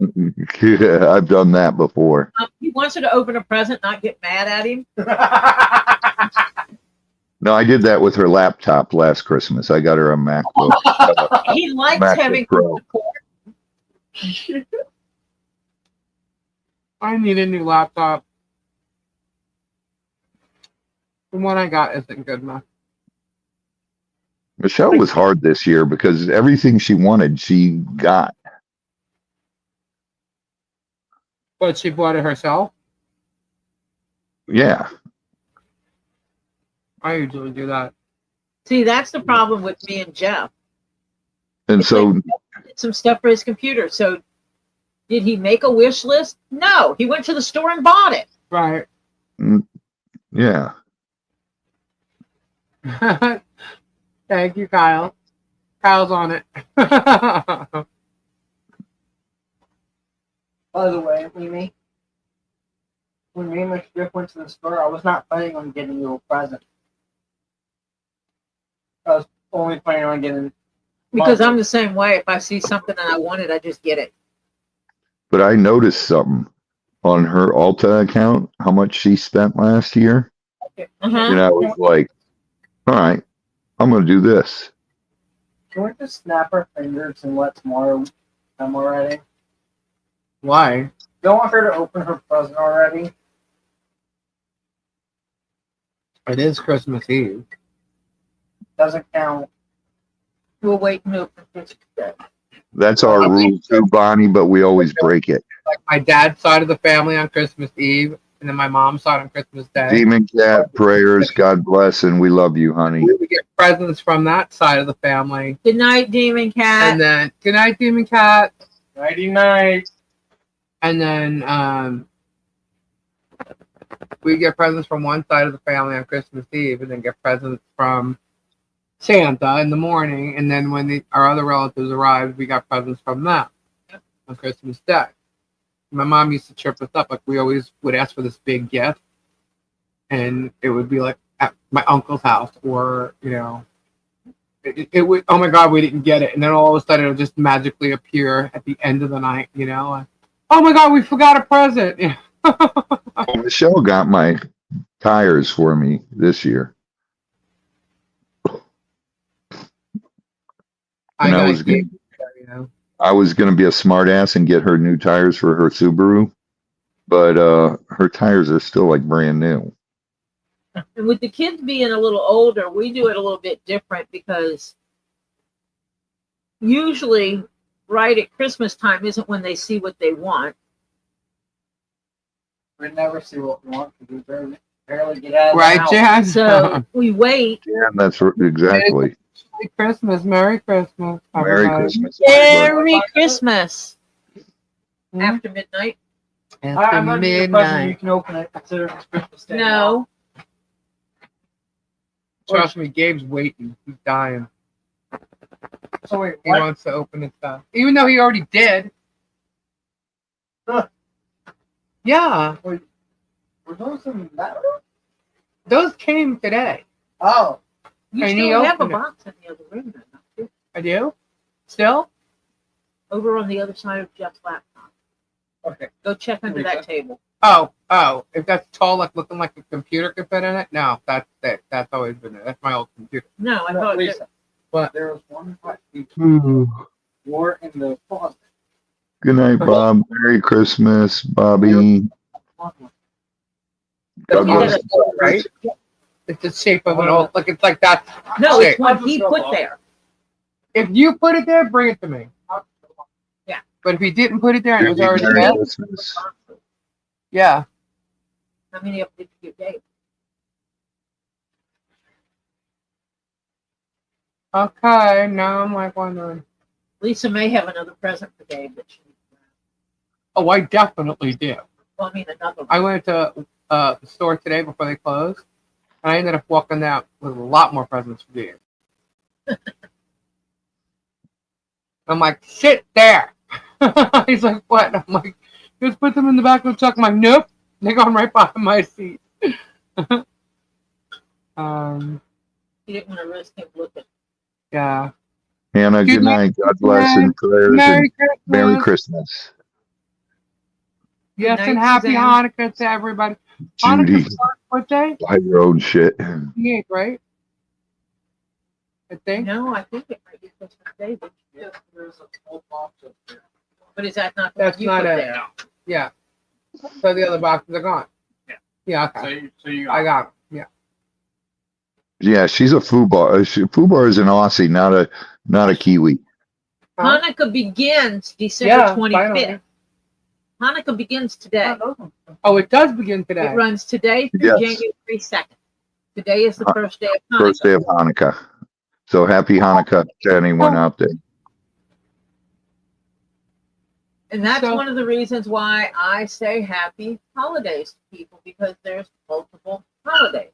I've done that before. He wants her to open a present, not get mad at him. No, I did that with her laptop last Christmas. I got her a MacBook. He likes MacBook having Pro. support. I need a new laptop. The one I got isn't good enough. Michelle was hard this year because everything she wanted, she got. But she bought it herself. Yeah. I usually do that. See, that's the problem with me and Jeff. And It's so, Did some stuff for his computer. So, did he make a wish list? No, he went to the store and bought it. Right. yeah. Thank you, Kyle. Kyle's on it. By the way, Mimi, when me and my Jeff went to the store, I was not planning on getting you a present. I was only planning on getting. Because I'm the same way. If I see something and I want it, I just get it. But I noticed something on her Ulta account, how much she spent last year. Uh-huh. And I was like, all right, I'm going to do this. Can we just snap our fingers and let tomorrow come already? Why? Don't want her to open her present already. It is Christmas Eve. Doesn't count. We'll wait and open it. That's our rule too, Bonnie, but we always break it. Like my dad's side of the family on Christmas Eve, and then my mom's side on Christmas Day. Demon Cat prayers, God bless, and we love you, honey. We get presents from that side of the family. Good night, Demon Cat. And then, good night, Demon Cat. Nighty night. And then we get presents from one side of the family on Christmas Eve, and then get presents from Santa in the morning. And then when our other relatives arrived, we got presents from them on Christmas Day. My mom used to trip us up. Like, we always would ask for this big gift. and it would be like at my uncle's house, or it would. Oh my God, we didn't get it, and then all of a sudden it would just magically appear at the end of the night. Oh my God, we forgot a present. Well, Michelle got my tires for me this year. And I was gonna be a smart ass and get her new tires for her Subaru, but her tires are still like brand new. And with the kids being a little older, we do it a little bit different because usually right at Christmas time isn't when they see what they want. We never see what we want because we barely get out of the Right, house. Jan? So we wait. Yeah, that's exactly. Merry Christmas. Merry Christmas. Merry everybody. Christmas. Merry Christmas. Hmm? After midnight? I'm After gonna give you a present, you midnight. can open it. Consider it's Christmas Day. No. Trust me, Gabe's waiting. He's dying. So wait, He what? wants to open his stuff. Even though he already did. Huh. Yeah. Were those in that room? Those came today. Oh, You And he still have a opened it. box in the other room, then, don't you? I do? Still? Over on the other side of Jeff's laptop. okay. Go check under that table. Oh. If that's tall, like looking like a computer could fit in it? No, that's it. That's always been there. That's my old computer. No, I thought Lisa, What? there was one piece Good more in the closet. night, Bob. Merry Christmas, Bobby. God Don't you bless get you. Right? It's the shape of an old, like it's like that. No, shape. it's what he put there. If you put it there, bring it to me. Yeah. But if he didn't put it there and it was already Merry there, Christmas. yeah. How many of did you get? Okay, now I'm like wondering. Lisa may have another present for Dave that she Oh, I definitely do. well, I mean another one. I went to the store today before they closed, and I ended up walking out with a lot more presents for you. I'm like, sit there. He's like, what? I'm like, just put them in the back of the truck. I'm like, nope, they're going right behind my seat. He didn't want to risk him looking. Yeah. Hannah, good night. God bless and prayers Merry and Christmas. Merry Christmas. Yes, Good and night, happy Suzanne. Hanukkah to everybody. Judy, Hanukkah starts what day? buy your own shit. 28th, right? I think. No, I think it might be Christmas Day, but Yes, there's a whole box up there. is that not the That's one you not put it. there? Yeah. So the other boxes are gone. Yeah. Yeah, So okay. you I got them. Yeah. Yeah, she's a FUBAR. FUBAR is an Aussie, not a Kiwi. Huh? Hanukkah begins December Yeah, 25th. finally. Hanukkah begins today. Oh, it does begin today. It runs today through Yes. January 2nd. Today is the first day of Hanukkah. First day of Hanukkah. So happy Hanukkah to anyone out there. And that's So- one of the reasons why I say happy holidays to people, because there's multiple holidays.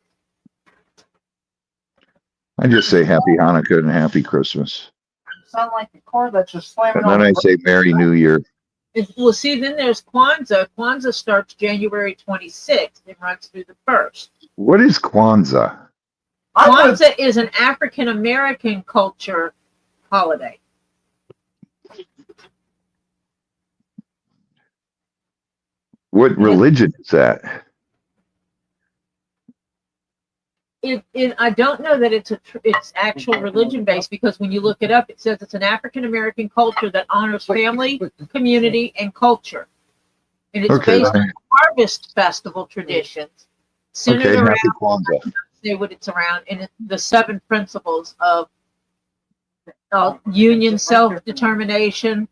I just say happy Hanukkah and happy Christmas. You sound like the car that's just slamming And then I say Merry New Year. Well, see, then there's Kwanzaa. Kwanzaa starts January 26th and runs through the 1st. What is Kwanzaa? Kwanzaa is an African American culture holiday. What religion is that? I don't know that it's actual religion based, because when you look it up, it says it's an African American culture that honors family, community, and culture. And it's Okay, based on harvest festival traditions centered okay, around, happy Kwanzaa. say what it's around, and the 7 principles of union, self-determination,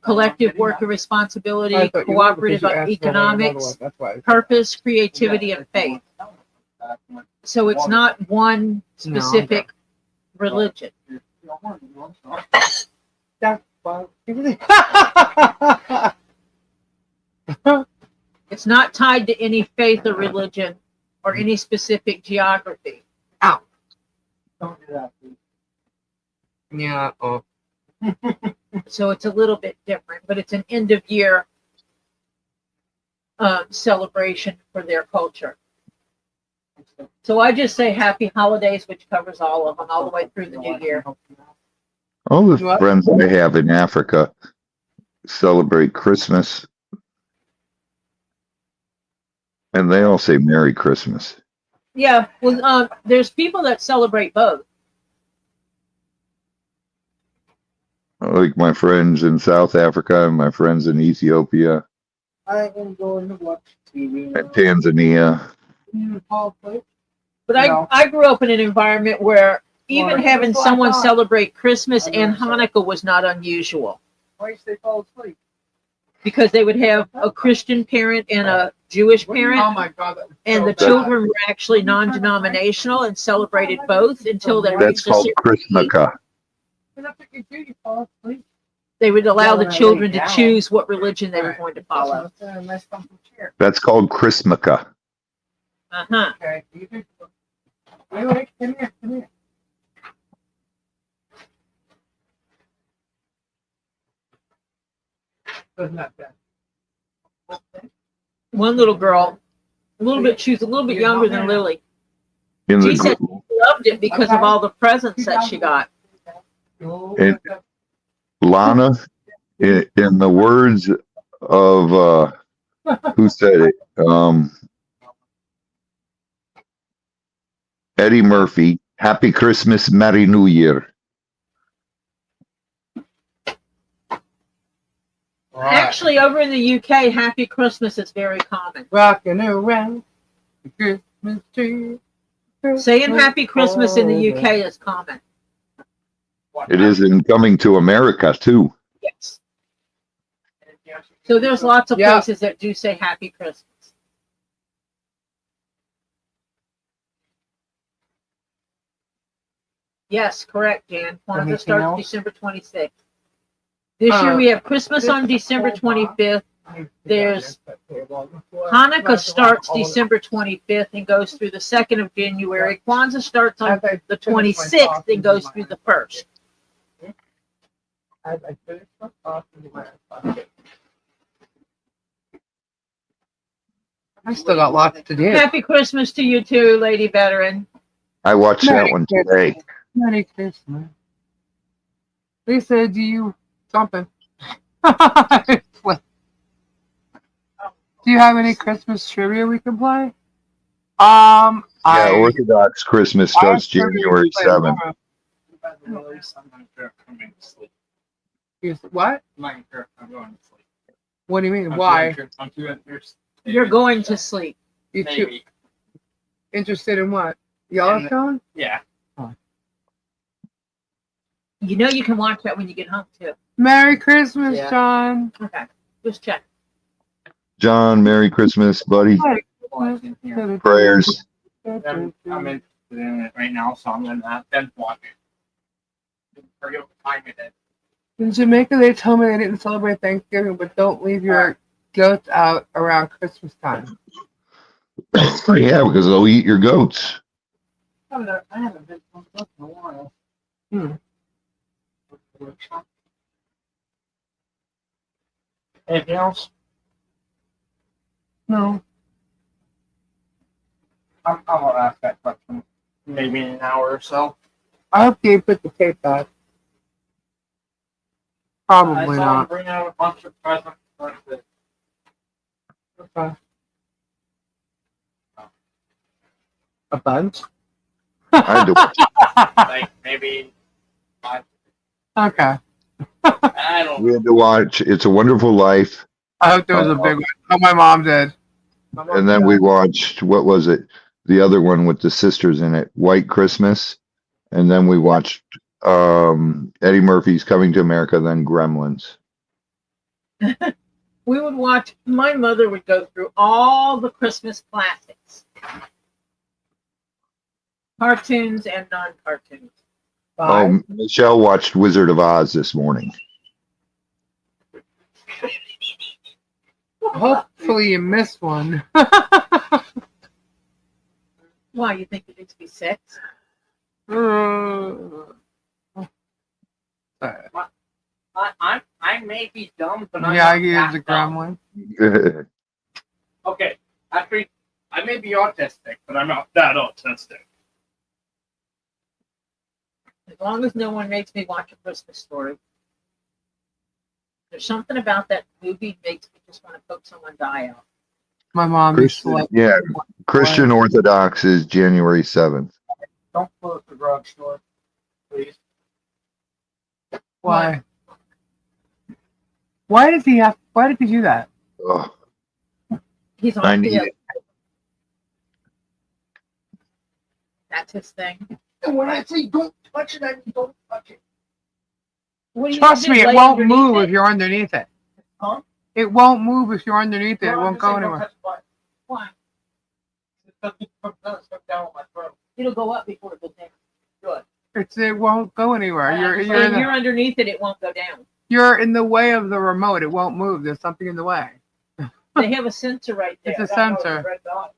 collective worker responsibility, I thought you were, cooperative because you asked for one of the other economics, ones. That's why. purpose, creativity, and faith. So it's not one specific religion. That's why. It's not tied to any faith or religion or any specific geography. Ow. Don't do that, please. Yeah. Oh. So it's a little bit different, but it's an end of year celebration for their culture. So I just say happy holidays, which covers all of them, all the way through the new year. All the friends I have in Africa celebrate Christmas, and they all say Merry Christmas. Yeah, well, there's people that celebrate both. Like my friends in South Africa and my friends in Ethiopia I am going to watch TV. and Tanzania. But I grew up in an environment where even having someone celebrate Christmas and Hanukkah was not unusual. Why they fall asleep? Because they would have a Christian parent and a Jewish parent. Oh my God. And the children were actually non-denominational and celebrated both until they That's reached a called certain age. Christmaka. They would allow the children to choose what religion they were going to follow. That's called Christmaka. Uh-huh. Okay. Wait, come here. Doesn't that bad? One little girl, she was a little bit younger than Lily. In She the said she loved it because of all the presents that she got. And Lana, in the words of who said it? Eddie Murphy. Happy Christmas, Merry New Year. Actually, over in the UK, Happy Christmas is very common. Rocking around the Christmas tree. Saying Happy Christmas in the UK is common. It is in coming to America too. Yes. So there's lots of places that do say Happy Christmas. Yes, correct, Jan. Kwanzaa starts December 26th. This year we have Christmas on December 25th. There's Hanukkah starts December 25th and goes through the 2nd of January. Kwanzaa starts on the 26th and goes through the 1st. I still got lots to do. Happy Christmas to you too, Lady Veteran. I watched that one today. Merry Christmas. Lisa, do you something? Do you have any Christmas trivia we can play? Yeah, Orthodox Christmas starts January 7th. What? I'm going to sleep. What do you mean? Why? You're going to sleep. You too interested in what? Yellowstone? Yeah. You know you can watch that when you get home too. Merry Christmas, Yeah. John. Okay, just check. John, Merry Christmas, buddy. Prayers. I'm interested in it right now, so I'm going to then watch it. Hurry up and time it. In Jamaica, they told me they didn't celebrate Thanksgiving, but don't leave your goats out around Christmas time. Yeah, because they'll eat your goats. I haven't been to in a while. Anything else? No. I'm going to ask that question maybe in an hour or so. I hope they put the tape back. Probably I saw him not. bring out a bunch of presents for the Okay. A bunch? I had to watch like maybe 5. Okay. I don't We had to watch It's a Wonderful Life, I hope there was a big one. Oh, my mom did. and then we watched, what was it? The other one with the sisters in it, White Christmas, and then we watched Eddie Murphy's Coming to America, then Gremlins. We would watch, my mother would go through all the Christmas classics. Cartoons and non-cartoons. Oh, Michelle watched Wizard of Oz this morning. Hopefully you missed one. Why, you think it needs to be 6? I may be dumb, but Yeah, I I'm used not a dumb. gremlin. Okay, after I may be autistic, but I'm not that autistic. As long as no one makes me watch A Christmas Story. There's something about that movie that makes me just want to poke someone die out. My mom used to Christian, like. yeah, Christian Orthodox is January 7th. Don't close the drugstore, please. Why? Why did he have? Why did he do that? Oh, He's I on need the it. That's his thing. And when I say don't touch it, I mean don't touch it. What do you Trust do, me, it lay won't underneath move it? if you're underneath it. Huh? It won't move if you're underneath it. No, It I'm won't just go saying don't anywhere. touch the button. Why? It doesn't come down on my throat. It'll go up before it goes down. Good. It won't go anywhere. You're When you're underneath it, it won't go down. you're in the way of the remote. It won't move. There's something in the way. They have a sensor right there. It's a sensor. Red dot.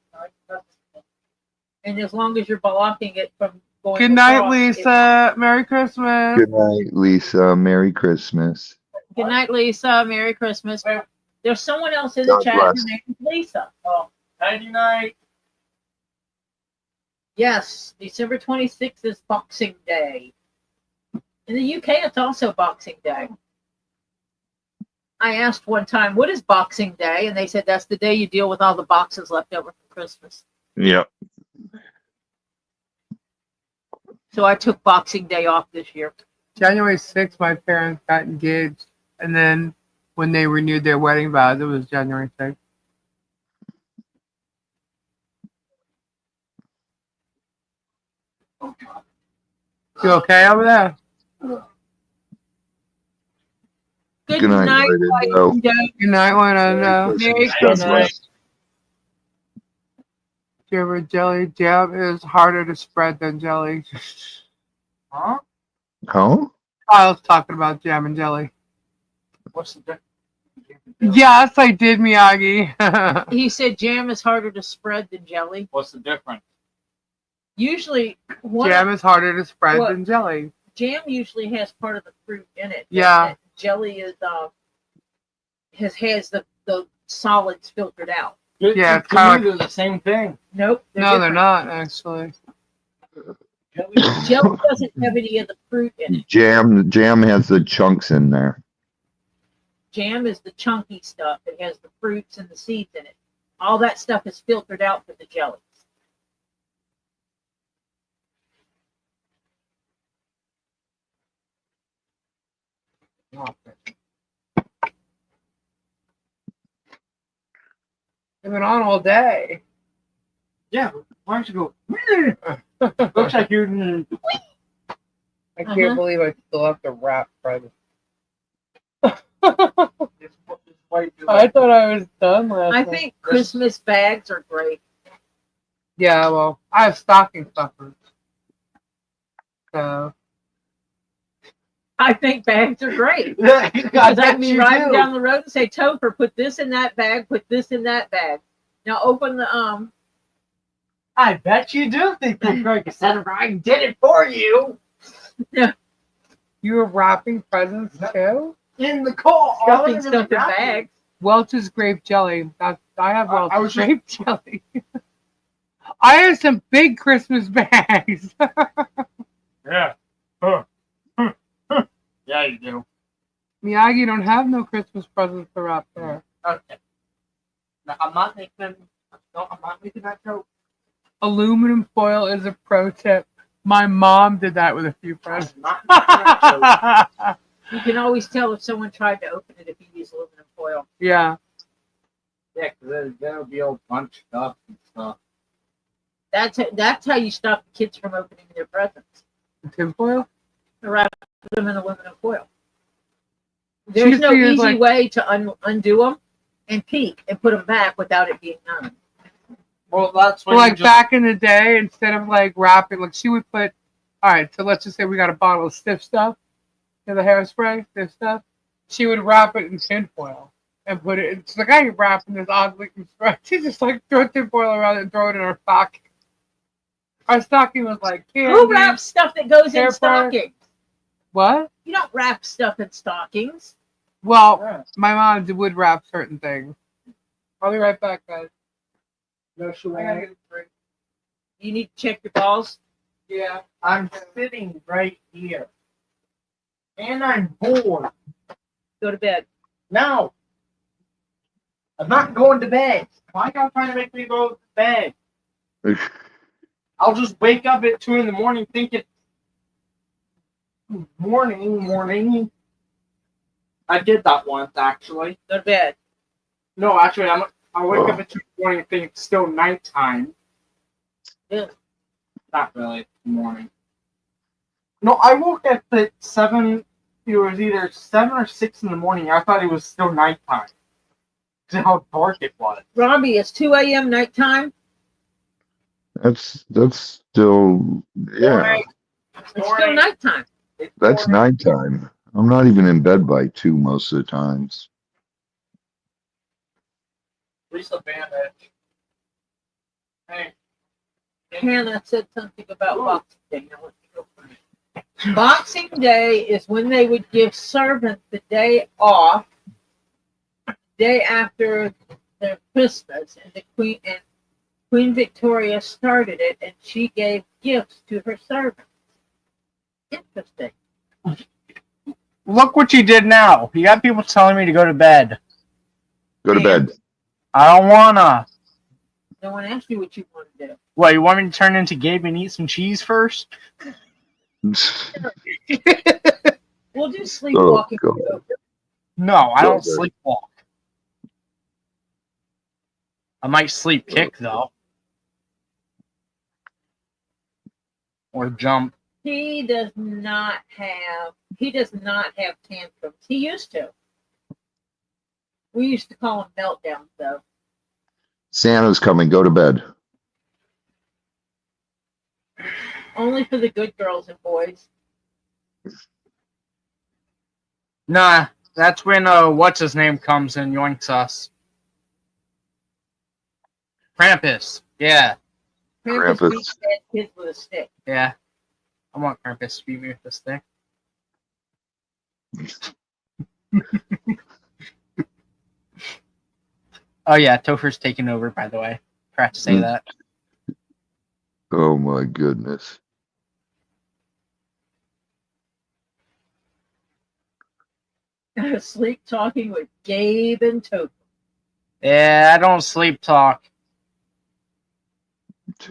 And as long as you're blocking it from going Good night, across, Lisa. Merry Christmas. Good night, Lisa. Merry Christmas. Good night, Lisa. Merry Christmas. There's someone else in the God chat. bless. Her name is Lisa. Oh, nighty night. Yes, December 26th is Boxing Day. In the UK, it's also Boxing Day. I asked one time, what is Boxing Day? And they said that's the day you deal with all the boxes left over from Christmas. Yep. So I took Boxing Day off this year. January 6th, my parents got engaged. And then when they renewed their wedding vows, it was January 6th. You okay over there? Good Good night, night, Lloyd. Oh. Good night, Juanito. Merry God Christmas. bless. Favorite jelly jam is harder to spread than jelly. Huh? Huh? Kyle's talking about jam and jelly. What's the difference? Yes, I did, Miyagi. He said jam is harder to spread than jelly. What's the difference? Usually, Jam is harder to spread What? than jelly. jam usually has part of the fruit in it. Yeah. And jelly is has the solids filtered out. Yeah, it's to kinda me, they're the same thing. Nope. No, they're different. not, actually. Jelly doesn't have any of the fruit in it. Jam has the chunks in there. Jam is the chunky stuff. It has the fruits and the seeds in it. All that stuff is filtered out for the jellies. They've been on all day. Yeah, why don't you go? Looks like you. I can't believe I still have to wrap presents. I thought I was done last I night. think Christmas bags are great. Yeah, well, I have stocking stuffers. So, I think bags are great. I Because I can be bet you riding do. down the road and say, Topher, put this in that bag, put this in that bag. Now open the I bet you do think they're great. Because I did it for you you were wrapping presents too? in the car. stuffing stuff in bags. Welch's grape jelly. I have I Welch's was just- grape jelly. I have some big Christmas bags. Yeah. Yeah, you do. Miyagi don't have no Christmas presents to wrap there. Okay. No, I'm not making. No, I'm not making that joke. Aluminum foil is a pro tip. My mom did that with a few I'm presents. not making that joke. You can always tell if someone tried to open it if you use aluminum foil. Yeah. Yeah, because there'll be all bunch stuff and stuff. That's how you stop the kids from opening their presents. Tin foil? Wrap them in aluminum foil. There's no She is easy like- way to undo them and peek and put them back without it being done. Well, that's when Well, you like just, back in the day, instead of like wrapping, like she would put, all right, so let's just say we got a bottle of stiff stuff, the hairspray, stiff stuff. She would wrap it in tin foil and put it, it's like, I ain't wrapping this odd looking spray. She just like throw tin foil around it and throw it in her stocking. Our stocking was like candy. Who wraps stuff that goes hair in stockings? What? You don't wrap stuff in stockings. Well, Yeah. my mom would wrap certain things. I'll be right back, guys. No, she I gotta won't. get a drink. You need to check your balls. Yeah. I'm sitting right here. And I'm bored. Go to bed. No. I'm not going to bed. Why y'all trying to make me go to bed? I'll just wake up at 2 in the morning thinking morning. I did that once actually. Go to bed. No, actually I wake up at 2 in the morning and think it's still nighttime. Yeah. Not really morning. No, I woke up at 7. It was either 7 or 6 in the morning. I thought it was still nighttime. Because how dark it was. Robbie, it's 2 a.m. nighttime. That's still, yeah, It's still nighttime. that's nighttime. I'm not even in bed by 2 most of the times. Lisa Bandage. Hey. Hannah said something about Boxing Day. Now let me go find it. Boxing Day is when they would give servants the day off, day after their Christmas, and Queen Victoria started it, and she gave gifts to her servants. Interesting. Look what you did now. You got people telling me to go to bed. Go to bed. I don't wanna. No one asked you what you want to do. What, you want me to turn into Gabe and eat some cheese first? We'll do sleepwalking. God. No, I don't Okay. sleepwalk. I might sleep kick though. Or jump. He does not have tantrums. He used to. We used to call him meltdowns though. Santa's coming. Go to bed. Only for the good girls and boys. Nah, that's when what's his name comes and yoinks us. Krampus. Yeah. Krampus Krampus. beats bad kids with a stick. Yeah. I want Krampus to beat me with this thing. Oh yeah, Topher's taking over, by the way. Forgot to say that. Oh my goodness. Sleep talking with Gabe and Topher. Yeah, I don't sleep talk.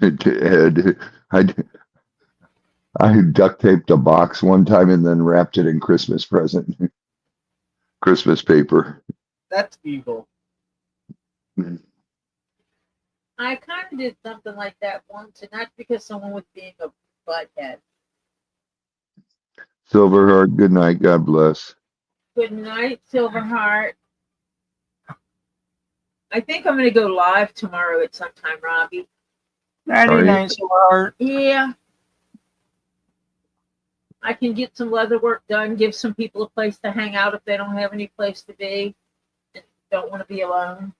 Ed, I duct taped a box one time and then wrapped it in Christmas present. Christmas paper. That's evil. I kind of did something like that once, and that's because someone was being a butthead. Silverheart, good night. God bless. Good night, Silverheart. I think I'm going to go live tomorrow at some time, Robbie. Nighty Are you? night, Silverheart. Yeah. I can get some leather work done, give some people a place to hang out if they don't have any place to be and don't want to be alone.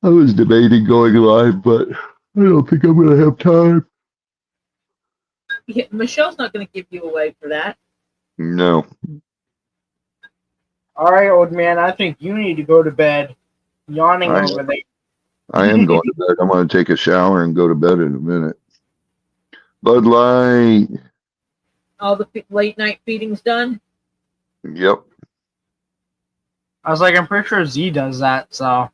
I was debating going live, but I don't think I'm going to have time. Yeah, Michelle's not going to give you away for that. No. All right, old man, I think you need to go to bed. Yawning I- over there. I am going to bed. I'm going to take a shower and go to bed in a minute. Bud Light. All the late night feedings done. Yep. I was like, I'm pretty sure Z does that, so.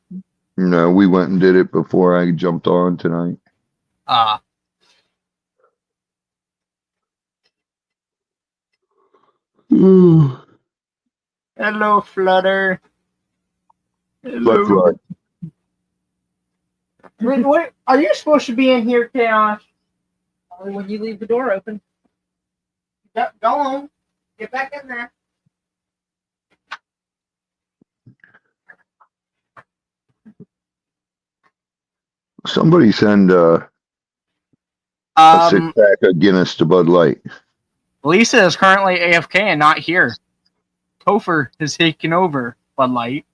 No, we went and did it before I jumped on tonight. Hello, Flutter. Flutt, flutt. Wait, what? Are you supposed to be in here, Chaos? Only when you leave the door open. Go on. Get back in there. Somebody send a Um, 6-pack of Guinness to Bud Light. Lisa is currently AFK and not here. Topher has taken over Bud Light.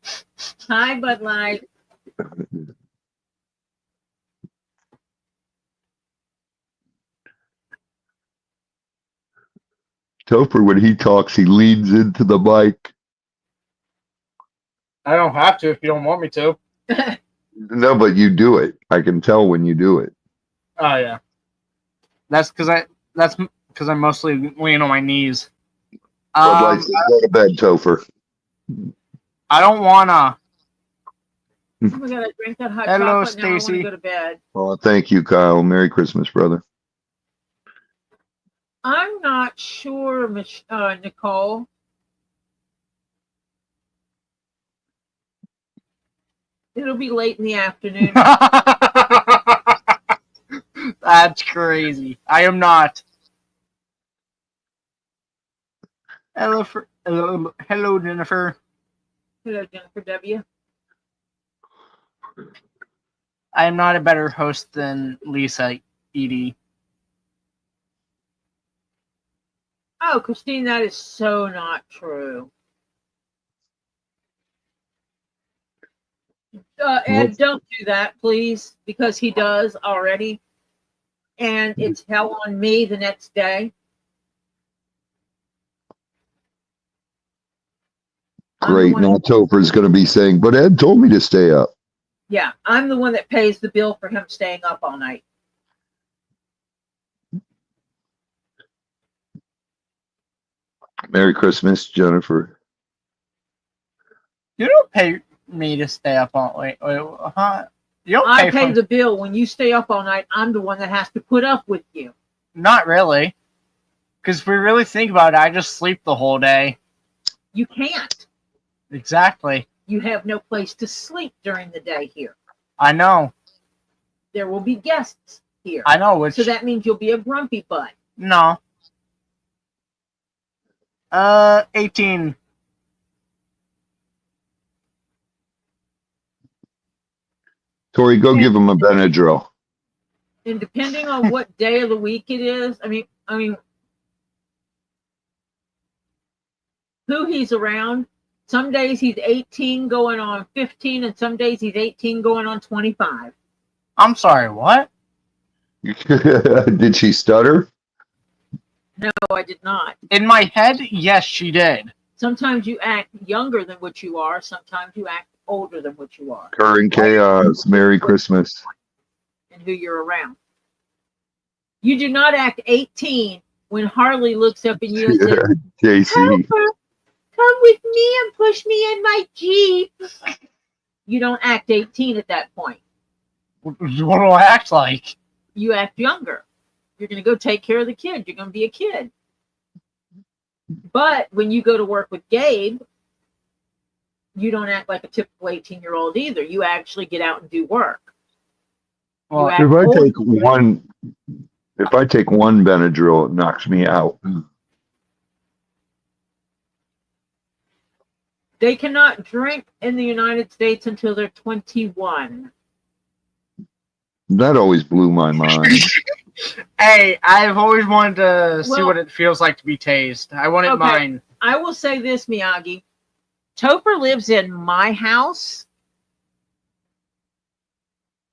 Hi, Bud Light. Topher, when he talks, he leans into the mic. I don't have to if you don't want me to. No, but you do it. I can tell when you do it. Oh yeah. That's because I'm mostly laying on my knees. Bud Light says, go to bed, Topher. I don't wanna. Oh my god, I drank that hot Hello, chocolate. Now I want Stacy. to go to bed. Oh, thank you, Kyle. Merry Christmas, brother. I'm not sure, Nicole. It'll be late in the afternoon. That's crazy. I am not. Hello, Jennifer. Hello, Jennifer W. I am not a better host than Lisa Edie. Oh, Christine, that is so not true. Ed, don't do that, please, because he does already. And it's hell on me the next day. Great. Now Topher's going to be saying, but Ed told me to stay up. Yeah, I'm the one that pays the bill for him staying up all night. Merry Christmas, Jennifer. You don't pay me to stay up all night. Huh? You don't I pay for... the bill. When you stay up all night, I'm the one that has to put up with you. Not really. Because if we really think about it, I just sleep the whole day. You can't. Exactly. You have no place to sleep during the day here. I know. There will be guests here. I know. So that means you'll be a grumpy butt. No. 18. Tori, go give him a Benadryl. And depending on what day of the week it is, I mean, who he's around. Some days he's 18 going on 15, and some days he's 18 going on 25. I'm sorry, what? Did she stutter? No, I did not. In my head, yes, she did. Sometimes you act younger than what you are. Sometimes you act older than what you are. Current chaos. Merry Christmas. And who you're around. You do not act 18 when Harley looks up at you and says, JC. Come with me and push me in my Jeep. You don't act 18 at that point. What do I act like? You act younger. You're going to go take care of the kid. You're going to be a kid. But when you go to work with Gabe, you don't act like a typical 18-year-old either. You actually get out and do work. Well, if I take one Benadryl, it knocks me out. They cannot drink in the United States until they're 21. That always blew my mind. Hey, I've always wanted to see what it feels like to be tased. I wanted mine. I will say this, Miyagi. Topher lives in my house.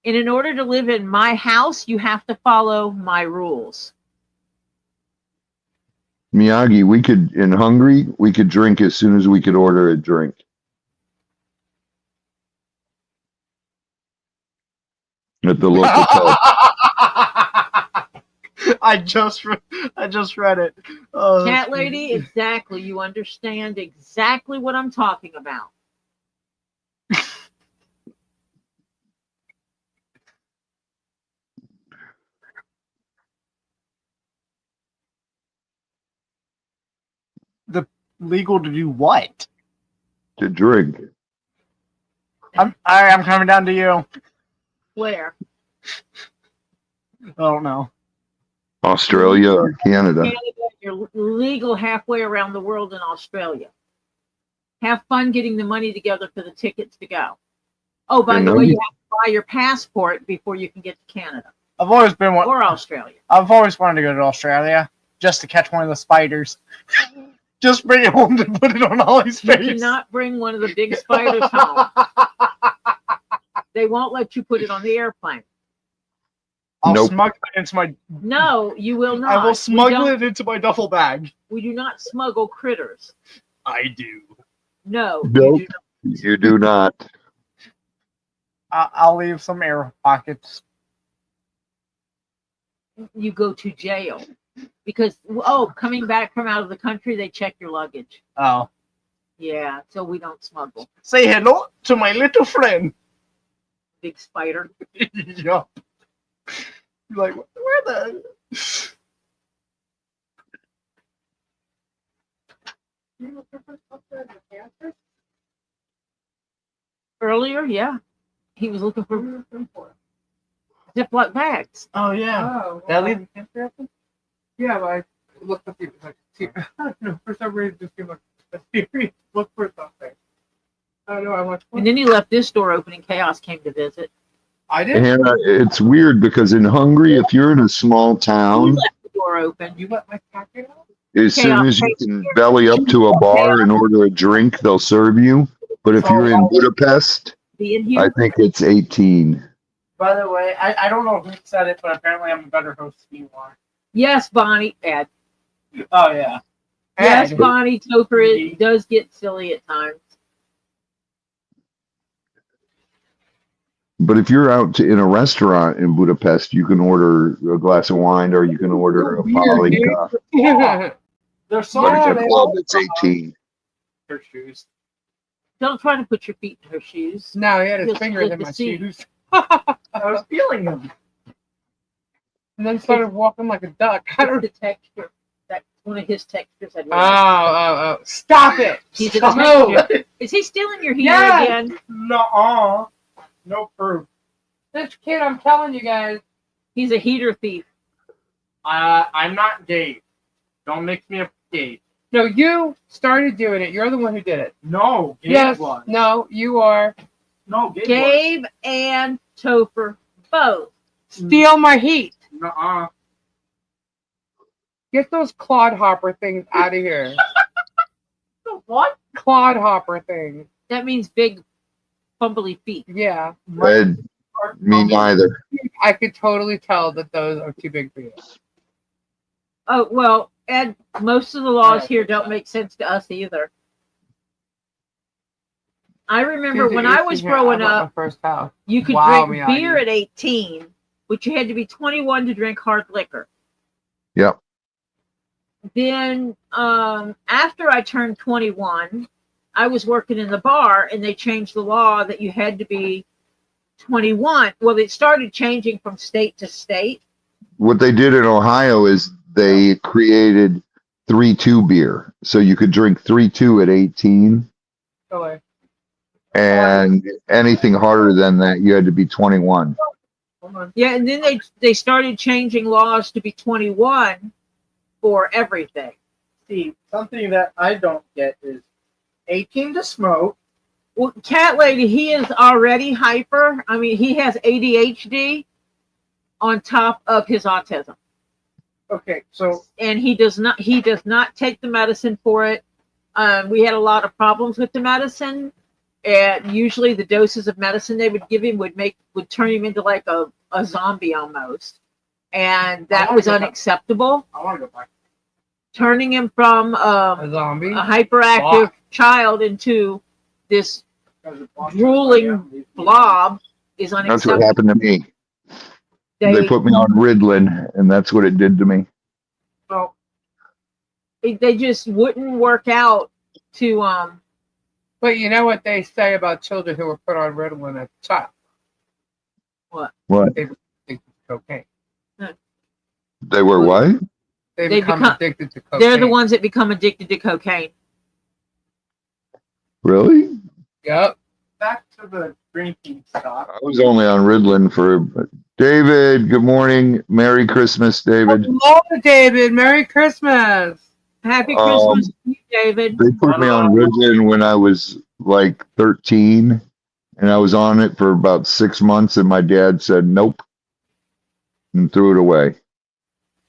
And in order to live in my house, you have to follow my rules. Miyagi, in Hungary, we could drink as soon as we could order a drink. At the local pub. I just read it. Oh, Cat lady, exactly. You understand exactly what I'm talking about. Legal to do what? To drink. I'm coming down to you. Where? I don't know. Australia or Canada. You're legal halfway around the world in Australia. Have fun getting the money together for the tickets to go. Oh, by the way, you have to buy your passport before you can get to Canada. I've always been or Australia. I've always wanted to go to Australia just to catch one of the spiders. Just bring it home to put it on Ollie's face. You cannot bring one of the big spiders home. They won't let you put it on the airplane. I'll smuggle it into my... No, you will not. I will smuggle it into my duffel bag. We do not smuggle critters. I do. No. Nope. You do not. I'll leave some air pockets. You go to jail because coming back from out of the country, they check your luggage. Oh. Yeah, so we don't smuggle. Say hello to my little friend. Big spider. Yeah. Like, where the? Earlier, yeah, he was looking for Ziploc bags. Oh yeah. Oh, Did I leave the camper open? yeah, but I looked up the like, I don't know, for some reason it just seemed like a serious look for something. I don't know how much. And then he left this door open and Chaos came to visit. I did. And it's weird because in Hungary, if you're in a small He town, left the door open. You let my packet out? as soon as you can belly up to a bar and order a drink, they'll serve you. But if you're in Budapest, Be in I here. think it's 18. By the way, I don't know who said it, but apparently I'm a better host than you are. Yes, Bonnie. Ed. Oh yeah. Yes, Ed. Bonnie Topher. It does get silly at times. But if you're out in a restaurant in Budapest, you can order a glass of wine or you can order a Palinka. Yeah. There's so But many at a club, it's 18. her shoes. Don't try to put your feet in her shoes. No, he had his Feels fingers good in to my see. shoes. I was feeling them. And then started walking like a duck. I don't The texture. That's one of his textures. Oh. Stop it! He's a Stop. texture. Is he stealing your heater Yes. again? No, no proof. This kid, I'm telling you guys. He's a heater thief. I'm not Dave. Don't mix me up with Dave. No, you started doing it. You're the one who did it. No, Gabe Yes. was. No, you are. No, Gabe, Gabe and Topher both. Steal my heat. was. Nuh-uh. Get those clodhopper things out of here. What? Clodhopper things. That means big, fumbly feet. Yeah. Ed, me neither. I could totally tell that those are too big for you. Oh, well, Ed, most of the laws here don't make sense to us either. I remember when I was growing up, My first house. you could Wow, drink Miyagi. beer at 18, but you had to be 21 to drink hard liquor. Yep. Then after I turned 21, I was working in the bar and they changed the law that you had to be 21. Well, it started changing from state to state. What they did in Ohio is they created 3-2 beer. So you could drink 3-2 at 18. Really? And anything harder than that, you had to be 21. Yeah, and then they started changing laws to be 21 for everything. See, something that I don't get is 18 to smoke. Well, Cat Lady, he is already hyper. I mean, he has ADHD on top of his autism. Okay, so And he does not take the medicine for it. We had a lot of problems with the medicine. And usually the doses of medicine they would give him would turn him into like a zombie almost. And that was unacceptable. I want to go back. Turning him from A zombie? a hyperactive child into this drooling blob is That's unacceptable. what happened to me. They put me on Ritalin, and that's what it did to me. So They just wouldn't work out to But you know what they say about children who were put on Ritalin as a child? What? They think it's cocaine. They were what? They They become become- addicted to cocaine. they're the ones that become addicted to cocaine. Really? Yep. back to the drinking stuff. I was only on Ritalin for David. Good morning. Merry Christmas, David. Hello, David. Merry Christmas. Happy Christmas to you, David. They put me on Ritalin when I was like 13, and I was on it for about 6 months, and my dad said nope and threw it away.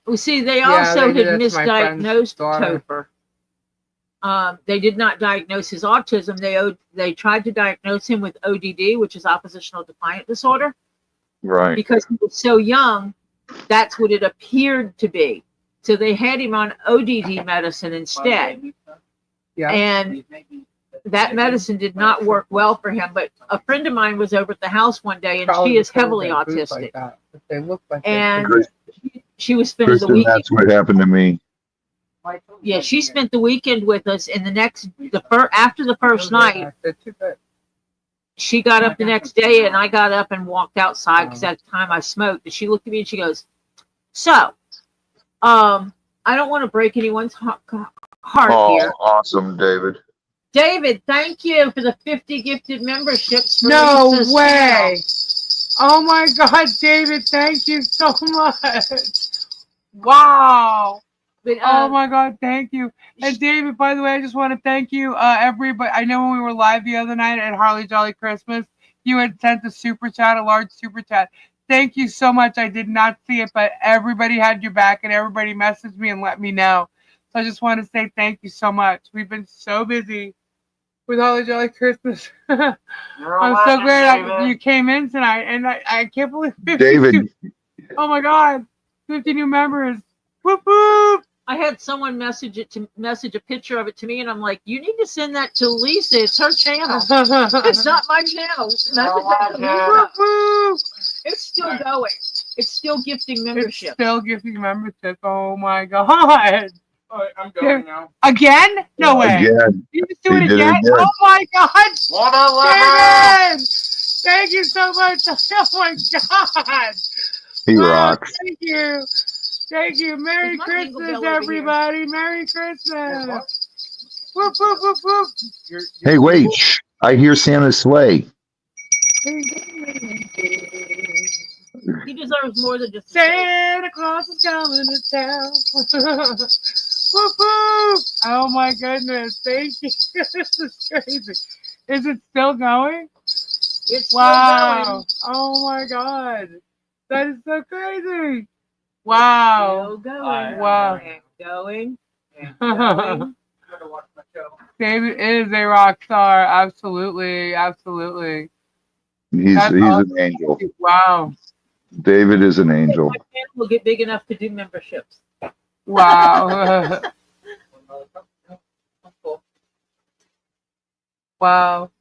Well, see, they Yeah, also they did had that to my friend's misdiagnosed daughter. Topher. They did not diagnose his autism. They tried to diagnose him with ODD, which is oppositional defiant disorder, Right. because he was so young. That's what it appeared to be. So they had him on ODD medicine instead. Yeah. And that medicine did not work well for him. But a friend of mine was over at the house one day, and Probably she is because heavily they look autistic. like that. They look like And Chris- she was spending the Kristen, weekend. that's what happened to me. Yeah, she spent the weekend with us, and after the first night, They're too good. she got up the next day, and I got up and walked outside because at the time I smoked. And she looked at me and she goes, "So, I don't want to break anyone's heart Oh, here. awesome, David. David, thank you for the 50 gifted memberships. For No Lisa's way. Oh my God, David, thank you so much. Wow. But, Oh my God, thank you. And David, by the way, I just want to thank you, everybody. I know when we were live the other night at Harley Jolly Christmas, you had sent a super chat, a large super chat. Thank you so much. I did not see it, but everybody had your back and everybody messaged me and let me know. So I just want to say thank you so much. We've been so busy with Harley Jolly Christmas. I'm so glad you came in tonight, and I can't believe 50 David, Oh my God, 50 new members. Whoop whoop. I had someone message a picture of it to me, and I'm like, you need to send that to Lisa. It's her channel. It's not my channel. Message that to Lisa. Whoop whoop. It's still going. It's still gifting membership. It's still giving membership. Oh my God. I'm going now. Again? No way. again, You just do He it did it again? again. Oh my God. What a David! Thank you so much. Oh my God. he Wow, rocks. Thank you. Thank you. Merry Is my bagel Christmas, bill over here? everybody. Merry Christmas. Whoop, whoop, whoop, whoop. Hey, wait. Shh. I hear Santa's sleigh. He deserves more than just Santa Claus is coming to town. Whoop, whoop. Oh my goodness. Thank you. This is crazy. Is it still going? It's Wow. Oh my God. That is so crazy. Wow. still going. Wow. And going. And going. David is a rock star. Absolutely. He's That's an awesome. angel. Wow. David is an angel. My channel will get big enough to do memberships. Wow. Wow.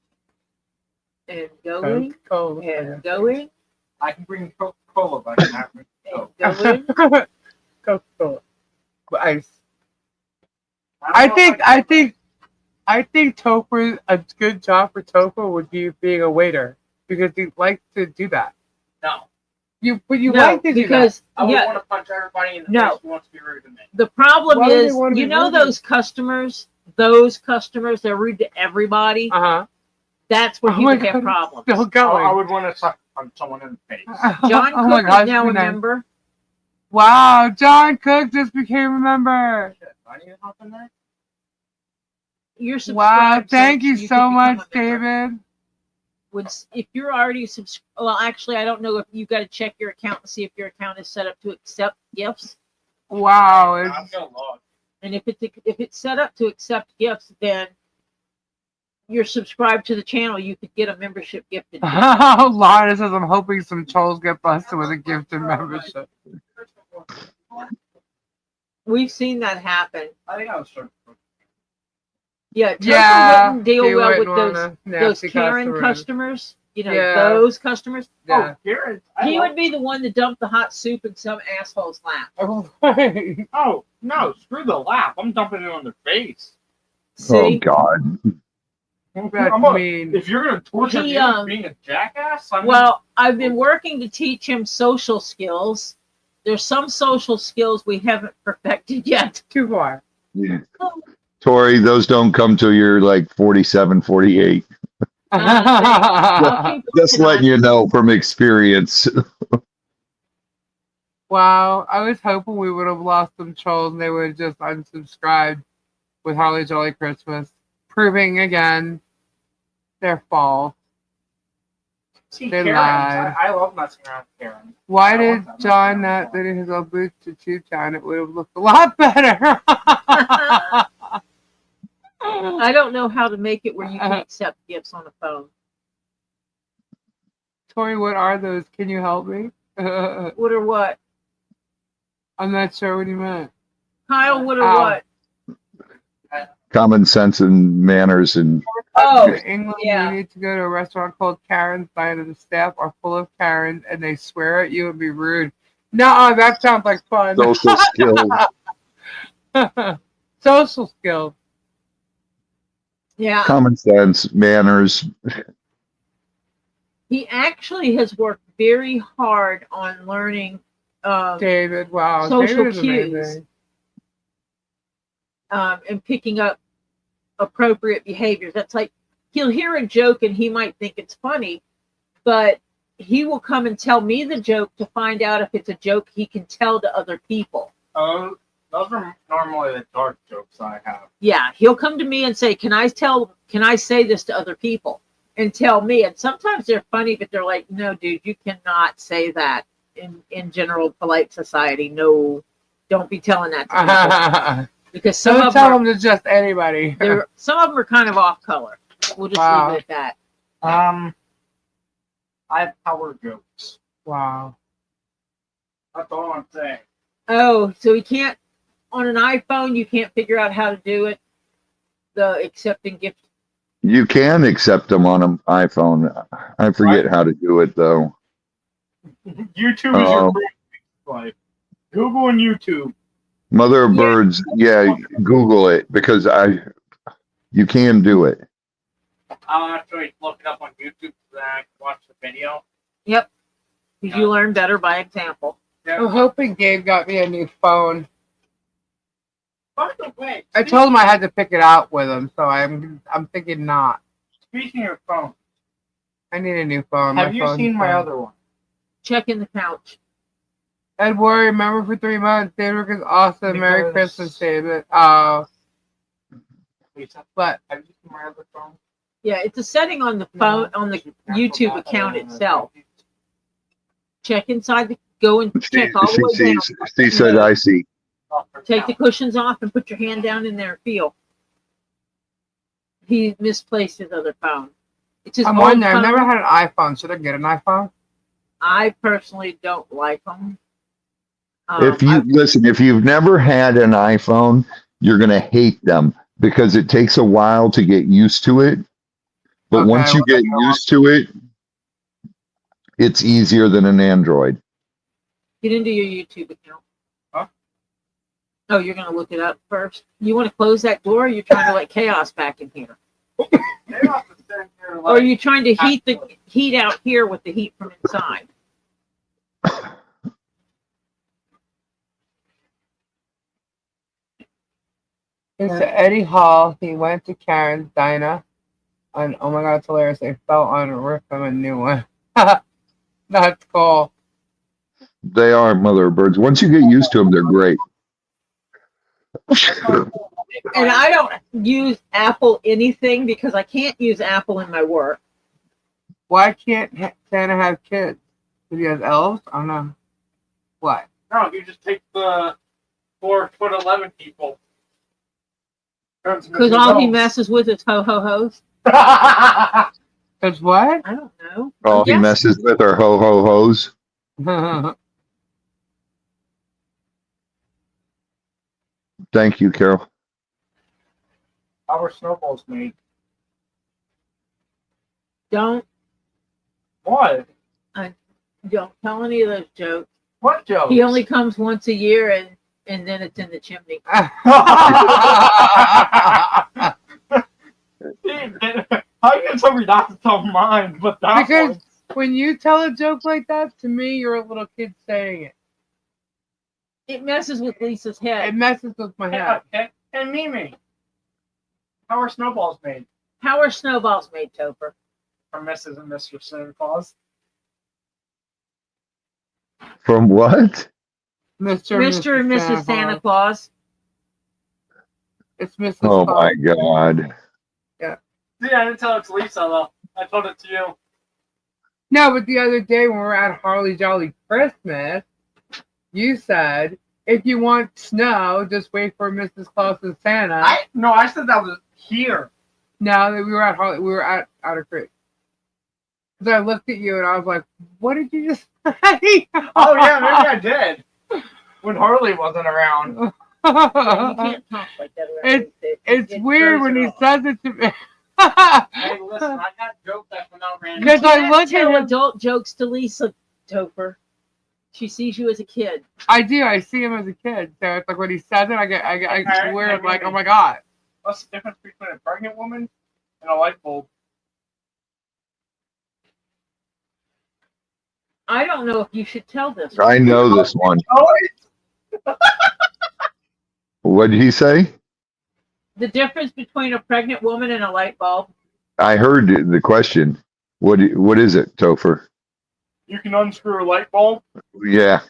And going. Cool. And going. I can bring Coca-Cola, but I cannot bring Coke. And going. Coca-Cola. Ice. I think Topher, a good job for Topher would be being a waiter because he likes to do that. No. You No, like to do that. because I would yeah, want to punch everybody in the No. face who wants to be rude to me. the problem Why would they is, wanna be you know, rude to those customers, they're rude to everybody. Uh-huh. That's where Oh he my would have God, problems. Still I going. would want to suck on someone in the face. John Oh my Cook gosh, is now a good night. member. Wow, John Cook just became a member. Shit, do I need to hop in there? You're Wow, subscribed. thank you can so become much, a member. David. If you're already well, actually, I don't know if you've got to check your account and see if your account is set up to accept gifts. Wow. I'm It's, gonna log. And if it's set up to accept gifts, then you're subscribed to the channel. You could get a membership gifted. Lana says, I'm hoping some trolls get busted with a gifted membership. We've seen that happen. I think I was sort of. Yeah, Tucker Yeah. wouldn't deal he well with wouldn't those wanna nasty Karen customers. You know, Yeah. those customers. Yeah. Oh, Karen. He would be the one to dump the hot soup in some asshole's lap. Oh, no, screw the lap. I'm dumping it on their face. Oh, See? God. That's I'm gonna- mean. If you're going to torture He, me with being a jackass, I'm Well, I've been working to teach him social skills. There's some social skills we haven't perfected yet. Too far. Yeah. Tori, those don't come till you're like 47, 48. Just letting you know from experience. Wow, I was hoping we would have lost some trolls and they would have just unsubscribed with Harley Jolly Christmas, proving again their fault. See, They Karens. lied. I love messing around with Karen. Why I did want that John much not more. did his own boost to Two-Town? It would have looked a lot better. I don't know how to make it where you can accept gifts on the phone. Tori, what are those? Can you help me? I'm What or what? not sure what you meant. Kyle, what or Ow. what? common sense and manners and Oh, In England, yeah. we need to go to a restaurant called Karen's Diner. The staff are full of Karens, and they swear at you and be rude. No, that sounds like fun. social skills. Social skills. Yeah. Common sense, manners. He actually has worked very hard on learning David, wow. social David is cues. amazing. And picking up appropriate behaviors. That's like he'll hear a joke and he might think it's funny, but he will come and tell me the joke to find out if it's a joke he can tell to other people. Oh, those are normally the dark jokes I have. Yeah, he'll come to me and say, can I say this to other people? And tell me. And sometimes they're funny, but they're like, no, dude, you cannot say that in general polite society. No, don't be telling that to people. Because some Don't of tell them them to just anybody. some of them are kind of off color. We'll just Wow. leave it at that. I have power jokes. Wow. That's all I'm saying. Oh, so he can't on an iPhone. You can't figure out how to do it. The accepting gift. You can accept them on an iPhone. I forget how to do it though. YouTube is your life. Google and YouTube. Mother of Birds, yeah, Google it because you can do it. I'll actually look it up on YouTube so that I can watch the video. Yep. Because you learn better by example. I'm hoping Gabe got me a new phone. By the way, I told him I had to pick it out with him, so I'm thinking not. speaking of phone, I need a new phone. have you seen my other one? Check in the couch. Ed Worry, remember for 3 months. David is awesome. Merry Because- Christmas, David. Oh, Lisa, but have you seen my other phone? Yeah, it's a setting on the phone on the YouTube account itself. Check inside go and check all the way down. She said, I see. Take the cushions off and put your hand down in there and feel. He misplaced his other phone. It's his I'm old wondering. I've phone. never had an iPhone. Should I get an iPhone? I personally don't like them. If you've never had an iPhone, you're going to hate them because it takes a while to get used to it. But Okay, once you get used to it, it's easier than an Android. Get into your YouTube account. Huh? Oh, you're going to look it up first? You want to close that door or you're trying to let chaos back in here? Or are you trying to heat out here with the heat from inside? It's Eddie Hall. He went to Karen's Diner. And oh my god, it's hilarious. They fell on a roof of a new one. That's cool. They are mother of birds. Once you get used to them, they're great. And I don't use Apple anything because I can't use Apple in my work. Why can't Santa have kids? Because he has elves? I don't know. What? No, you just take the 4'11" people. Because all he messes with is ho-ho-hos. Because what? I don't know. All he Yes. messes with are ho-ho-hos. Thank you, Carol. Our snowballs made. Don't What? tell any of those jokes. What jokes? He only comes once a year and then it's in the chimney. How you gonna tell me not to tell mine, but that Because one? when you tell a joke like that, to me, you're a little kid saying it. It messes with Lisa's It head. messes with my head. And Mimi. How are snowballs made? How are snowballs made, Topher? From Mrs. and Mr. Santa Claus. From what? Mr. and Mrs. Santa Claus. It's Mrs. Oh Claus. my God. See, I didn't tell it to Lisa though. I told it to you. No, but the other day when we were at Harley Jolly Christmas, you said, if you want snow, just wait for Mrs. Claus and Santa. I said that was here. No, we were at Otter Creek. Because I looked at you and I was like, what did you just say? Oh yeah, maybe I did. When Harley wasn't around. Yeah, you can't talk like that around me. It's weird when he says it to me. Hey, listen, I got jokes that went out random. Because I look at tell him. adult jokes to Lisa, Topher. She sees you as a kid. I do. I see him as a kid. So it's like when he says it, I swear, like, oh my god. What's the difference between a pregnant woman and a light bulb? I don't know if you should tell this. I know this one. What did he say? The difference between a pregnant woman and a light bulb. I heard the question. What is it, Topher? You can unscrew a light bulb. Yeah.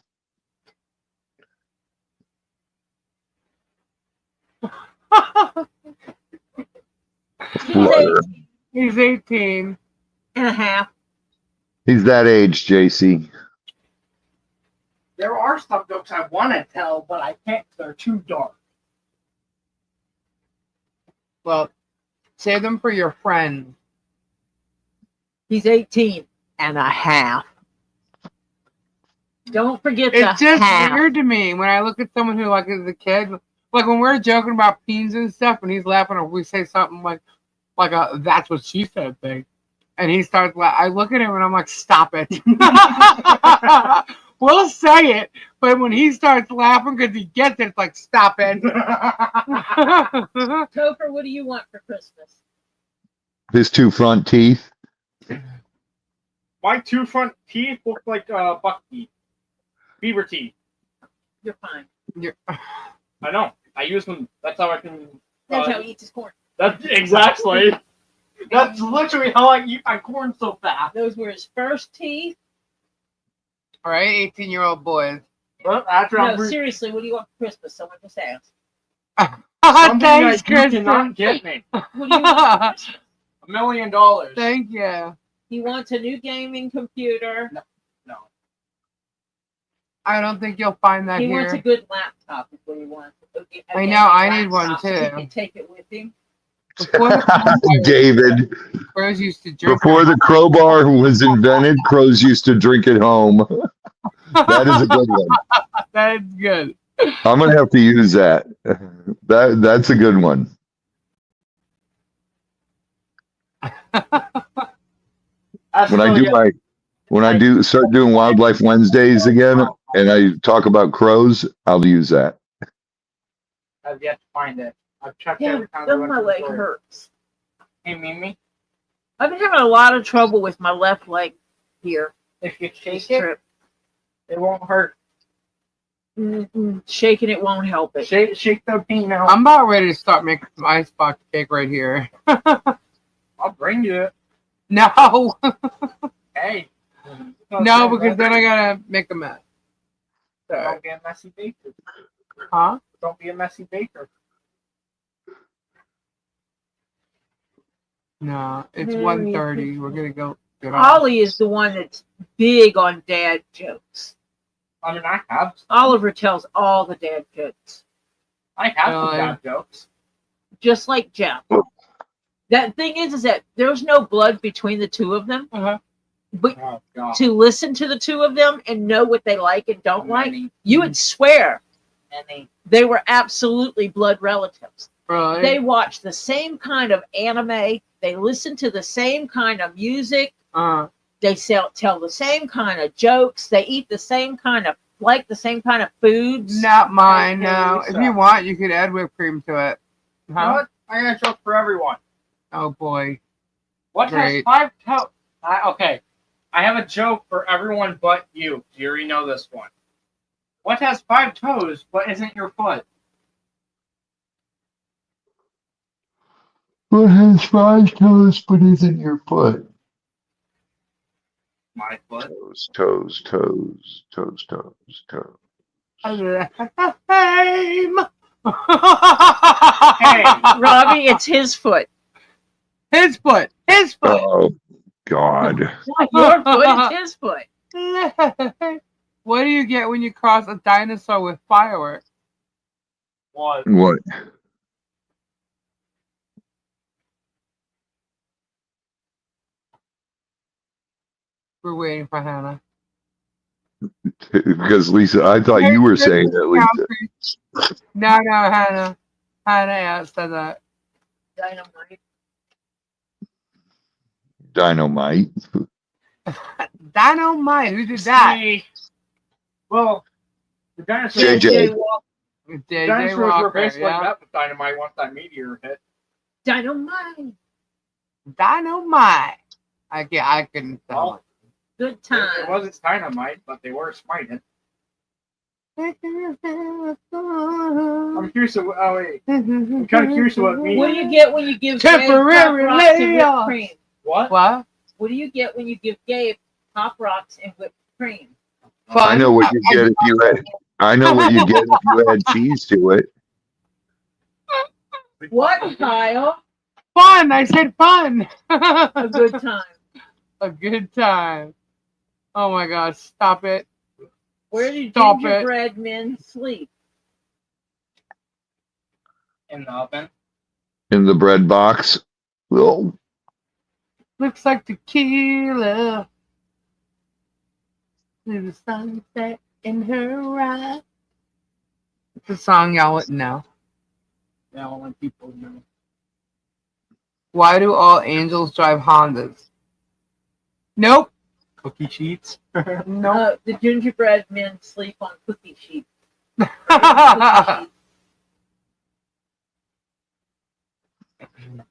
Flutter. He's 18 and a half. He's that age, JC. There are some jokes I want to tell, but I can't. They're too dark. Well, save them for your friend. He's 18 and a half. Don't forget It's the just half. weird to me when I look at someone who, like, is a kid. Like, when we're joking about peens and stuff, and he's laughing, or we say something like a "that's what she said" thing, and he starts laughing. I look at him and I'm like, "Stop it." We'll say it, but when he starts laughing because he gets it, it's like, "Stop it." Topher, what do you want for Christmas? His two front teeth. My two front teeth look like buck teeth. Beaver teeth. You're fine. I know. I use them. That's how I can. That's how he eats his corn. That's exactly. That's literally how I eat my corn so fast. Those were his first teeth. All right, 18-year-old boys. Well, after No, seriously, what do you want for Christmas? Someone just asked. something Thanks, that you Kristen. cannot get me. What do you want for Christmas? $1 million. Thank you. He wants a new gaming computer. No. I don't think you'll find that He here. wants a good laptop is what he wants. I know, I need one too. He can take it with him. Before the David. crows used to drink. Before the crowbar was invented, crows used to drink at home. That is a good one. That's good. I'm gonna have to use that. That's a good one. When I start doing Wildlife Wednesdays again, and I talk about crows, I'll use that. I've yet to find it. I've checked Yeah, every time. my leg hurts. Hey, Mimi, I've been having a lot of trouble with my left leg here. if you shake This it, trip. it won't hurt. Shaking it won't help it. Shake the peen out. I'm about ready to start making some icebox cake right here. I'll bring you it. No. Hey. No, because then I gotta make a mess. So, Don't be a messy baker. huh? Don't be a messy baker. No, it's 1:30. We're gonna go. Get off. Holly is the one that's big on dad jokes. I mean, I have. Oliver tells all the dad jokes, I have some Really? bad jokes. just like Jeff. That thing is that there's no blood between the two of them. Uh-huh. But Oh, God. to listen to the two of them and know what they like and don't like, you would swear they were absolutely blood relatives. Really? They watch the same kind of anime. They listen to the same kind of music. They tell the same kind of jokes. They eat the same kind of, like the same kind of foods. Not mine. Hey, No. Lisa. If you want, you could add whipped cream to it. You know what? I got a joke for everyone. Oh boy. What Great. has 5 toes? Okay. I have a joke for everyone but you. You already know this one. What has 5 toes but isn't your foot? What has 5 toes but isn't your foot? My foot. Toes. Fame. Hey, Robbie, it's his foot. His foot. His foot. Oh God. Not your foot, it's his foot. What do you get when you cross a dinosaur with fireworks? what? What? We're waiting for Hannah. Because Lisa, I thought you were saying that, Lisa. No, Hannah. Hannah said that. Dynamite. Dynamite. Dynamite. Who did that? Well, the dinosaurs, JJ. JJ dinosaurs were Walker. basically Yeah. met with dynamite once that meteor hit. Dynamite. Dynamite. I couldn't tell. Well, Good it time. wasn't dynamite, but they were smiting. I'm curious. Oh wait, I'm kind of curious what me. What do you get when you give Temporary Gabe Pop Rocks and layoff. whipped cream? What? What? What do you get when you give Gabe Pop Rocks and whipped cream? Fun. I know what you get if you had. I know what you get if you add cheese to it. What, Kyle? Fun. I said fun. A good time. A good time. Oh my God! Stop it. Where do Stop gingerbread men sleep? In the oven. In the bread box. Oh, Looks like tequila. Through the sunset in her eyes. It's a song y'all wouldn't know. Yeah, only people know. Why do all angels drive Hondas? Nope. Cookie sheets. Nope. The gingerbread men sleep on cookie sheets. Cookie sheets.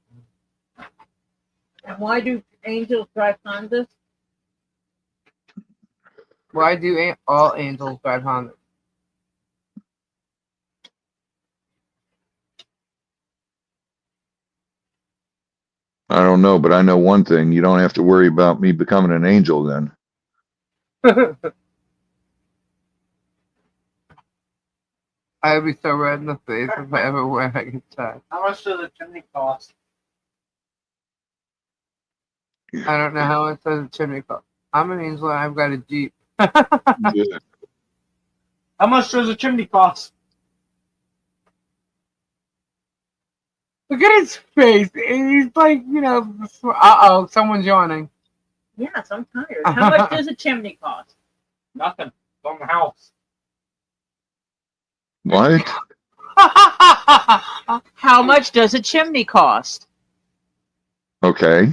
And why do angels drive Hondas? Why do all angels drive Hondas? I don't know, but I know one thing. You don't have to worry about me becoming an angel then. I'd be so red in the face if I ever wear a guitar. How much does a chimney cost? I don't know how much does a chimney cost. I'm an angel and I've got a Jeep. Yeah. How much does a chimney cost? Look at his face. He's like, uh-oh, someone's yawning. Yes, I'm tired. How much does a chimney cost? Nothing. It's on the house. What? How much does a chimney cost? Okay.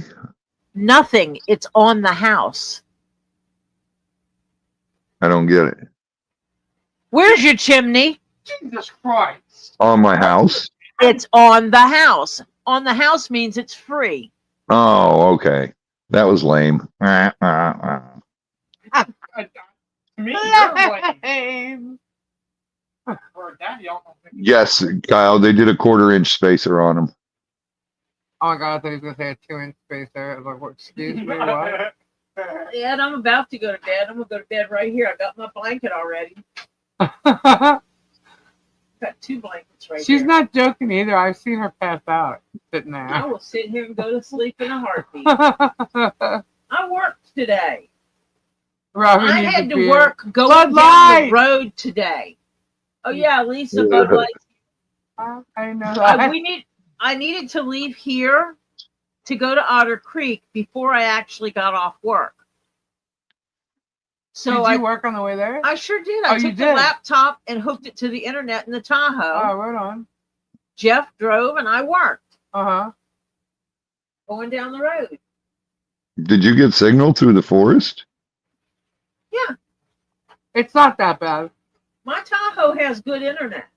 Nothing. It's on the house. I don't get it. Where's your chimney? Jesus Christ. On my house? It's on the house. On the house means it's free. Oh, okay. That was lame. To me, you're Lame. for a daddy, I don't know. Yes, Kyle, they did a 1/4-inch spacer on them. Oh my God, I thought he was going to say a 2-inch spacer. I was like, what, excuse me, what? Dad, I'm about to go to bed. I'm going to go to bed right here. I got my blanket already. Got 2 blankets right She's here. not joking either. I've seen her pass out sitting I there. will sit here and go to sleep in a heartbeat. I worked today. Robin I needs had a to beer. work going Bud down Light! the road today. Oh yeah, Lisa, Yeah. Bud Light. I know. I needed to leave here to go to Otter Creek before I actually got off work. So Did you work on the way there? I sure did. Oh, I you took the did? laptop and hooked it to the internet in the Tahoe. Oh, right on. Jeff drove and I worked Uh-huh. going down the road. Did you get signal through the forest? Yeah, It's not that bad. my Tahoe has good internet.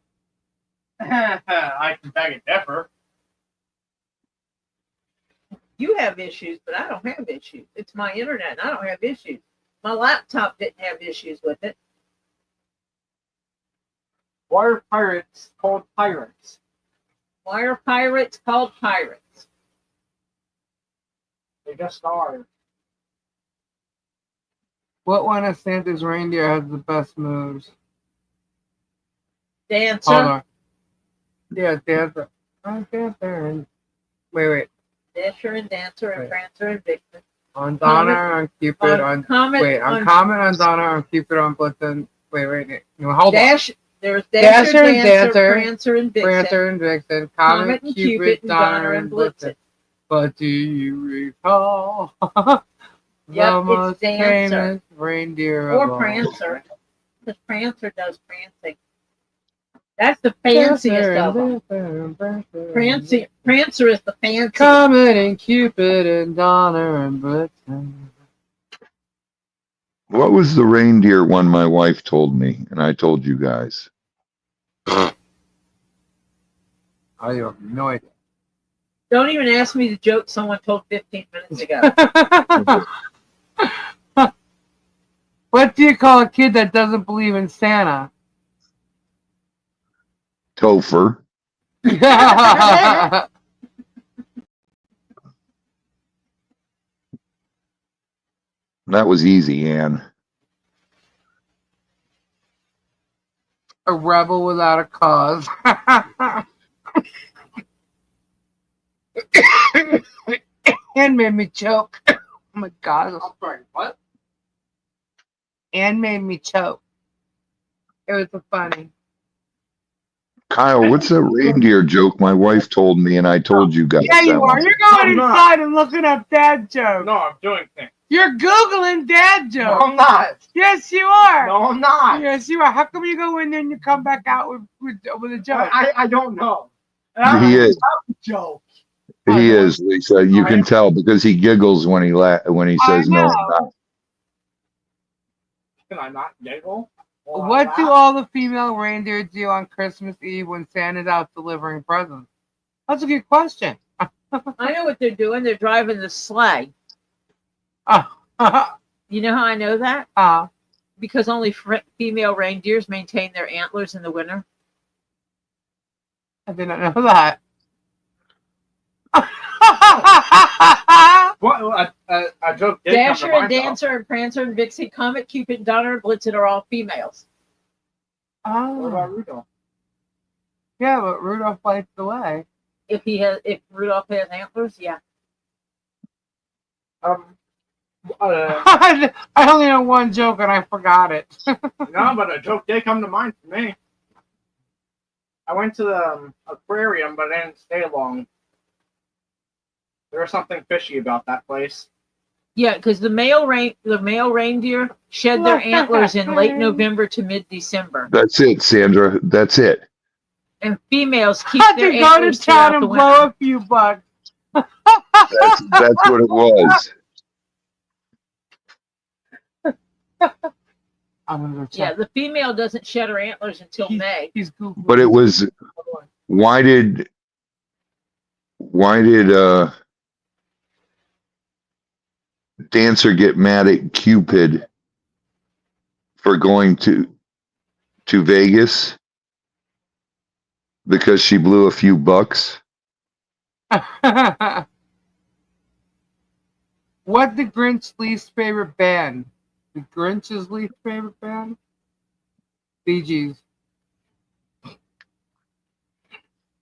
I can beg a differ. You have issues, but I don't have issues. It's my internet and I don't have issues. My laptop didn't have issues with it. Why are pirates called pirates? Why are pirates called pirates? They just are. What one of Santa's reindeer has the best moves? Dancer. Hold on. Yeah, Dancer. Oh, Dancer. And wait. Dasher and Dancer and Wait. Prancer and Vixen. On Donna, on Cupid, on Comet. on Comet, on Donna, on Cupid, on Blitzen. Wait. No, hold Dash. There's Dasher, Dasher, Dancer, Dancer, Prancer, and on. Vixen. Prancer and Vixen, Comet Comet, and Cupid, and Donner, and Blitzen. But do you recall Yep, the it's most Dancer. famous reindeer of Or all? Prancer. Because Prancer does prancing. That's the fanciest of them. Prancer is the fanciest. Comet and Cupid and Donner and Blitzen. What was the reindeer one my wife told me, and I told you guys? I have no idea. Don't even ask me the joke someone told 15 minutes ago. What do you call a kid that doesn't believe in Santa? Topher. A That was easy, Ann. rebel without a cause. Ann made me choke. Oh my god. I'm sorry, what? Ann made me choke. It was so funny. Kyle, what's that reindeer joke my wife told me, and I told you guys? Yeah, you that are. one? You're going I'm not. inside and looking up dad jokes. No, I'm doing things. You're Googling dad No, jokes. I'm not. Yes, you are. No, I'm not. Yes, you are. How come you go in there and you come back out with a joke? I don't know. He is. Joke. He is, Lisa. You can tell because he giggles when he says no. I'm not. Can I not giggle? What do all the female reindeer do on Christmas Eve when Santa's out delivering presents? That's a good question. I know what they're doing. They're driving the sleigh. You know how I know that? Because only female reindeers maintain their antlers in the winter. I did not know that. What? A joke did Dasher come to and mind, though. Dancer and Prancer and Vixen, Comet, Cupid, Donner, and Blitzen are all females. What Oh, about Rudolph? yeah, but Rudolph lights the way. If Rudolph has antlers, yeah. I only know one joke and I forgot it. No, but a joke did come to mind for me. I went to the aquarium, but I didn't stay long. There was something fishy about that place. Yeah, because the male reindeer shed their antlers in late November to mid-December, That's it, Sandra. That's it. and females keep Had their to go antlers to town throughout and the blow winter. a few bucks. That's what it was. I'm gonna go Yeah, check. the female doesn't shed her antlers until May. He's Googling. But it was. Why did Dancer get mad at Cupid for going to Vegas because she blew a few bucks? What's the Grinch's least favorite band? The Grinch's least favorite band? Bee Gees.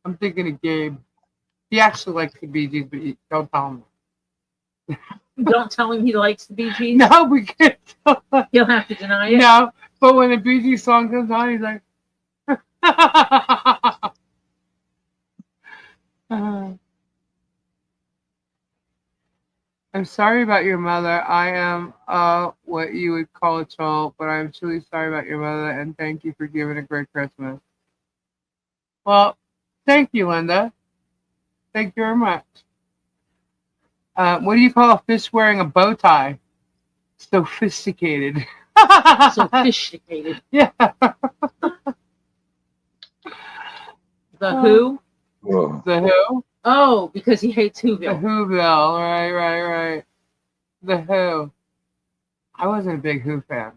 I'm thinking of Gabe. He actually likes the Bee Gees, but don't tell him. Don't tell him he likes the Bee Gees. No, we can't tell him. He'll have to deny it. No, but when the Bee Gees song comes on, he's like, I'm sorry about your mother. I am what you would call a troll, but I'm truly sorry about your mother, and thank you for giving a great Christmas. Well, thank you, Linda. Thank you very much. What do you call a fish wearing a bow tie? Sophisticated. Sophisticated. Yeah. The Who? Whoa. The Who? Oh, because he hates The Whoville. Whoville. Right. The Who. I wasn't a big Who fan.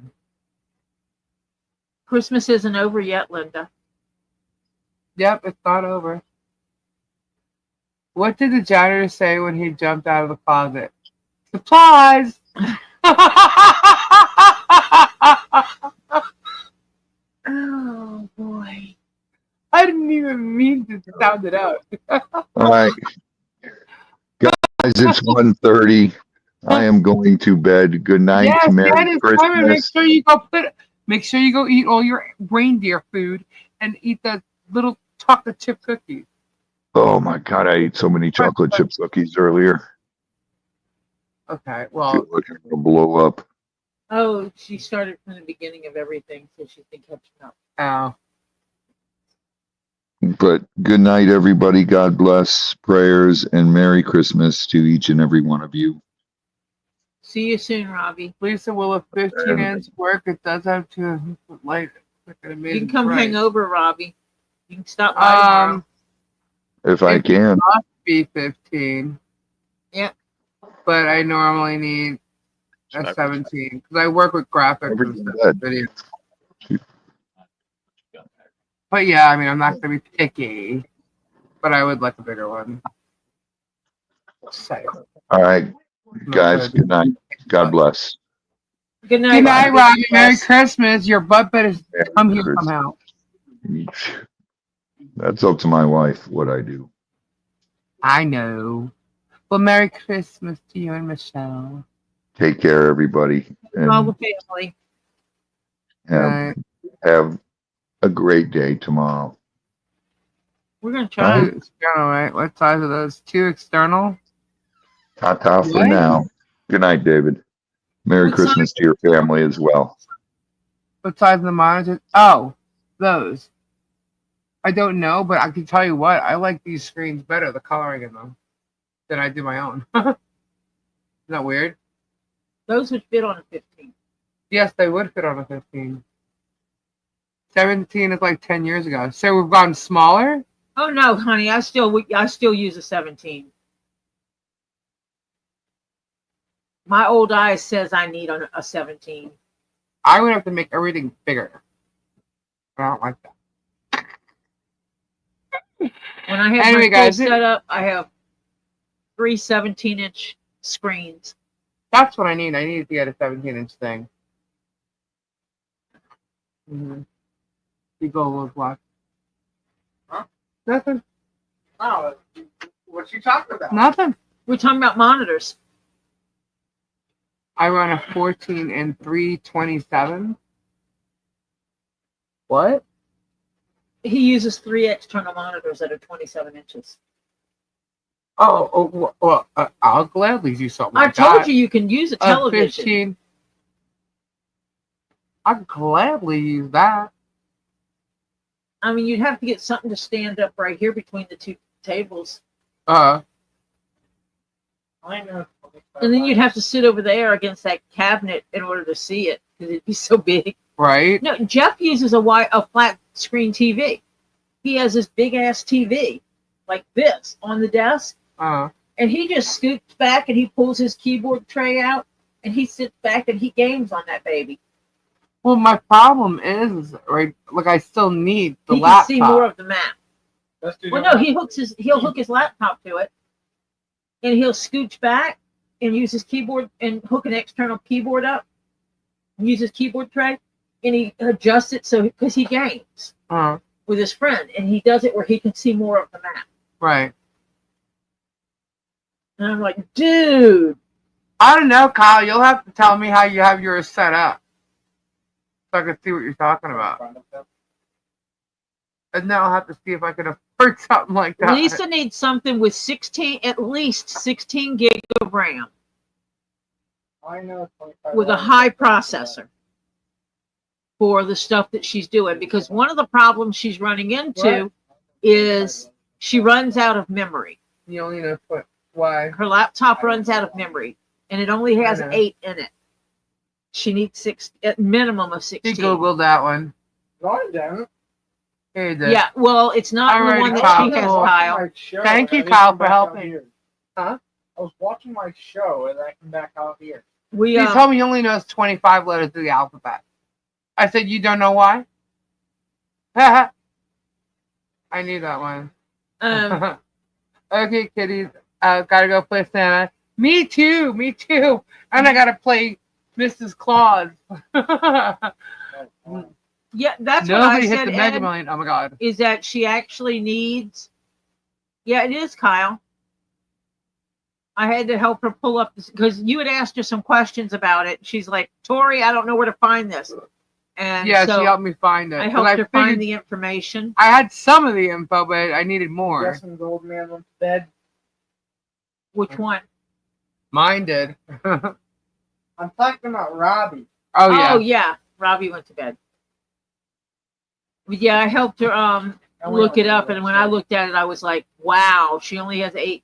Christmas isn't over yet, Linda. Yep, it's not over. What did the janitor say when he jumped out of the closet? Supplies! Oh, boy. I didn't even mean to sound it out. All right, guys, it's 1:30. I am going to bed. Good night. Yes, Merry Dennis, Clement, Christmas. make sure you go eat all your reindeer food and eat the little chocolate chip cookies. Oh my God, I ate so many chocolate chip cookies earlier. Okay, I well, feel like I'm gonna blow up. Oh, she started from the beginning of everything, so she's been catching up. Oh. But good night, everybody. God bless. Prayers and Merry Christmas to each and every one of you. See you soon, Robbie. Lisa, will a 15-inch work? It does have to light. You can come hang over, Robbie. You can stop by tomorrow. If I can. Must be 15. Yeah. But I normally need a 17 because I work with graphics and stuff, video. But yeah, I mean, I'm not gonna be picky, but I would like a bigger one. All right, guys. Good night. God bless. Good night, Good night, Robbie. Merry Christmas. Your butt better come here somehow. That's up to my wife what I do. I know. Well, Merry Christmas to you and Michelle. Take care, everybody. And all the family. have a great day tomorrow. We're gonna try. External, right? What size are those? 2 external. Ta-ta for now. Good night, David. Merry Christmas to your family as well. What size of the monitors? Oh, those. I don't know, but I can tell you what. I like these screens better, the coloring in them, than I do my own. Isn't that weird? Those would fit on a 15. Yes, they would fit on a 15. 17 is like 10 years ago. So we've gone smaller? Oh no, honey, I still use a 17. My old eye says I need a 17. I would have to make everything bigger. I don't like that. When I have my full setup, I have 3 17-inch screens. That's what I need. I need to get a 17-inch thing. You go look like. Huh? Nothing. Oh, what you talking about? Nothing. We're talking about monitors. I run a 14 and 327. What? He uses 3 external monitors that are 27 inches. Well, I'll gladly do something like that. I told you can use a television. 15. I'd gladly use that. I mean, you'd have to get something to stand up right here between the 2 tables. I know. And then you'd have to sit over there against that cabinet in order to see it because it'd be so big. Right. No, Jeff uses a flat screen TV. He has this big ass TV like this on the desk. And he just scoots back and he pulls his keyboard tray out and he sits back and he games on that baby. Well, my problem is, right, like I still need the laptop. He can see more of the map. Well, no, he'll hook his laptop to it and he'll scooch back and use his keyboard and hook an external keyboard up and use his keyboard tray and he adjusts it so because he games with his friend and he does it where he can see more of the map. Right. And I'm like, dude. I don't know, Kyle. You'll have to tell me how you have yours set up so I can see what you're talking about. And then I'll have to see if I can afford something like that. Lisa needs something with at least 16 gig of RAM. I know. With a high processor for the stuff that she's doing. Because one of the problems she's running into is she runs out of memory. You only know why. Her laptop runs out of memory. And it only has 8 in it. She needs 6, at minimum of 16. She Googled that one. No, I don't. Yeah, well, it's not the one that she has, Kyle. Thank you, Kyle, for helping. Huh? I was watching my show and I come back out here. He told me he only knows 25 letters of the alphabet. I said, you don't know why? I knew that one. Okay, kiddies. Gotta go play Santa. Me too. And I gotta play Mrs. Claus. Yeah, that's Nobody what I hit said. The Mega Million. Oh my God! Is that she actually needs? Yeah, it is, Kyle. I had to help her pull up because you had asked her some questions about it. She's like, Tori, I don't know where to find this. And yeah, so she helped me find it. I helped her find the information. I had some of the info, but I needed more. Justin's old man went to bed. Which one? Mine did. I'm talking about Robbie. Oh yeah. Oh yeah, Robbie went to bed. But yeah, I helped her look it up, and when I looked at it, I was like, wow, she only has eight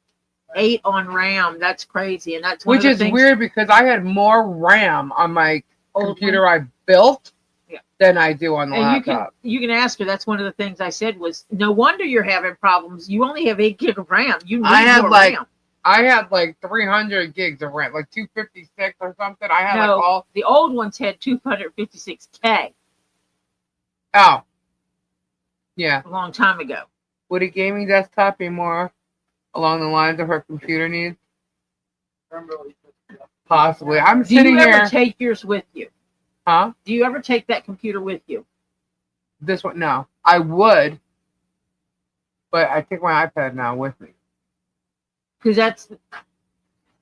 on RAM. That's crazy, and that's one Which of the is things, weird because I had more RAM on my old computer I built Yeah. than I do on the And laptop. you can ask her. That's one of the things I said was, no wonder you're having problems. You only have 8 gig of RAM. You need I had more like RAM. I had like 300 gigs of RAM, like 256 or something. I had No, like all. the old ones had 256K Oh, yeah. a long time ago. Would a gaming desktop be more along the lines of her computer needs? Possibly. I'm Do you sitting ever here. take yours with you? Huh? Do you ever take that computer with you? This one? No. I would, but I take my iPad now with me. Because that's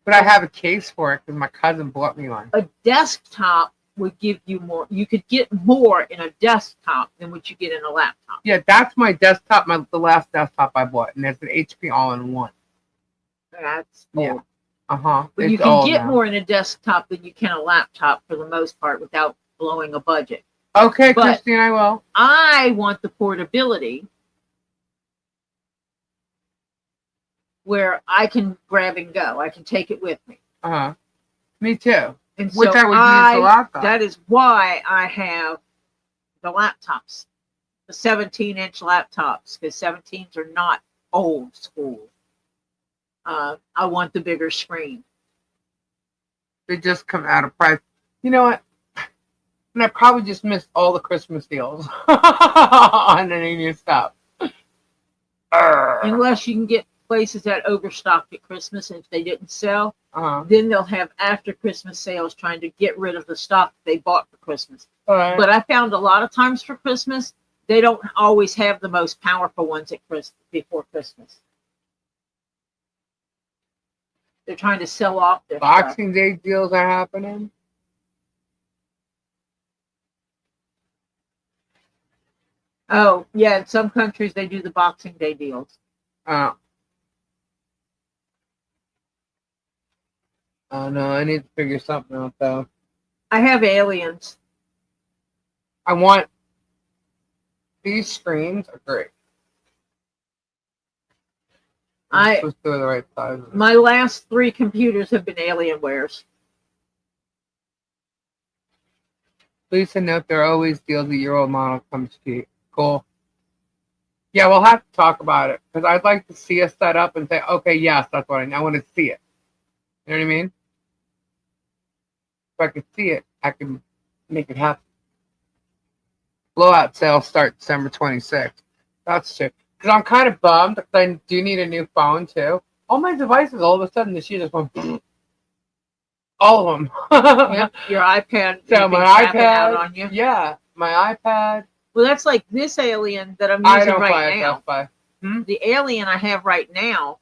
But I have a case for it because my cousin bought me one. a desktop would give you more. You could get more in a desktop than what you get in a laptop. Yeah, that's my desktop. The last desktop I bought, and it's an HP all-in-one. That's Yeah. old. But But you can get more in a desktop than you can a laptop for the most part without blowing a budget. Okay, But- Christine, I will. I want the portability where I can grab and go. I can take it with me. Me too. And Which so I would use the laptop. that is why I have the laptops, the 17-inch laptops, because 17s are not old school. I want the bigger screen. They just come out of price. You know what? And I probably just missed all the Christmas deals on any new stuff. Unless you can get places that overstocked at Christmas, and if they didn't sell, then they'll have after Christmas sales trying to get rid of the stock they bought for Christmas. Right. But I found a lot of times for Christmas, they don't always have the most powerful ones at before Christmas. They're trying to sell off their stuff. Boxing Day deals are happening. Oh, yeah, in some countries they do the Boxing Day deals. Oh no, I need to figure something out though. I have Aliens. I want these screens are great. I'm supposed to do the right size. My last 3 computers have been Alienwares. Please note there are always deals a year-old model comes cheap. Cool. Yeah, we'll have to talk about it because I'd like to see us set up and say, okay, yes, that's what I want to see it. You know what I mean? If I could see it, I can make it happen. Blowout sales start December 26th. That's true. Because I'm kind of bummed because I do need a new phone too. All my devices all of a sudden this year just went all of them. Yep, your iPad. So you've been my tapping out iPad, on you. yeah, my iPad. Well, that's like this Alien that I'm I using don't buy right it now. Best Buy. The Alien I have right now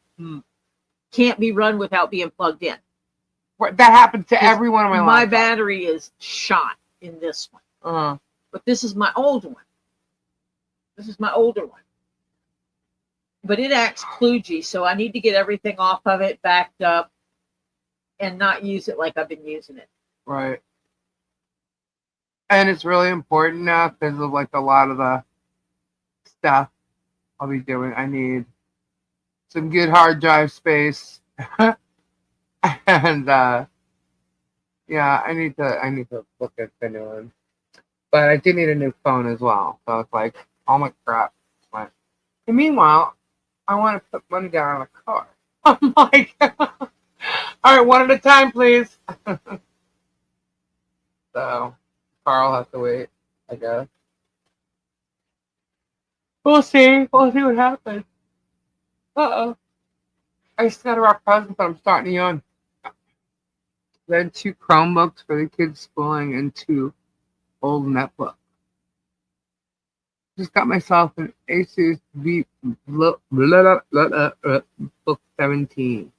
can't be run without being plugged in. That happens to every one of my My laptops. battery is shot in this one. But this is my old one. This is my older one. But it acts kludgy, so I need to get everything off of it, backed up, and not use it like I've been using it. Right. And it's really important now because of like a lot of the stuff I'll be doing. I need some good hard drive space. And yeah, I need to look at the new one. But I do need a new phone as well. So it's like all my crap. But and meanwhile, I want to put money down on a car. I'm like, all right, one at a time, please. So Carl has to wait, I guess. We'll see. We'll see what happens. Uh-oh. I just got a rock present, but I'm starting to yawn. Then 2 Chromebooks for the kids' schooling and 2 old netbooks. Just got myself an Asus book 17.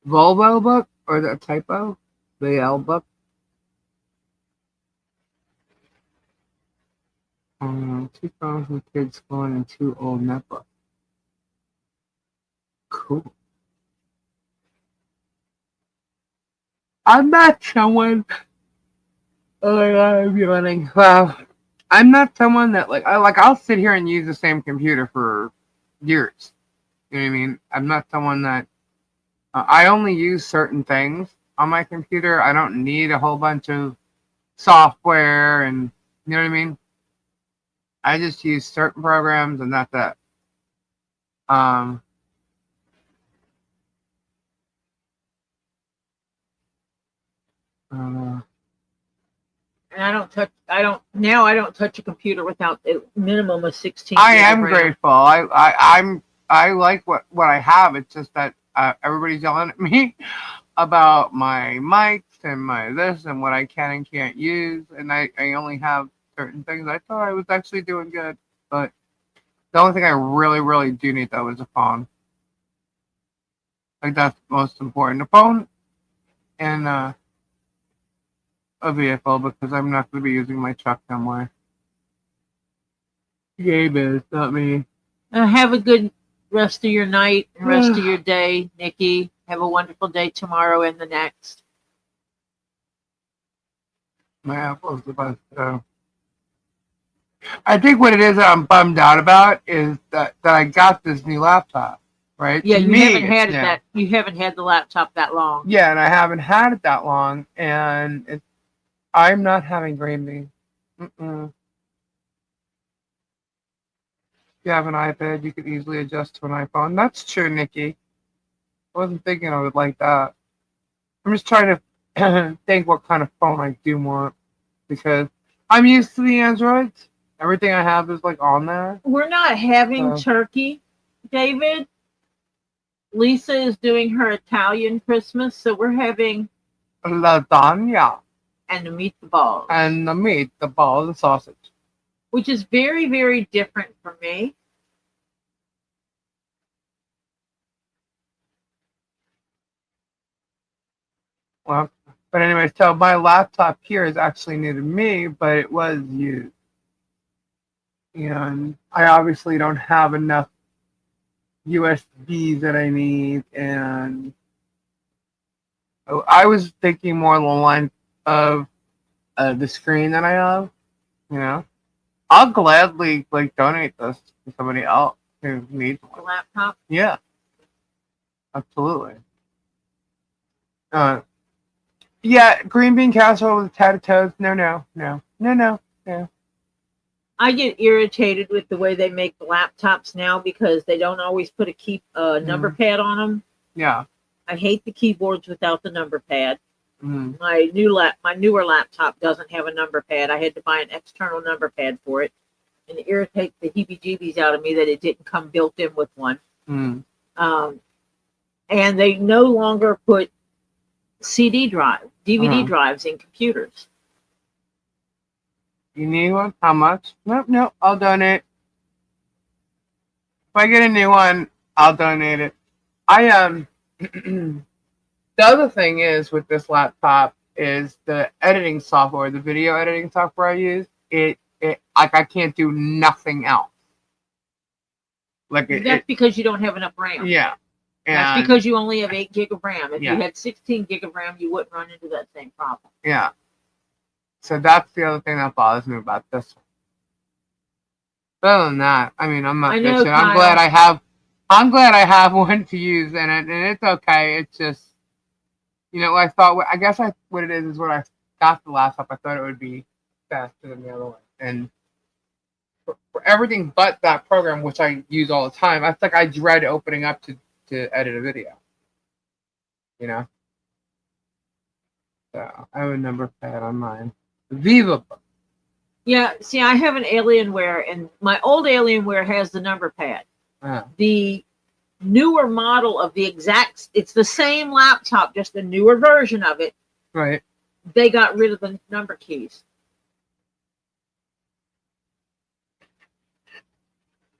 Volvo book? Or is that a typo? The L book? 2 phones for the kids' schooling and 2 old netbooks. Cool. I met someone Oh my god, I'm yawning. Well, I'm not someone that I'll sit here and use the same computer for years. You know what I mean? I'm not someone that I only use certain things on my computer. I don't need a whole bunch of software and you know what I mean? I just use certain programs and that's it. Um uh, And I don't touch a computer without a minimum of 16 I gig am of RAM. grateful. I like what I have. It's just that everybody's yelling at me about my mics and my this and what I can and can't use, and I only have certain things. I thought I was actually doing good, but the only thing I really do need though is a phone. Like that's most important. A phone and a vehicle because I'm not going to be using my truck somewhere. Gabe is, not me. Have a good rest of your night and rest of your day, Nikki. Have a wonderful day tomorrow and the next. My apple's the best. I think what it is that I'm bummed out about is that I got this new laptop, right? Yeah, To you me, haven't it's had it new. you haven't had the laptop that long. Yeah, and I haven't had it that long, and I'm not having green beans. If you have an iPad, you could easily adjust to an iPhone. That's true, Nikki. I wasn't thinking I would like that. I'm just trying to think what kind of phone I do want because I'm used to the Androids. Everything I have is like on there. We're not having So- turkey, David. Lisa is doing her Italian Christmas, so we're having Lasagna and the meatballs, and the meat, the balls, and sausage. which is very, very different for me. Well, but anyway, so my laptop here is actually new to me, but it was used. And I obviously don't have enough USBs that I need, and I was thinking more along the line of the screen that I have. I'll gladly donate this to somebody else who needs The one. laptop. Yeah, absolutely. Yeah, green bean casserole with tatted toast. No. I get irritated with the way they make the laptops now because they don't always put a number pad on them. Yeah. I hate the keyboards without the number pad. Mm. My newer laptop doesn't have a number pad. I had to buy an external number pad for it, and it irritates the heebie-jeebies out of me that it didn't come built in with one. Mm. And they no longer put DVD drives in computers. You need one? How much? Nope. I'll donate. If I get a new one, I'll donate it. The other thing is with this laptop is the editing software, the video editing software I use. It I can't do nothing else. That's because you don't have enough RAM. Yeah. That's because you only have 8 gig of RAM. If Yeah. you had 16 gig of RAM, you wouldn't run into that same problem. Yeah. So that's the other thing that bothers me about this one. But other than that, I mean, I'm not I know, bitching. I'm glad I have one to use in it, and it's okay. It's just, I guess what it is when I got the laptop, I thought it would be faster than the other one. And for everything but that program, which I use all the time, I think I dread opening up to edit a video. So I have a number pad on mine. Viva. Yeah, see, I have an Alienware, and my old Alienware has the number pad. The newer model of it's the same laptop, just a newer version of it. Right. They got rid of the number keys.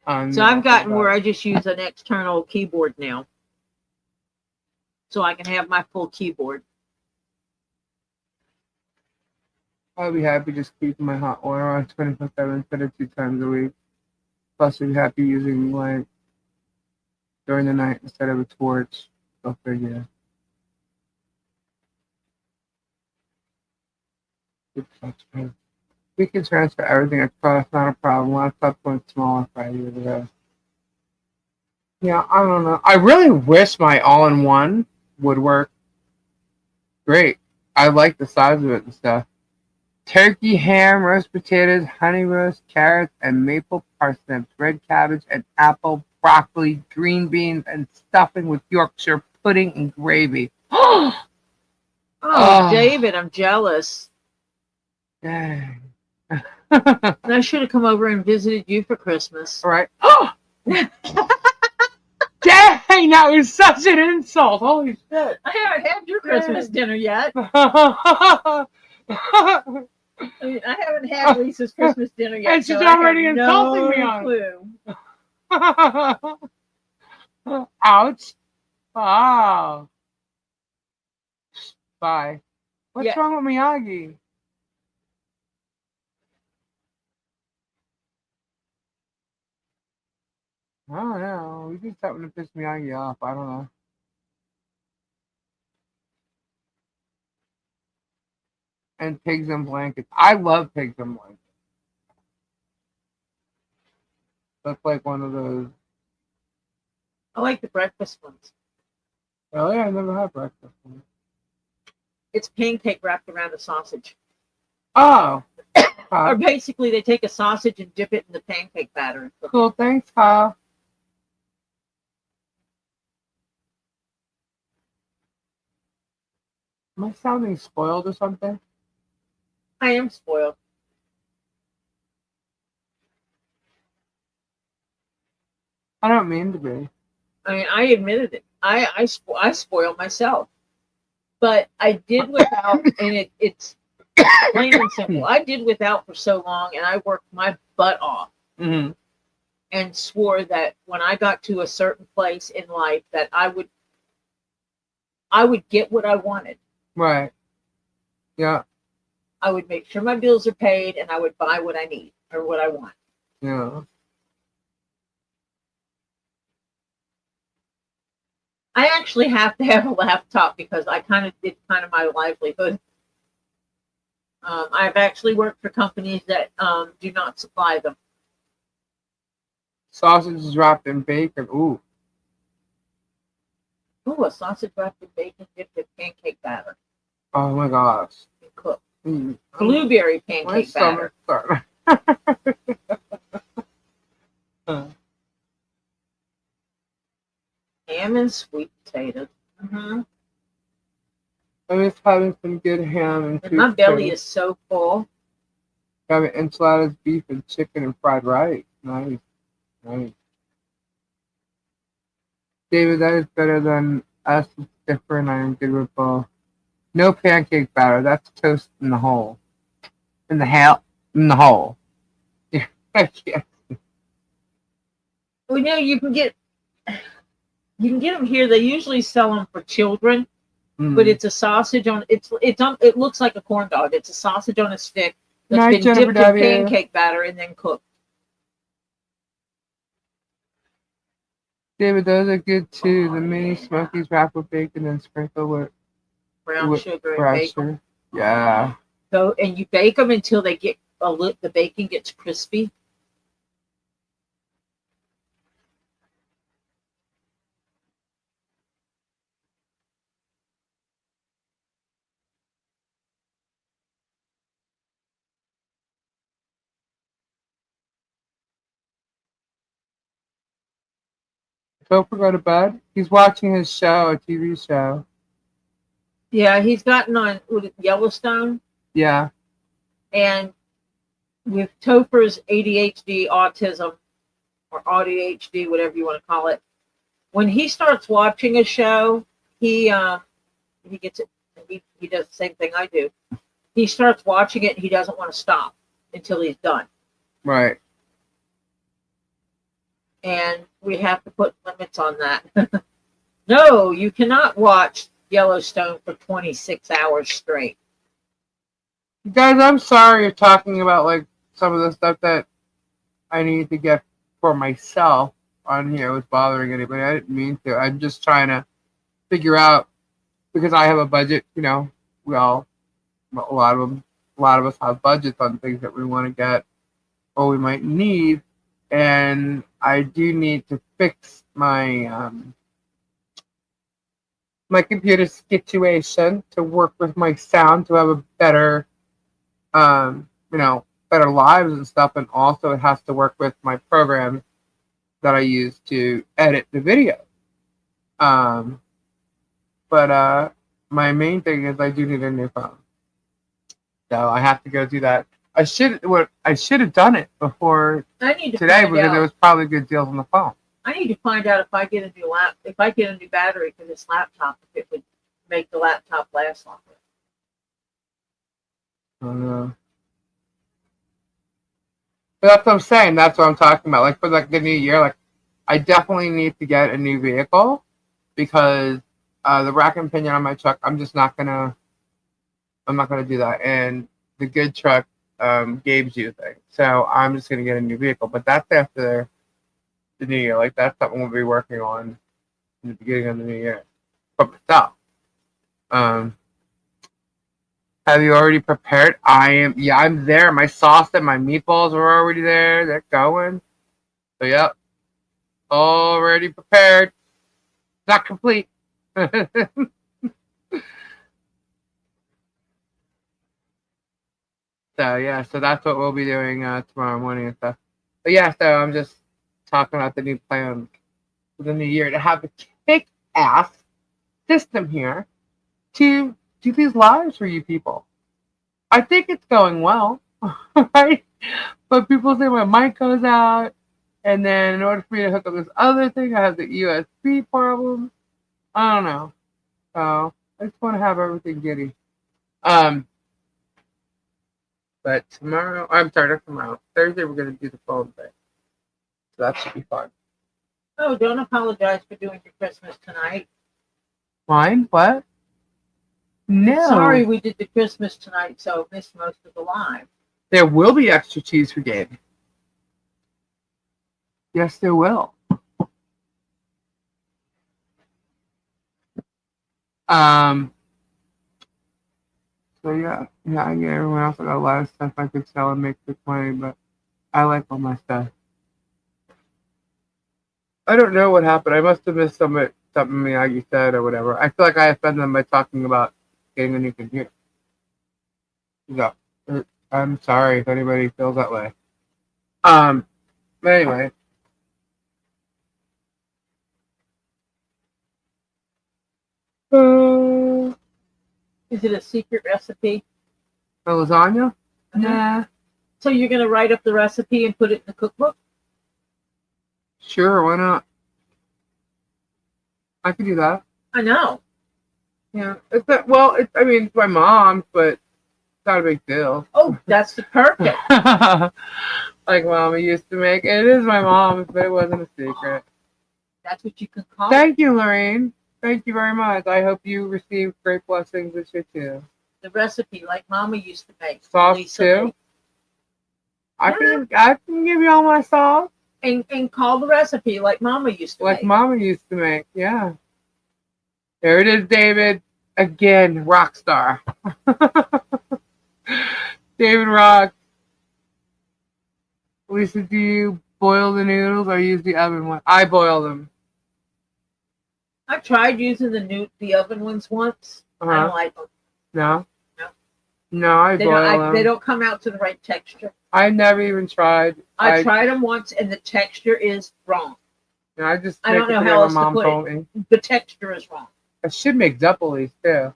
So I've gotten where I just use an external keyboard now. So I can have my full keyboard. I'll be happy just keeping my hot water on 24/7 instead of 2 times a week. Plus, I'll be happy using light during the night instead of a torch. Go figure. We can transfer everything across, not a problem. Laptop went small Friday ago. Yeah, I don't know. I really wish my all-in-one would work great. I like the size of it and stuff. Turkey, ham, roast potatoes, honey roast, carrots, and maple parsnips, red cabbage, and apple, broccoli, green beans, and stuffing with Yorkshire pudding and gravy. Oh, Oh. David, I'm jealous. Dang. And I should have come over and visited you for Christmas. All right. Dang, that was such an insult. Holy shit. I haven't had your Christmas dinner yet. I mean, I haven't had Lisa's Christmas dinner yet. And she's so I have already insulting me on clue. Ouch. Wow. Bye. What's Yeah. wrong with Miyagi? I don't know. We did something to piss Miyagi off. I don't know. And pigs and blankets. I love pigs and blankets. That's like one of those. I like the breakfast ones. Oh yeah, I never had breakfast. It's pancake wrapped around a sausage. Oh. Or basically, they take a sausage and dip it in the pancake batter. And cook it. Cool. Thanks, Kyle. Am I sounding spoiled or something? I am spoiled. I don't mean to be. I mean, I admitted it. I spoiled myself, but I did without, and it's plain and simple. I did without for so long, and I worked my butt off, Mm-hmm. and swore that when I got to a certain place in life, that I would get what I wanted. Right. Yeah. I would make sure my bills are paid, and I would buy what I need or what I want. Yeah. I actually have to have a laptop because I it's kind of my livelihood. I've actually worked for companies that do not supply them. Sausage is wrapped in bacon. Ooh. Ooh, a sausage wrapped in bacon dipped in pancake batter Oh my gosh. and cooked. Mm. Blueberry My pancake batter. stomach Ham and sweet potatoes. Mm-hmm. I'm just having some good ham and And my sweet belly potatoes. is so full. Having enchiladas, beef, and chicken and fried rice. Nice. Nice. David, that is better than us. It's different. I am good with both. No pancake batter. That's toast in the hole. In the hole. Yeah. Yeah. Well, you can get them here. They usually sell them for children, but it's a sausage on it looks like a corn dog. It's a sausage on a stick that's Night, been Jennifer dipped in W. pancake batter and then cooked. David, those are good too. The mini smokies wrapped with bacon and sprinkled with Brown sugar and brown bacon. sugar. Yeah. So, and you bake them until they get the bacon gets crispy. Topher go to bed. He's watching his show, a TV show. Yeah, he's gotten on Yellowstone, Yeah. and with Topher's ADHD, autism, or ADHD, whatever you want to call it, when he starts watching a show, he gets it. He does the same thing I do. He starts watching it, and he doesn't want to stop until he's done. Right. And we have to put limits on that. No, you cannot watch Yellowstone for 26 hours straight. Guys, I'm sorry you're talking about like some of the stuff that I need to get for myself on here was bothering anybody. I didn't mean to. I'm just trying to figure out because I have a budget, we all, a lot of them a lot of us have budgets on things that we want to get or we might need, and I do need to fix my my computer situation to work with my sound to have a better, better lives and stuff, and also it has to work with my program that I use to edit the video. But my main thing is I do need a new phone, so I have to go do that. I should have done it before I need to today find because out. there was probably good deals on the phone. I need to find out if I get a new battery for this laptop, if it would make the laptop last longer. But that's what I'm saying. That's what I'm talking about. Like for like the new year, like I definitely need to get a new vehicle because the rack and pinion on my truck, I'm not gonna do that. And the good truck gives you things, so I'm just gonna get a new vehicle. But that's after the new year. Like that's something we'll be working on in the beginning of the new year. But myself, have you already prepared? I'm there. My sauce and my meatballs are already there. They're going. So yep, already prepared. Not complete. So that's what we'll be doing tomorrow morning and stuff. But yeah, so I'm just talking about the new plan for the new year to have a kick-ass system here to do these lives for you people. I think it's going well, right? But people say my mic goes out, and then in order for me to hook up this other thing, I have the USB problem. I don't know. So I just want to have everything giddy. But not tomorrow. Thursday, we're going to do the phone thing. So that should be fun. Oh, don't apologize for doing your Christmas tonight. Mine? What? No. Sorry we did the Christmas tonight, so missed most of the live. There will be extra cheese for Gabe. Yes, there will. So yeah, I get everyone else. I got a lot of stuff I could sell and make good money, but I like all my stuff. I don't know what happened. I must have missed something Miyagi said or whatever. I feel like I offended them by talking about getting a new computer. So, I'm sorry if anybody feels that way. But anyway. Is it a secret recipe? The lasagna? Nah. So you're going to write up the recipe and put it in the cookbook? Sure, why not? I could do that. I know. Yeah. It's my mom's, but it's not a big deal. Oh, that's the perfect. Like Mama used to make. It is my mom's, but it wasn't a secret. That's what you can call Thank you, Lorraine. Thank you very much. I hope you receive great blessings this year too. The recipe, like Mama used to make. Sauce too? I can give you all my sauce. And call the recipe like Mama used to make. Like Mama used to make, yeah. There it is, David. Again, rock star. David Rock. Lisa, do you boil the noodles or use the oven one? I boil them. I tried using the oven ones once. Uh-huh. I don't like them. No? No. No, I boil them. They don't come out to the right texture. I never even tried. I tried them once, and the texture is wrong. I don't know how else to put it. The texture is wrong. I should make dupplies too.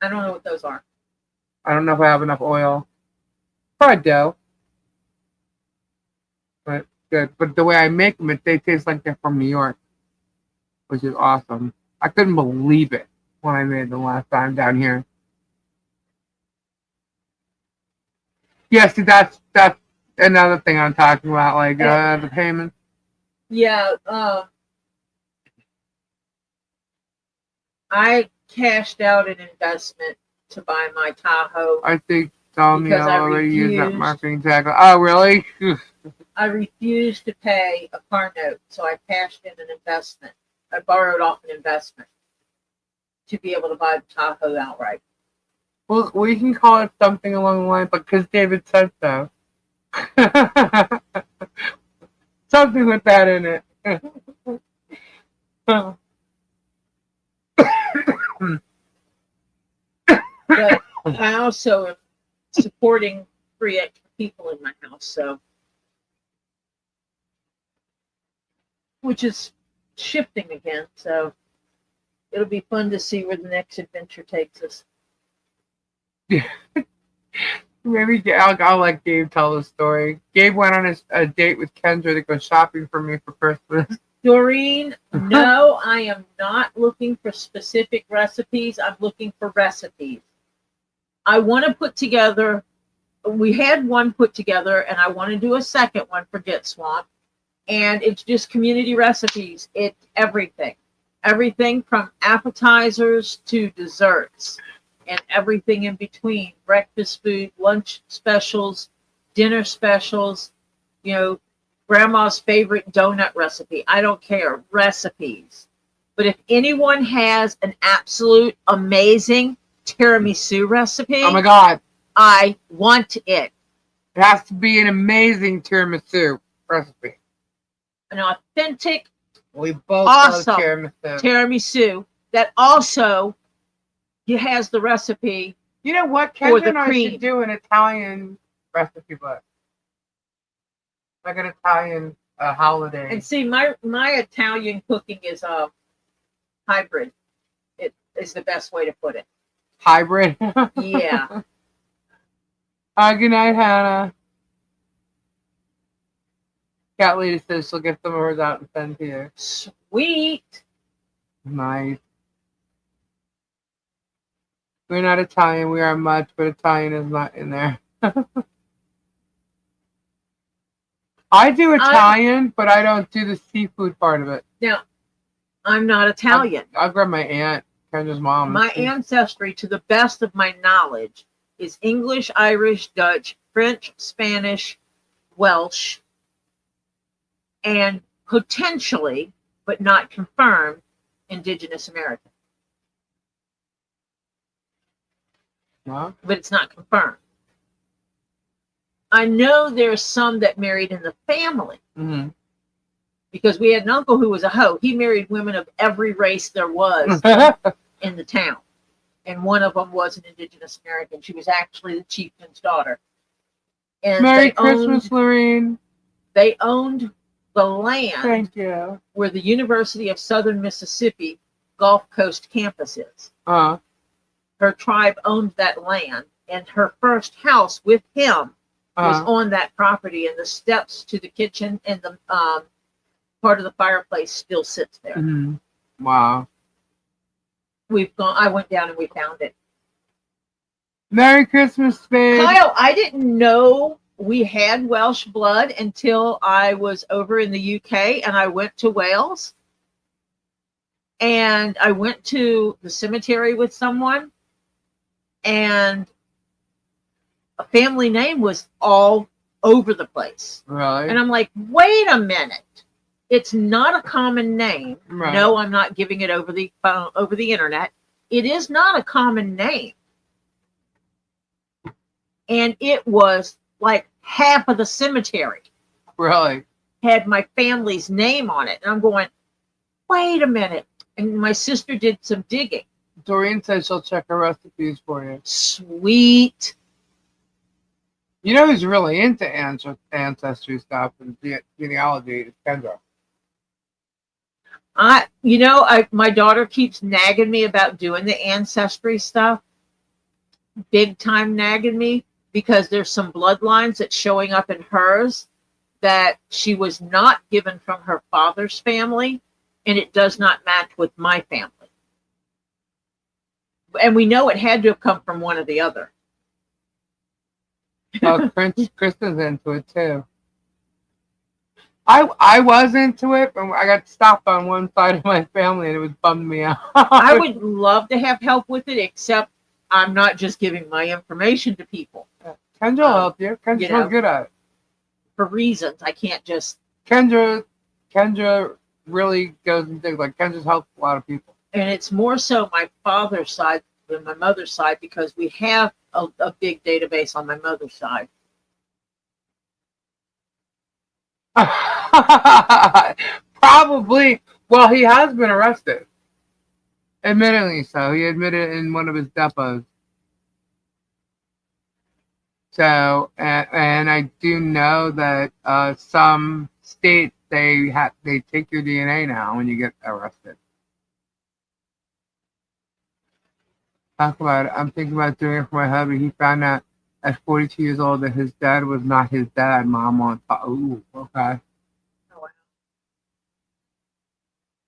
I don't know what those are. I don't know if I have enough oil. Probably dough. But good. But the way I make them, they taste like they're from New York, which is awesome. I couldn't believe it when I made them last time down here. Yeah, see, that's another thing I'm talking about, like the payments. Yeah, I cashed out an investment to buy my Tahoe. I think Tommy already used that refused. marketing tag. Oh, really? I refused to pay a car note, so I cashed in an investment. I borrowed off an investment to be able to buy the Tahoe outright. Well, we can call it something along the line, but because David said so. Something with that in it. But I also am supporting 3 extra people in my house, so which is shifting again. So it'll be fun to see where the next adventure takes us. Maybe I'll let Gabe tell the story. Gabe went on a date with Kendra to go shopping for me for Christmas. Doreen, no, I am not looking for specific recipes. I'm looking for recipes. I want to put together, we had one put together, and I want to do a second one for Get Swamp. And it's just community recipes. It's everything. Everything from appetizers to desserts and everything in between. Breakfast food, lunch specials, dinner specials, grandma's favorite donut recipe. I don't care. Recipes. But if anyone has an absolute amazing tiramisu recipe, Oh my God. I want it. It has to be an amazing tiramisu recipe. An authentic We both awesome love tiramisu. tiramisu that also has the recipe. You know what? For Kendra the and I cream. should do an Italian recipe book. Like an Italian holiday. And see, my Italian cooking is a hybrid. It is the best way to put it. Hybrid. Yeah. Good night, Hannah. Cat Lady says she'll get some of hers out and send to you. Sweet. Nice. We're not Italian. We are much, but Italian is not in there. I do Italian, but I don't do the seafood part of it. Now, I'm not Italian. I'll grab my aunt, Kendra's mom. My ancestry, to the best of my knowledge, is English, Irish, Dutch, French, Spanish, Welsh, and potentially, but not confirmed, Indigenous American. No? But it's not confirmed. I know there's some that married in the family Mm-hmm. because we had an uncle who was a hoe. He married women of every race there was in the town. And one of them was an Indigenous American. She was actually the chieftain's daughter. And Merry Christmas, Lorene. They owned the land Thank you. where the University of Southern Mississippi Gulf Coast campus is. Her tribe owned that land, and her first house with him was on that property, and the steps to the kitchen and the part of the fireplace still sits there. Mm-hmm. Wow. I went down and we found it. Merry Christmas, babe. Kyle, I didn't know we had Welsh blood until I was over in the UK and I went to Wales. And I went to the cemetery with someone, and a family name was all over the place. Really? And I'm like, wait a minute. It's not a common name. Right. No, I'm not giving it over the phone, over the internet. It is not a common name. And it was like half of the cemetery Really? had my family's name on it. And I'm going, wait a minute. And my sister did some digging. Doreen says she'll check her recipes for you. Sweet. You know who's really into ancestry stuff and genealogy is Kendra. My daughter keeps nagging me about doing the ancestry stuff. Big time nagging me, because there's some bloodlines that's showing up in hers that she was not given from her father's family, and it does not match with my family. And we know it had to have come from one or the other. Oh, Kristen's into it too. I was into it, but I got stopped on one side of my family, and it was bummed me out. I would love to have help with it, except I'm not just giving my information to people. Kendra will help you. Kendra's so good at it. For reasons I can't just. Kendra really goes and digs. Like, Kendra's helped a lot of people. And it's more so my father's side. than my mother's side because we have a big database on my mother's side. Probably. Well, he has been arrested. Admittedly so. He admitted in one of his depots. So, and I do know that some states they take your DNA now when you get arrested. Talk about it. I'm thinking about doing it for my hubby. He found out at 42 years old that his dad was not his dad. Mom on top. Ooh, okay. Oh, wow.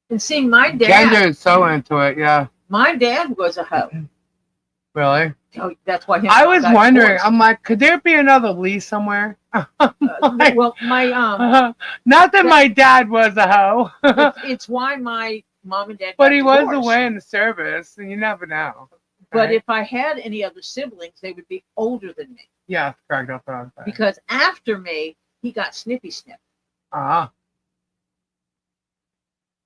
And see, my Kendra dad, is so into it. Yeah. my dad was a hoe. Really? Oh, that's why I was got wondering. divorced. I'm like, could there be another Lee somewhere? Well, my not that my dad was a hoe, it's why my mom and dad but got he was divorced. away in the service, and you never know. But right? if I had any other siblings, they would be older than me. Yeah, correct. That's what I'm saying. Because after me, he got snippy snip. Ah,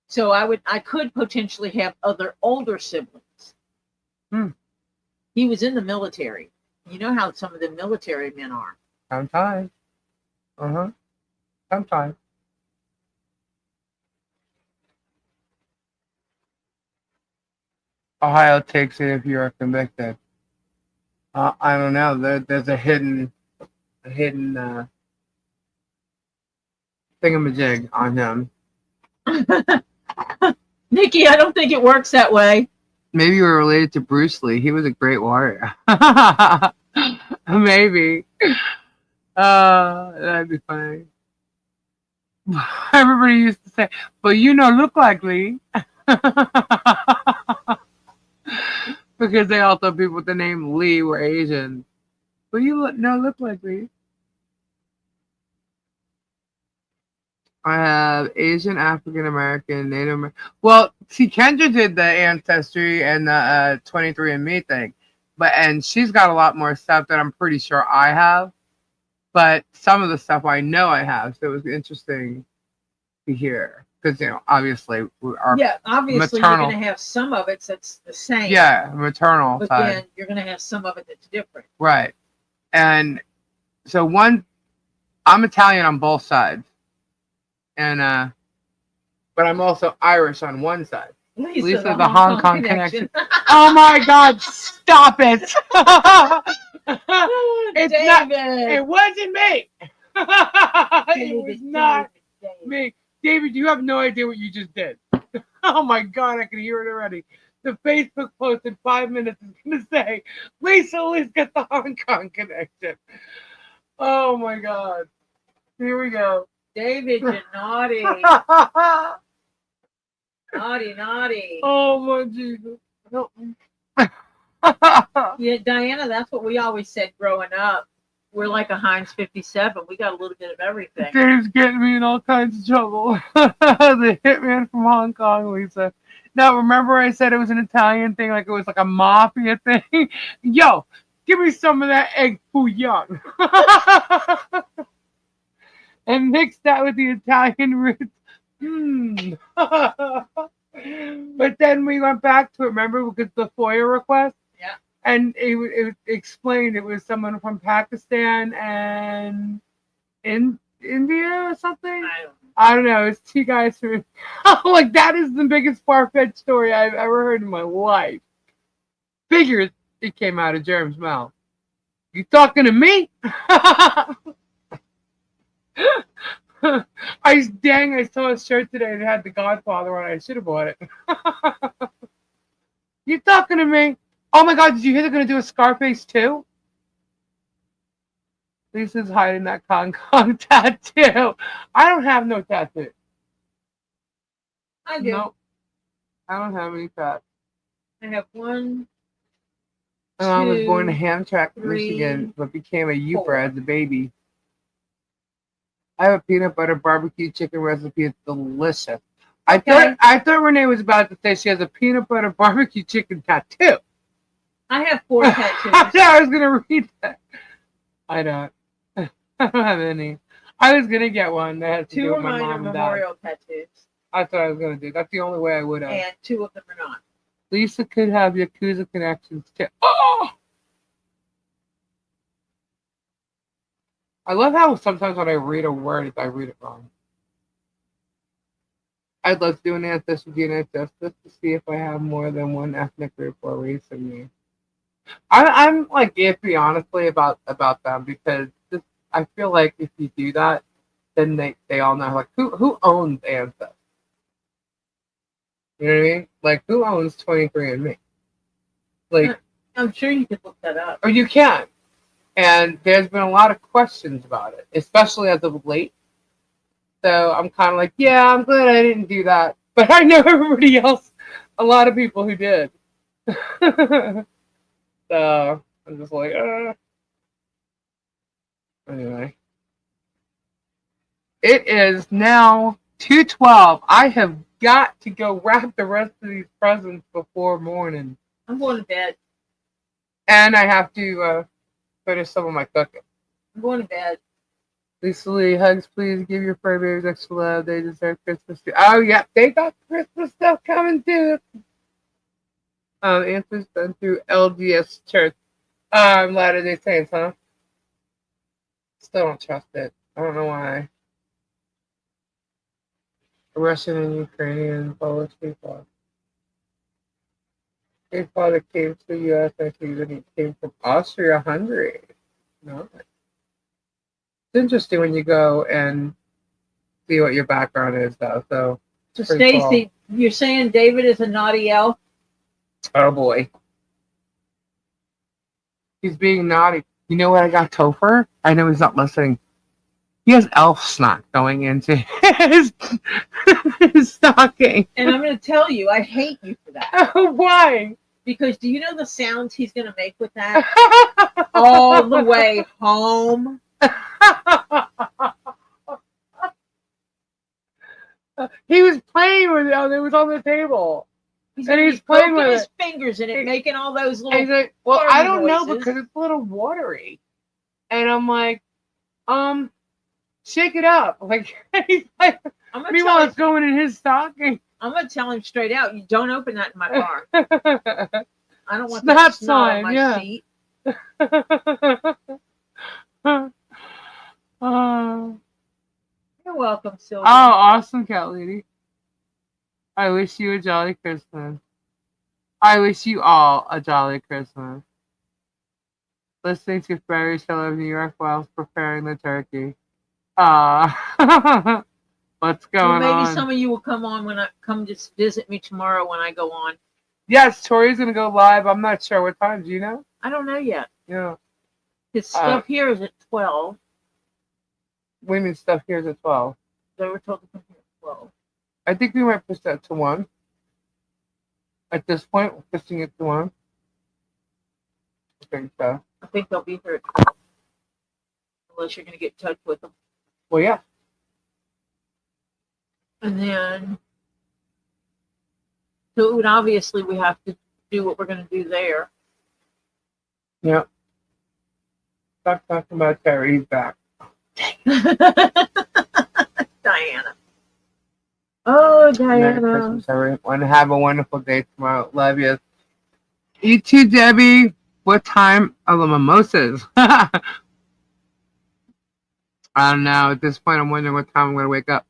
So I could potentially have other older siblings. Hmm. He was in the military. You know how some of the military men are. sometimes. Sometimes. Ohio takes it if you are convicted. I don't know. There's a hidden thingamajig on him. Nikki, I don't think it works that way. Maybe you were related to Bruce Lee. He was a great warrior. Maybe. That'd be funny. Everybody used to say, "But you know, look like Lee," because they all thought people with the name Lee were Asian. But you look like Lee. I have Asian, African American, Native American. Well, see, Kendra did the ancestry and the 23andMe thing, and she's got a lot more stuff that I'm pretty sure I have. But some of the stuff I know I have, so it was interesting to hear because obviously obviously maternal. you're going to have some of it that's the same. Yeah, maternal but side. then you're going to have some of it that's different. Right, and so I'm Italian on both sides. And but I'm also Irish on one side. Lisa the Hong Kong connection. Oh my God! Stop it! It's David. not. It wasn't me. It was not me. David, you have no idea what you just did. Oh my God! I can hear it already. The Facebook post in 5 minutes is going to say, Lisa always got the Hong Kong connection. Oh my God! Here we go. David, you're naughty. Naughty. Oh my Jesus. No. Yeah, Diana, that's what we always said growing up. We're like a Heinz 57. We got a little bit of everything. Dave's getting me in all kinds of trouble. The hitman from Hong Kong, Lisa. Now, remember I said it was an Italian thing, like it was like a mafia thing? Yo, give me some of that egg bouillon. And mix that with the Italian roots. But then we went back to it, remember, because the FOIA request? Yeah. And it explained it was someone from Pakistan and in India or something? I don't know. It's two guys from... like, that is the biggest far-fetched story I've ever heard in my life. Figures it came out of Jerem's mouth. You talking to me? I saw a shirt today that had The Godfather on it. I should have bought it. You talking to me? Oh my God, did you hear they're going to do a Scarface 2? Lisa's hiding that Hong Kong tattoo. I don't have no tattoo. I do. Nope. I don't have any tats. I have one. I was born in two, Hamtramck, three, Michigan, but became a Youper four. as a baby. I have a peanut butter barbecue chicken recipe. It's delicious. Okay. I thought Renee was about to say she has a peanut butter barbecue chicken tattoo. I have 4 tattoos. I was gonna read that. I don't. I don't have any. I was gonna get one that has to 2 do of with my mine are mom and dad. memorial tattoos, That's what I was gonna do. That's the only way I would have. and 2 of them are not. Lisa could have Yakuza connections too. Oh! I love how sometimes when I read a word, I read it wrong. I'd love to do an ancestry DNA test just to see if I have more than one ethnic group or race in me. I'm like iffy, honestly, about them because just, I feel like if you do that, then they all know like who owns Ancestry. You know what I mean? Like who owns 23andMe? Like I'm sure you could look that up. or you can. And there's been a lot of questions about it, especially as of late. So I'm kind of like, yeah, I'm glad I didn't do that. But I know everybody else, a lot of people who did. So I'm just like, Anyway. It is now 2:12. I have got to go wrap the rest of these presents before morning. I'm going to bed. And I have to finish some of my cooking. I'm going to bed. Lisa Lee, hugs, please. Give your fur babies extra love. They deserve Christmas too. Oh, yeah. They got Christmas stuff coming too. Answers done through LDS Church. Latter-day Saints, huh? Still don't trust it. I don't know why. Russian and Ukrainian Polish people. His father came to the U.S. and he came from Austria-Hungary. No. It's interesting when you go and see what your background is, though. So Stacy, you're saying David is a naughty elf? Oh boy, he's being naughty. You know what I got Topher? I know he's not listening. He has elf snot going into his stocking. And I'm going to tell you, I hate you for that. Why? Because do you know the sounds he's going to make with that? All the way home. He was playing with it. It was on the table. He's playing with his fingers in it, making all those little. Like, well, I don't noises. know because it's a little watery, and I'm like, shake it up. Like, he's like meanwhile, it's going in his stocking. I'm gonna tell him straight out. You don't open that in my car. I don't want Snot that snot on my yeah. seat. You're welcome, Sylvia. Oh, awesome, cat lady. I wish you a jolly Christmas. I wish you all a jolly Christmas. Listening to Fairy Tale of New York while preparing the turkey. What's going on? Maybe some of you will come on when I come just visit me tomorrow when I go on. Yes, Tori's gonna go live. I'm not sure what time. Do you know? I don't know yet. Yeah. His stuff here is at 12. Women's stuff here is at 12. They were told to come here at 12. I think we might push that to 1. At this point, we're pushing it to 1. I think so. I think they'll be here at 12. Unless you're going to get in touch with them. Well, yeah. And then, so it would obviously we have to do what we're going to do there. Yeah. Stop talking about Terry. He's back. Diana. Oh, Merry Diana. Christmas, everyone. Have a wonderful day tomorrow. Love you. You too, Debbie. What time are the mimosas? I don't know. At this point, I'm wondering what time I'm going to wake up.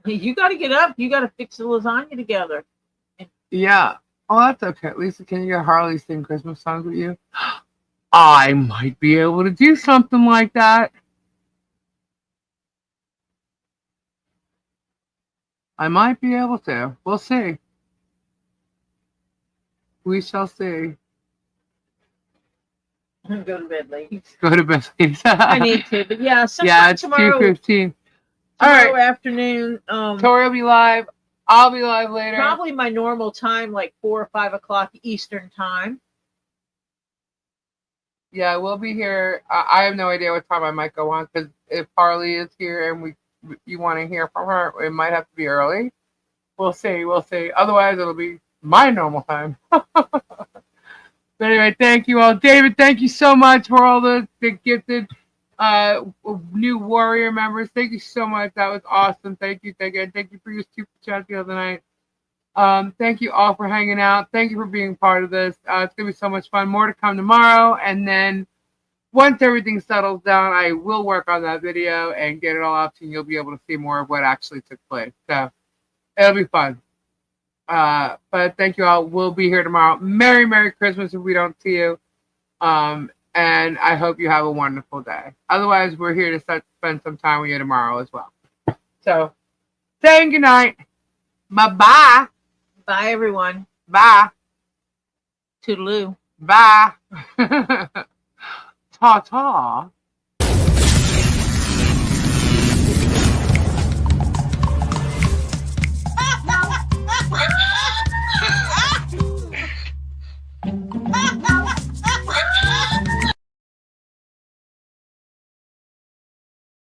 You got to get up. You got to fix the lasagna together. Yeah. Oh, that's okay. Lisa, can you get Harley sing Christmas songs with you? I might be able to do something like that. I might be able to. We'll see. We shall see. Go to bed, ladies. Go to bed, ladies. I need to, but yeah, yeah, it's tomorrow. 2:15. Tomorrow afternoon. Tori will be live. I'll be live later. Probably my normal time, like 4 or 5 o'clock Eastern time. Yeah, we'll be here. I have no idea what time I might go on because if Harley is here and you want to hear from her, it might have to be early. We'll see. We'll see. Otherwise, it'll be my normal time. But anyway, thank you all. David, thank you so much for all the gifted new warrior members. Thank you so much. That was awesome. Thank you. Thank you for your super chat the other night. Thank you all for hanging out. Thank you for being part of this. It's gonna be so much fun. More to come tomorrow, and then once everything settles down, I will work on that video and get it all out to you. You'll be able to see more of what actually took place. So it'll be fun. But thank you all. We'll be here tomorrow. Merry Christmas if we don't see you. And I hope you have a wonderful day. Otherwise, we're here to spend some time with you tomorrow as well. So, saying goodnight. Bye-bye. Bye, everyone. Bye. Toodaloo. Bye. Ta-ta.